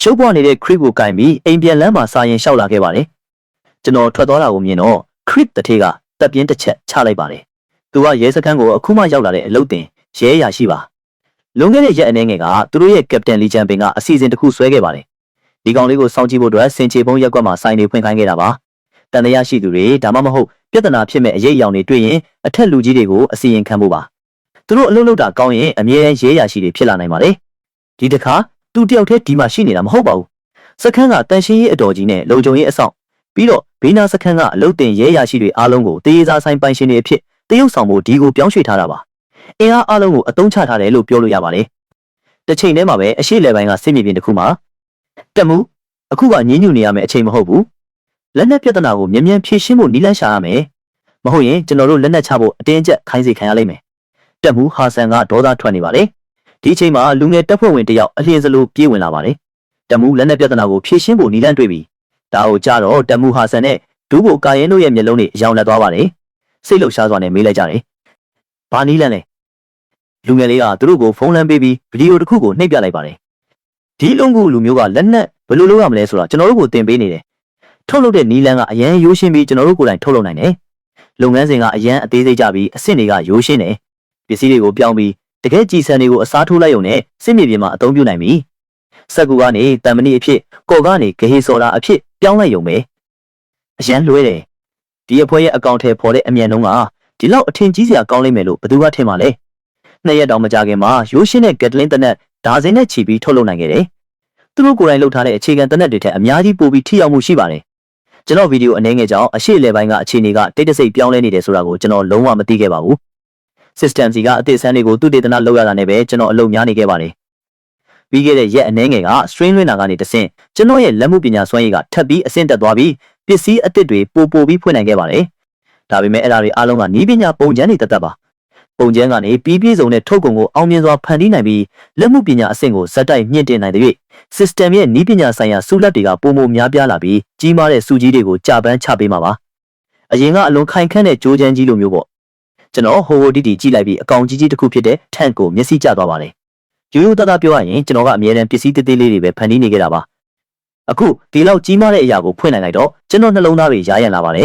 ရှုပ်ပွားနေတဲ့ခရစ်ကိုကင်ပြီးအိမ်ပြန်လမ်းမှာစာရင်လျှောက်လာခဲ့ပါတယ်ကျွန်တော်ထွက်သွားတာကိုမြင်တော့ခရစ်တထေးကတပ်ပြင်းတစ်ချက်ချလိုက်ပါတယ်သူကရဲစခန်းကိုအခုမှရောက်လာတဲ့အလုပ်တင်ရဲရရှိပါလွန်ခဲ့တဲ့ရက်အနည်းငယ်ကသူတို့ရဲ့ကပတိန်လီချန်ပင်ကအစီအစဉ်တစ်ခုဆွဲခဲ့ပါတယ်ဒီကောင်လေးကိုစောင့်ကြည့်ဖို့အတွက်စင်ချေပုံးရက်ကွက်မှာစိုင်းနေဖွင့်ခိုင်းခဲ့တာပါတန်တရားရှိသူတွေဒါမှမဟုတ်ပြဿနာဖြစ်မဲ့အရေးအယောင်တွေတွေ့ရင်အထက်လူကြီးတွေကိုအစီရင်ခံဖို့ပါသူတို့အလုပ်လုပ်တာကောင်းရင်အမြဲတမ်းရဲရရှိတွေဖြစ်လာနိုင်ပါတယ်ဒီတစ်ခါသူတယောက်တည်းဒီမှာရှိနေတာမဟုတ်ပါဘူးစခန်းကတန်ရှင်းရေးအတော်ကြီးနဲ့လုံခြုံရေးအဆောင်ပြီးတော့ဘေးနာစခန်းကအလုပ်တင်ရဲရရှိတွေအားလုံးကိုတရေစာဆိုင်ပိုင်ရှင်တွေအဖြစ်တရုတ်ဆောင်ဖို့ဒီကိုပြောင်းရွှေ့ထားတာပါအင်အားအားလုံးကိုအသုံးချထားတယ်လို့ပြောလို့ရပါတယ်တစ်ချိန်တည်းမှာပဲအရှိလေပိုင်းကစစ်မြေပြင်တစ်ခုမှာတက်မှုအခုကညှင်းညူနေရမယ့်အချိန်မဟုတ်ဘူးလက်နက်ပြဿနာကိုမြ мян ဖြေရှင်းဖို့နီးလန်းရှာရမယ်မဟုတ်ရင်ကျွန်တော်တို့လက်နက်ချဖို့အတင်းအကျပ်ခိုင်းစေခံရလိမ့်မယ်တက်မှုဟာဆန်ကဒေါသထွက်နေပါလေဒီအချိန်မှာလူငယ်တပ်ဖွဲ့ဝင်တယောက်အလင်းစလိုပြေးဝင်လာပါတယ်တက်မှုလက်နက်ပြဿနာကိုဖြေရှင်းဖို့နီးလန်းတွေ့ပြီဒါကိုကြတော့တက်မှုဟာဆန်နဲ့ဒူးဘိုကာရင်တို့ရဲ့မျက်လုံးတွေအယောင်လက်သွားပါတယ်စိတ်လှုပ်ရှားစွာနဲ့မေးလိုက်ကြတယ်ဘာနီးလန်းလဲလူငယ်လေးကသူတို့ကိုဖုန်းလမ်းပေးပြီးဗီဒီယိုတစ်ခုကိုနှိပ်ပြလိုက်ပါတယ်ဒီလုံးကူလူမျိုးကလက်နက်ဘယ်လိုလုပ်ရမလဲဆိုတာကျွန်တော်တို့ကိုသင်ပေးနေတယ်ထုတ်လုပ်တဲ့နီးလန်းကအရန်ရိုးရှင်းပြီးကျွန်တော်တို့ကိုယ်တိုင်ထုတ်လုပ်နိုင်တယ်လုပ်ငန်းစဉ်ကအရန်အသေးစိတ်ကြပြီးအဆင့်တွေကရိုးရှင်းတယ်ပစ္စည်းတွေကိုပြောင်းပြီးတကယ်ကြည်စံတွေကိုအစားထိုးလိုက်ရုံနဲ့စစ်မြေပြင်မှာအသုံးပြုနိုင်ပြီစက်ကူကနေတံမဏိအဖြစ်ကော်ကနေဂဟေစော်တာအဖြစ်ပြောင်းလိုက်ရုံပဲအရန်လွဲတယ်ဒီအဖွဲရဲ့အကောင့်ထဲပေါ်တဲ့အမြန်နှုန်းကဒီလောက်အထင်ကြီးစရာကောင်းလိမ့်မယ်လို့ဘယ်သူကထင်မှာလဲနှစ်ရက်တောင်မကြာခင်မှာရိုးရှင်းတဲ့ဂက်တလင်းတနက်ဒါဇင်နဲ့ချီပြီးထုတ်လုပ်နိုင်ခဲ့တယ်သူတို့ကိုယ်တိုင်လုပ်ထားတဲ့အခြေခံတနက်တွေထက်အများကြီးပိုပြီးထိရောက်မှုရှိပါတယ်ကျွန်တော်ဗီဒီယိုအနေငယ်ကြောင့်အရှိလေပိုင်းကအခြေအနေကတိတ်တဆိတ်ပြောင်းလဲနေတယ်ဆိုတာကိုကျွန်တော်လုံးဝမသိခဲ့ပါဘူး system စီကအသစ်ဆန်းတွေကိုသူတည်တနာလောက်ရတာနဲ့ပဲကျွန်တော်အလုပ်များနေခဲ့ပါတယ်ပြီးခဲ့တဲ့ရက်အနည်းငယ်က string လွှင့်တာကနေတဆင့်ကျွန်တော်ရဲ့လက်မှုပညာစွမ်းရည်ကထပ်ပြီးအဆင့်တက်သွားပြီးပစ္စည်းအသစ်တွေပိုပြီးဖွင့်နိုင်ခဲ့ပါတယ်ဒါပေမဲ့အဲ့ဒါတွေအားလုံးကနီးပညာပုံချမ်းတွေတတ်ပါပုံချမ်းကနေပြီးပြည့်စုံတဲ့ထုတ်ကုန်ကိုအောင်မြင်စွာဖန်တီးနိုင်ပြီးလက်မှုပညာအဆင့်ကိုဇက်တိုက်မြင့်တင်နိုင်တဲ့ system ရဲ့နီးပညာဆိုင်ရာစုလက်တွေကပုံမများပြားလာပြီးကြီးမားတဲ့စုကြီးတွေကိုကြာပန်းချပေးမှာပါအရင်ကအလွန်ခိုင်ခန့်တဲ့ကြိုးချမ်းကြီးလိုမျိုးပေါ့ကျွန်တော်ဟိုတီတီကြည့်လိုက်ပြီးအကောင်ကြီးကြီးတစ်ခုဖြစ်တဲ့ထန့်ကိုမျက်စိကျသွားပါတယ်ရိုးရိုးသားသားပြောရရင်ကျွန်တော်ကအမြဲတမ်းပစ္စည်းသေးသေးလေးတွေပဲဖန်တီးနေခဲ့တာပါအခုဒီလောက်ကြီးမားတဲ့အရာကိုဖွင့်နိုင်လိုက်တော့ကျွန်တော်နှလုံးသားတွေရားရံလာပါတယ်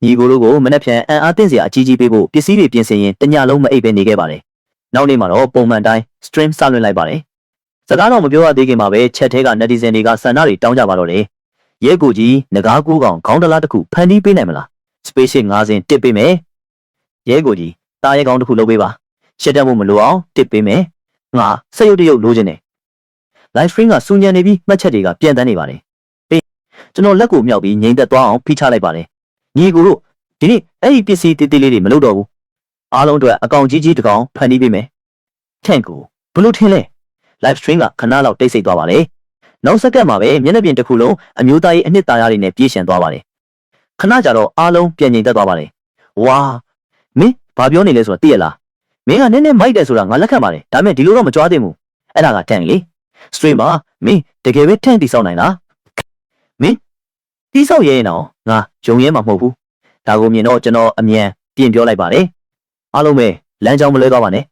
ညီကိုတို့ကိုမနေ့ပြန်အံ့အားသင့်စရာအကြီးကြီးပေးဖို့ပစ္စည်းတွေပြင်ဆင်ရင်တညလုံးမအိပ်ပဲနေခဲ့ပါတယ်နောက်နေ့မှာတော့ပုံမှန်တိုင်း stream စလွှင့်လိုက်ပါတယ်စကားတော့မပြောရသေးခင်မှာပဲချက်ထဲက netizen တွေကဆန္ဒတွေတောင်းကြပါတော့တယ်ရဲကိုကြီးငကားကိုးကောင်ခေါင်းတလားတစ်ခုဖန်တီးပေးနိုင်မလား spaceship 9 စင်တစ်ပေးမယ်ရဲကိုကြီးတားရဲကောင်းတစ်ခုလုပ်ပေးပါရှက်တတ်မှုမလိုအောင်တစ်ပေးမယ်ငါစက်ရုပ်တရုပ်လိုချင်တယ် live stream ကစူညံနေပြီးမှတ်ချက်တွေကပြန်တန်းနေပါတယ်ပေးကျွန်တော်လက်ကိုမြောက်ပြီးငိမ့်သက်သွားအောင်ဖိချလိုက်ပါတယ်ညီကိုတို့ဒီနေ့အဲ့ဒီပစ္စည်းတေးသေးလေးတွေမလုပ်တော့ဘူးအားလုံးအတွက်အကောင်ကြီးကြီးတစ်ကောင်ဖန်တီးပေးမယ်ထန့်ကိုဘလို့ထင်လဲ live stream ကခဏလောက်တိတ်ဆိတ်သွားပါလေနောက်စက္ကန့်မှာပဲမျက်နှာပြင်တစ်ခုလုံးအမျိုးသားရေးအနှစ်သာရတွေနဲ့ပြည့်ရှံသွားပါတယ်ခဏကြာတော့အားလုံးပြန်ငြိမ်သက်သွားပါတယ်ဝါမင်းဘာပြောနေလဲဆိုတာသိရလားမင်းကနည်းနည်းမိုက်တယ်ဆိုတာငါလက်ခံပါတယ်ဒါပေမဲ့ဒီလိုတော့မကြွားသင့်ဘူးအဲ့ဒါကထန့်လေ stream မှာမင်းတကယ်ပဲထန့်တီဆောက်နိုင်လားမင်းတီဆောက်ရဲရင်တော့ငါယုံရဲမှာမဟုတ်ဘူးဒါကိုမြင်တော့ကျွန်တော်အမြန်ပြင်ပြောလိုက်ပါတယ်အားလုံးပဲလမ်းကြောင်းမလွဲသွားပါနဲ့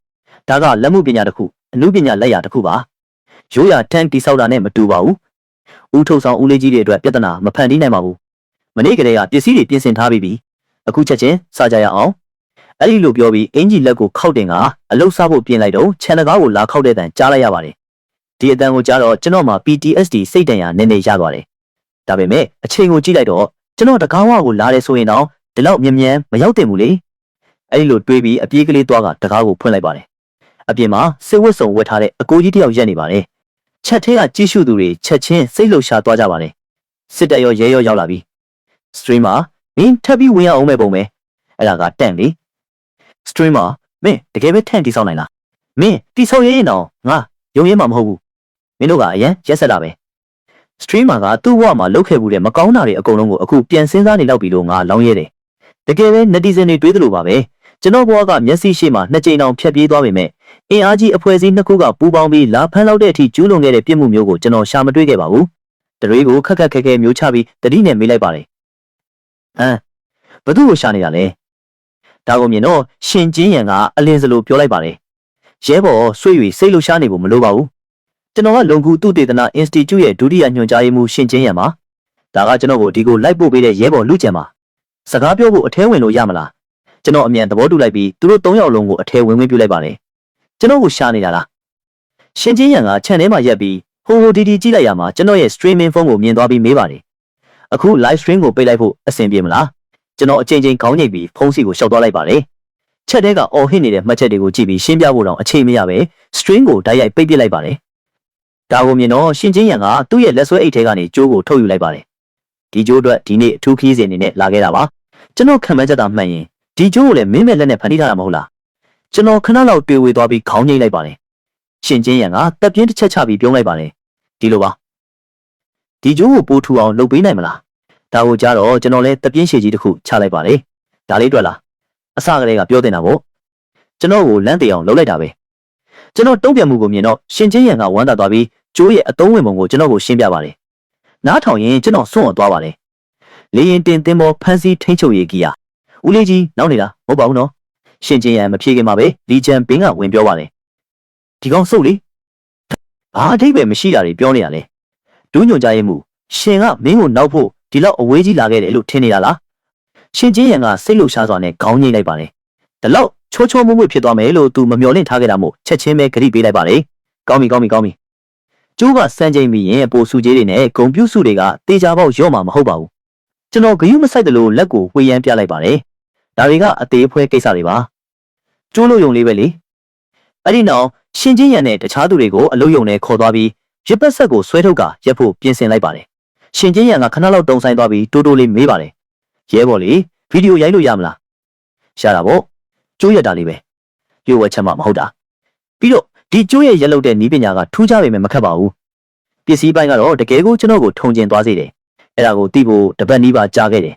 ဒါကလက်မှုပညာတစ်ခုအမှုပညာလက်ရာတစ်ခုပါရိုးရာထန့်တီဆောက်တာနဲ့မတူပါဘူးဦးထုတ်ဆောင်ဦးလေးကြီးတွေအတွက်ပြဿနာမဖန်တီးနိုင်ပါဘူး မနေ့ကတည်းကပစ္စည်းတွေပြင်ဆင်ထားပြီးအခုချက်ချင်းစားကြရအောင်အဲ့ဒီလိုပြောပြီးအင်ကြီးလက်ကိုခောက်တင်ကအလုတ်စားဖို့ပြင်လိုက်တော့ခြံတကားကိုလာခောက်တဲ့တန်ကြားလိုက်ရပါတယ်ဒီအတန်ကိုကြားတော့ကျွန်တော်မှာ PTSD စိတ်တန်ရာနည်းနည်းရသွားတယ်ဒါပေမဲ့အချိန်ကိုကြည့်လိုက်တော့ကျွန်တော်တကားဝကိုလာတယ်ဆိုရင်တော့ဒီလောက်မြ мян မရောက်တင်ဘူးလေအဲ့ဒီလိုတွေးပြီးအပြေးကလေးသွားကတကားကိုဖွင့်လိုက်ပါတယ်အပြင်မှာစစ်ဝတ်စုံဝတ်ထားတဲ့အကိုကြီးတယောက်ရက်နေပါတယ်ချက်ထဲကကြီးစုသူတွေချက်ချင်းစိတ်လှုပ်ရှားသွားကြပါတယ်စစ်တပ်ရောရဲရောရောက်လာပြီစထရီမာမင်းထပ်ပြီးဝင်ရအောင်မဲ့ပုံပဲအဲ့ဒါကတန့်လေစထရီမာမင်းတကယ်ပဲထန့်တိဆောက်နိုင်လားမင်းတိဆောက်ရရင်တော့ငါရုံရဲမှာမဟုတ်ဘူးမင်းတို့ကအရင်ရက်ဆက်တာပဲစထရီမာကသူ့ဘဝမှာလုပ်ခဲ့မှုတဲ့မကောင်းတာတွေအကုန်လုံးကိုအခုပြန်စဉ်းစားနေလောက်ပြီလို့ငါလောင်းရဲတယ်တကယ်ပဲနတီဇန်တွေတွေးသလိုပါပဲကျွန်တော်ဘဝကမျက်စိရှိမှနှစ်ကြိမ်တောင်ဖြတ်ပြေးသွားပေမဲ့အင်အားကြီးအဖွဲ့အစည်းနှစ်ခုကပူးပေါင်းပြီးလာဖမ်းလောက်တဲ့အထိကျူးလွန်ခဲ့တဲ့ပြစ်မှုမျိုးကိုကျွန်တော်ရှာမတွေ့ခဲ့ပါဘူးတတွေကိုခက်ခက်ခဲခဲမျိုးချပြီးတတိနဲ့မေးလိုက်ပါတယ်ဘသူ့ကိုရှာနေတာလဲဒါကိုမြင်တော့ရှင်ကျင်းရန်ကအလင်းစလိုပြောလိုက်ပါတယ်ရဲဘော်ဆွေ၍စိတ်လှရှားနေဖို့မလိုပါဘူးကျွန်တော်ကလုံကူတုတေသနာ Institute ရဲ့ဒုတိယညွှန်ကြားရေးမှူးရှင်ကျင်းရန်ပါဒါကကျွန်တော်ကိုဒီကိုလိုက်ပို့ပေးတဲ့ရဲဘော်လူကျန်ပါစကားပြောဖို့အထဲဝင်လို့ရမလားကျွန်တော်အမြန်သဘောတူလိုက်ပြီးသူတို့၃ယောက်လုံးကိုအထဲဝင်ပြုလိုက်ပါတယ်ကျွန်တော်ကိုရှာနေတာလားရှင်ကျင်းရန်ကခြံထဲမှာရက်ပြီးဟိုဒီကြည့်လိုက်ရမှာကျွန်တော်ရဲ့ streaming ဖုန်းကိုမြင်သွားပြီးမေးပါတယ်အခု live stream ကိုပိတ်လိုက်ဖို့အဆင်ပြေမလားကျွန်တော်အချိန်ချင်းခေါင်းညိတ်ပြီးဖုန်းစီကိုရှောက်သွားလိုက်ပါတယ်ချက်တဲကအော်ဟစ်နေတဲ့မှတ်ချက်တွေကိုကြည့်ပြီးရှင်းပြဖို့တော့အချိန်မရပဲ stream ကိုတိုက်ရိုက်ပိတ်ပစ်လိုက်ပါတယ်ဒါကိုမြင်တော့ရှင်ချင်းရန်ကသူ့ရဲ့လက်ဆွဲအိတ်ထဲကနေကြိုးကိုထုတ်ယူလိုက်ပါတယ်ဒီကြိုးအတွက်ဒီနေ့အထူးခီးစဉ်အနေနဲ့လာခဲ့တာပါကျွန်တော်ခံမှန်းချက်တာမှန်ရင်ဒီကြိုးကိုလည်းမင်းမဲ့လက်နဲ့ဖန်တီးထားတာမဟုတ်လားကျွန်တော်ခဏလောက်တွေ့ဝေသွားပြီးခေါင်းညိတ်လိုက်ပါတယ်ရှင်ချင်းရန်ကတပ်ပြင်းတစ်ချက်ချပြီးပြုံးလိုက်ပါတယ်ဒီလိုပါဒီကြိုးကိုပိုးထူအောင်လုပ်ပေးနိုင်မလားဒါကိုကြားတော့ကျွန်တော်လည်းတပြင်းရှည်ကြီးတစ်ခုချလိုက်ပါတယ်ဒါလေးတွေ့လားအစကတည်းကပြောတင်တာပေါ့ကျွန်တော်ကိုလမ်းတေအောင်လုပ်လိုက်တာပဲကျွန်တော်တုံ့ပြန်မှုကိုမြင်တော့ရှင်ချင်းရန်ကဝမ်းသာသွားပြီးကျိုးရဲ့အသုံးဝင်ပုံကိုကျွန်တော်ကိုရှင်းပြပါတယ်နားထောင်ရင်ကျွန်တော်စွန့်အောင်သွားပါတယ်လေရင်တင်သင်းပေါ်ဖမ်းဆီးထိန်းချုပ်ရေးကြီးอ่ะဦးလေးကြီးနောက်နေတာမဟုတ်ပါဘူးနော်ရှင်ချင်းရန်မဖြေခင်မှာပဲလီဂျန်ဘင်းကဝင်ပြောပါတယ်ဒီကောင်စုပ်လေဘာအထိပ္ပယ်မရှိတာတွေပြောနေရလဲဒူးညွန်ကြရဲ့မှုရှင်ကမင်းကိုနောက်ဖို့ဒီလောက်အဝေးကြီးလာခဲ့တယ်လို့ထင်နေတာလားရှင်ချင်းရန်ကစိတ်လှုပ်ရှားစွာနဲ့ခေါင်းငိမ့်လိုက်ပါတယ်ဒီလောက်ချိုးချိုးမွေ့မွေ့ဖြစ်သွားမယ်လို့သူမမျှော်လင့်ထားခဲ့တာမို့ချက်ချင်းပဲဂရိပေးလိုက်ပါတယ်ကောင်းပြီကျိုးကစမ်းချိန်ပြီးရင်ပိုစုကြီးတွေနဲ့ဂုံပြုစုတွေကတေချာပေါက်ရော့မှာမဟုတ်ပါဘူးကျွန်တော်ဂယုမဆိုင်တယ်လို့လက်ကိုဝှေ့ရမ်းပြလိုက်ပါတယ်ဒါတွေကအသေးအဖွဲကိစ္စတွေပါကျိုးလို့ယုံလေးပဲလေအဲ့ဒီနောက်ရှင်ချင်းရန်နဲ့တခြားသူတွေကိုအလုပ်ယုံနဲ့ခေါ်သွားပြီးရစ်ပတ်ဆက်ကိုဆွဲထုတ်ကရက်ဖို့ပြင်ဆင်လိုက်ပါတယ်ရှင်ချင်းရန်ကခဏလောက်တုံဆိုင်သွားပြီးတိုးတိုးလေးမေးပါတယ်ရဲဘော်လေးဗီဒီယိုရိုက်လို့ရမလားရှာတာပေါ့ကျိုးရတာလေးပဲပြောဝဲချက်မှမဟုတ်တာပြီးတော့ဒီကျိုးရဲ့ရက်လုတ်တဲ့နီးပညာကထူးခြားပေမဲ့မခက်ပါဘူးပစ္စည်းပိုင်းကတော့တကယ်ကိုကျွန်တော်ကိုထုံကျင်သွားစေတယ်အဲ့ဒါကိုသိဖို့တပတ်နီးပါကြာခဲ့တယ်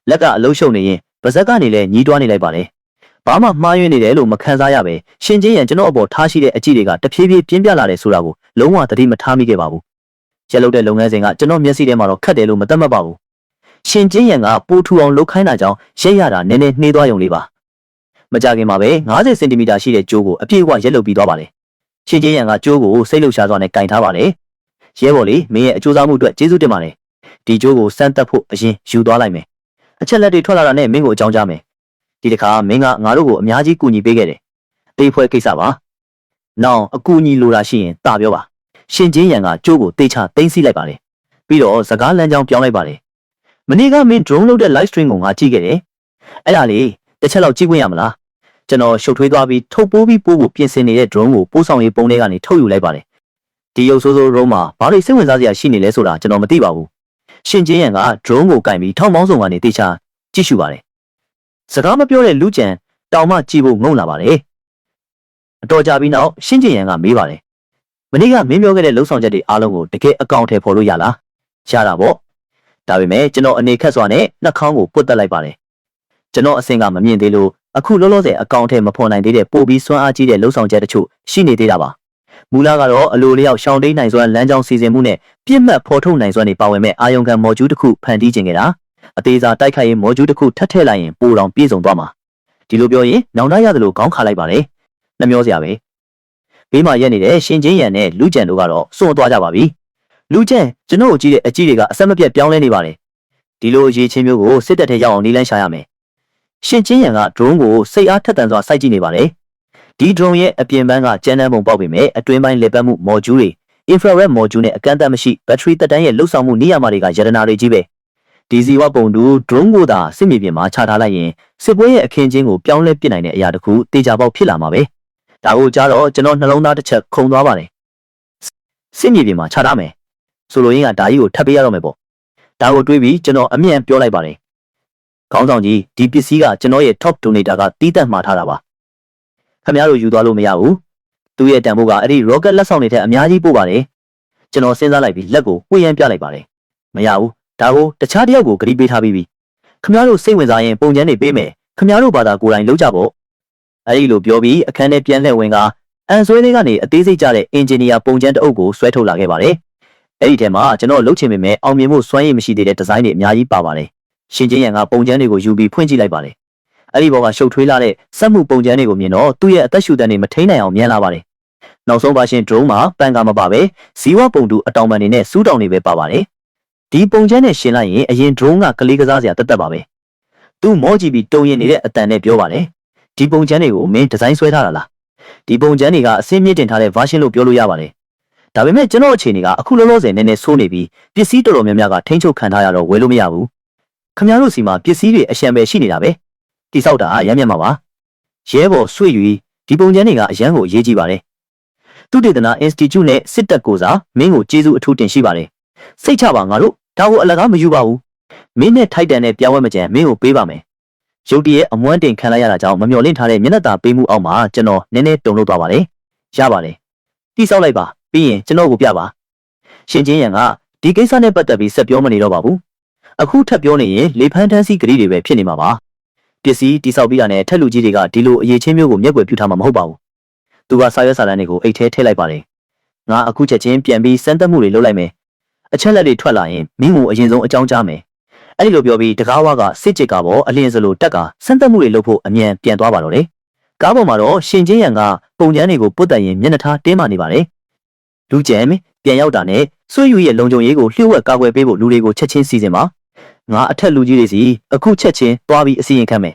လက်ကအလုံးရှုံနေရင်ပါဇက်ကနေလည်းညီးတွားနေလိုက်ပါတယ်ဘာမှမှားယွင်းနေတယ်လို့မခံစားရပဲရှင်ချင်းရန်ကျွန်တော်အပေါ်ထားရှိတဲ့အကြည့်တွေကတဖြည်းဖြည်းပြင်းပြလာတယ်ဆိုတာကိုလုံးဝသတိမထားမိခဲ့ပါဘူးရက်လုတ်တဲ့လုပ်ငန်းစဉ်ကကျွန်တော်မျက်စိထဲမှာတော့ခက်တယ်လို့မသတ်မှတ်ပါဘူးရှင်ချင်းရန်ကပိုးထူအောင်လုပ်ခိုင်းတာကြောင့်ရက်ရတာနည်းနည်းနှေးသွားရုံလေးပါမကြခင်မှာပဲ90စင်တီမီတာရှိတဲ့ကြိုးကိုအပြည့်အဝရက်လုတ်ပြီးသွားပါတယ်ရှင်ချင်းရန်ကကြိုးကိုစိတ်လှုပ်ရှားစွာနဲ့ကင်ထားပါတယ်ရဲဘော်လေးမင်းရဲ့အကျိုးစားမှုအတွက်ကျေးဇူးတင်ပါတယ်ဒီကြိုးကိုစမ်းသပ်ဖို့အရင်ယူသွားလိုက်မယ်အချက်လက်တွေထွက်လာတာနဲ့မင်းကိုအကြောင်းကြားမယ်ဒီတစ်ခါမင်းကငါတို့ကိုအများကြီးကူညီပေးခဲ့တယ်တေးဖွဲကိစ္စပါနောက်အကူအညီလိုတာရှိရင်တာပြောပါရှင်ချင်းရန်ကကြိုးကိုတေးချသိမ်းဆီးလိုက်ပါတယ်ပြီးတော့စကားလမ်းကြောင်းပြောင်းလိုက်ပါတယ်မနေ့ကမင်း drone လုပ်တဲ့ live stream ကိုငါကြည့်ခဲ့တယ်အဲ့ဒါလေးတစ်ချက်လောက်ကြည့်ခွင့်ရမလားကျွန်တော်ရှုပ်ထွေးသွားပြီးထုတ်ပိုးပြီးပို့ဖို့ပြင်ဆင်နေတဲ့ drone ကိုပို့ဆောင်ရေးပုံထဲကနေထုတ်ယူလိုက်ပါတယ်ဒီရုပ်ဆိုးဆိုး drone မှာဘာလို့စိတ်ဝင်စားစရာရှိနေလဲဆိုတာကျွန်တော်မသိပါဘူးရှင်ချင်းရန်က drone ကိုကင်ပြီးထောင်ပေါင်းစုံကနေတေချာကြည့်ရှုပါတယ်စကားမပြောတဲ့လူကျန်တောင်မှကြည့်ဖို့ငုံလာပါတယ်အတော်ကြာပြီးနောက်ရှင်ချင်းရန်ကမေးပါတယ်မနေ့ကမင်းပြောခဲ့တဲ့လှုပ်ဆောင်ချက်တွေအားလုံးကိုတကယ်အကောင့်ထဲပေါ်လို့ရလားရတာပေါ့ဒါပေမဲ့ကျွန်တော်အနေခက်စွာနဲ့နှာခေါင်းကိုပုတ်တက်လိုက်ပါတယ်ကျွန်တော်အဆင့်ကမမြင်သေးလို့အခုလောလောဆယ်အကောင့်ထဲမဖော်နိုင်သေးတဲ့ပို့ပြီးစွမ်းအားကြီးတဲ့လှုပ်ဆောင်ချက်တချို့ရှိနေသေးတာပါမူလကတော့အလိုလျောက်ရှောင်းတိန်နိုင်စွမ်းလမ်းကြောင်းစီစဉ်မှုနဲ့ပြစ်မှတ်ဖော်ထုတ်နိုင်စွမ်းတွေပါဝင်မဲ့အာယုံခံမော်ဂျူးတစ်ခုဖန်တီးခြင်းခဲ့တာအသေးစားတိုက်ခိုက်ရေးမော်ဂျူးတစ်ခုထပ်ထည့်လိုက်ရင်ပိုတောင်ပြည့်စုံသွားမှာဒီလိုပြောရင်နောင်တရတယ်လို့ခေါင်းခါလိုက်ပါတယ်နှမျောစရာပဲဘေးမှာရက်နေတဲ့ရှင်ချင်းရန်နဲ့လူကျန်တို့ကတော့စွန့်သွားကြပါပြီလူကျန်ကျွန်တော်ကိုကြည့်တဲ့အကြည့်တွေကအဆက်မပြတ်ပြောင်းလဲနေပါတယ် ဒီလိုအရေးချင်းမျိုးကိုစစ်တပ်ထဲရောက်အောင်နီးလန်းရှာရမယ်ရှင်ချင်းရန်က drone ကိုစိတ်အားထက်သန်စွာစိုက်ကြည့်နေပါတယ်ဒီ drone ရဲ့အပြင်ပန်းကကျန်းတန်းပုံပေါက်ပေမဲ့အတွင်းပိုင်းလေပတ်မှု module တွေ infrared module နဲ့အကန့်အသတ်မရှိ battery သက်တမ်းရဲ့လှုပ်ဆောင်မှုနေရာမှာတွေကရတနာတွေကြီးပဲဒီဇီဝပုံတူ drone ကိုသာစစ်မြေပြင်မှာချထားလိုက်ရင်စစ်ပွဲရဲ့အခင်းချင်းကိုပြောင်းလဲပစ်နိုင်တဲ့အရာတစ်ခုတေချာပေါက်ဖြစ်လာမှာပဲဒါကိုကြားတော့ကျွန်တော်နှလုံးသားတစ်ချက်ခုန်သွားပါတယ်စစ်မြေပြင်မှာချထားမယ်ဆိုလိုရင်းကဒါကြီးကိုထပ်ပေးရတော့မယ်ပေါ့ဒါကိုတွေးပြီးကျွန်တော်အမြန်ပြောလိုက်ပါတယ်ခေါင်းဆောင်ကြီးဒီပစ္စည်းကကျွန်တော်ရဲ့ top donator ကတီးတန့်မှာထားတာပါခင်ဗျားတို့ယူသွားလို့မရဘူးသူ့ရဲ့တန်ဖိုးကအဲ့ဒီ rocket လက်ဆောင်တွေထက်အများကြီးပို့ပါတယ်ကျွန်တော်စဉ်းစားလိုက်ပြီးလက်ကိုဝှေ့ရမ်းပြလိုက်ပါတယ်မရဘူးဒါကိုတခြားတစ်ယောက်ကိုဂရီးပေးထားပြီးပြီခင်ဗျားတို့စိတ်ဝင်စားရင်ပုံချမ်းတွေပေးမယ်ခင်ဗျားတို့ဘာသာကိုယ်တိုင်လုပ်ကြပေါ့အဲ့ဒီလိုပြောပြီးအခန်းထဲပြန်လှည့်ဝင်ကအန်ဆွဲလေးကနေအသေးစိတ်ကြတဲ့အင်ဂျင်နီယာပုံချမ်းတအုပ်ကိုဆွဲထုတ်လာခဲ့ပါတယ်အဲ့ဒီထဲမှာကျွန်တော်လှုပ်ချင်ပေမဲ့အောင်မြင်မှုစွမ်းရည်မရှိသေးတဲ့ဒီဇိုင်းတွေအများကြီးပါပါတယ်ရှင်ချင်းရန်ကပုံချမ်းတွေကိုယူပြီးဖွင့်ကြည့်လိုက်ပါတယ်အဲ့ဒီဘောကရှုပ်ထွေးလာတဲ့စက်မှုပုံချမ်းတွေကိုမြင်တော့သူ့ရဲ့အသက်ရှူတန်းတွေမထိန်နိုင်အောင်မြန်လာပါတယ်နောက်ဆုံးပါရှင် drone မှာပန်ကာမပါပဲဇီဝပုံတူအတောင်ပံတွေနဲ့စူးတောင်တွေပဲပါပါတယ်ဒီပုံချမ်းနဲ့ရှင်းလိုက်ရင်အရင် drone ကကလေးကစားစရာတက်တက်ပါပဲသူမောကြည့်ပြီးတုံရင်နေတဲ့အတန်နဲ့ပြောပါတယ်ဒီပုံချမ်းတွေကိုမင်းဒီဇိုင်းဆွဲထားတာလားဒီပုံချမ်းတွေကအစင်းမြင့်တင်ထားတဲ့ version လို့ပြောလို့ရပါတယ်ဒါပေမဲ့ကျွန်တော်အခြေအနေကအခုလောလောဆယ်နည်းနည်းဆိုးနေပြီးပစ္စည်းတော်တော်များများကထိန်းချုပ်ခံထားရတော့ဝယ်လို့မရဘူးခင်ဗျားတို့စီမှာပစ္စည်းတွေအရှံပဲရှိနေတာပဲတိဆောက်တာရမ်းမြတ်မှာပါရဲဘော်ဆွေယူဒီပုံချမ်းတွေကအရန်ကိုအရေးကြီးပါတယ်သူတေသနာ institute နဲ့စစ်တပ်ကိုစားမင်းကိုကျေးဇူးအထူးတင်ရှိပါတယ်စိတ်ချပါငါတို့ဒါကိုအလကားမယူပါဘူးမင်းနဲ့ထိုက်တန်တဲ့ပြောင်းဝဲမကြံမင်းကိုပေးပါမယ်ရုတ်တရက်အမွှမ်းတင်ခံလိုက်ရတာကြောင့်မမျှော်လင့်ထားတဲ့မျက်နှာသာပေးမှုအောက်မှာကျွန်တော်နည်းနည်းတုန်လှုပ်သွားပါတယ်ရပါတယ်တိဆောက်လိုက်ပါပြီးရင်ကျွန်တော်ကိုပြပါရှင်ချင်းရန်ကဒီကိစ္စနဲ့ပတ်သက်ပြီးဆက်ပြောမနေတော့ပါဘူးအခုထပ်ပြောနေရင်လေဖန်းတန်းစီဂရီတွေပဲဖြစ်နေမှာပါပစ္စည်းတိဆောက်ပြီးတာနဲ့ထက်လူကြီးတွေကဒီလိုအရေးချင်းမျိုးကိုမျက်ွယ်ပြုထားမှာမဟုတ်ပါဘူးသူကစာရွက်စာတမ်းတွေကိုအိတ်ထဲထည့်လိုက်ပါတယ်ငါအခုချက်ချင်းပြန်ပြီးစမ်းသပ်မှုတွေလုပ်လိုက်မယ်အချက်လက်တွေထွက်လာရင်မင်းကိုအရင်ဆုံးအကြောင်းကြားမယ်အဲ့ဒီလိုပြောပြီးတကားဝါကစစ်ကြစ်ကပေါ်အလင်းစလိုတက်ကစမ်းသပ်မှုတွေလုပ်ဖို့အမြန်ပြန်သွားပါတော့တယ်ကားပေါ်မှာတော့ရှင်ချင်းရန်ကပုံချမ်းတွေကိုပုတ်တက်ရင်မျက်နှာထားတင်းမာနေပါတယ်လူကျန်ပြန်ရောက်တာနဲ့ဆွေယူရဲ့လုံခြုံရေးကိုလျှို့ဝှက်ကာကွယ်ပေးဖို့လူတွေကိုချက်ချင်းစီစဉ်ပါငါအထက်လူကြီးတွေစီအခုချက်ချင်းသွားပြီးအစီရင်ခံမယ်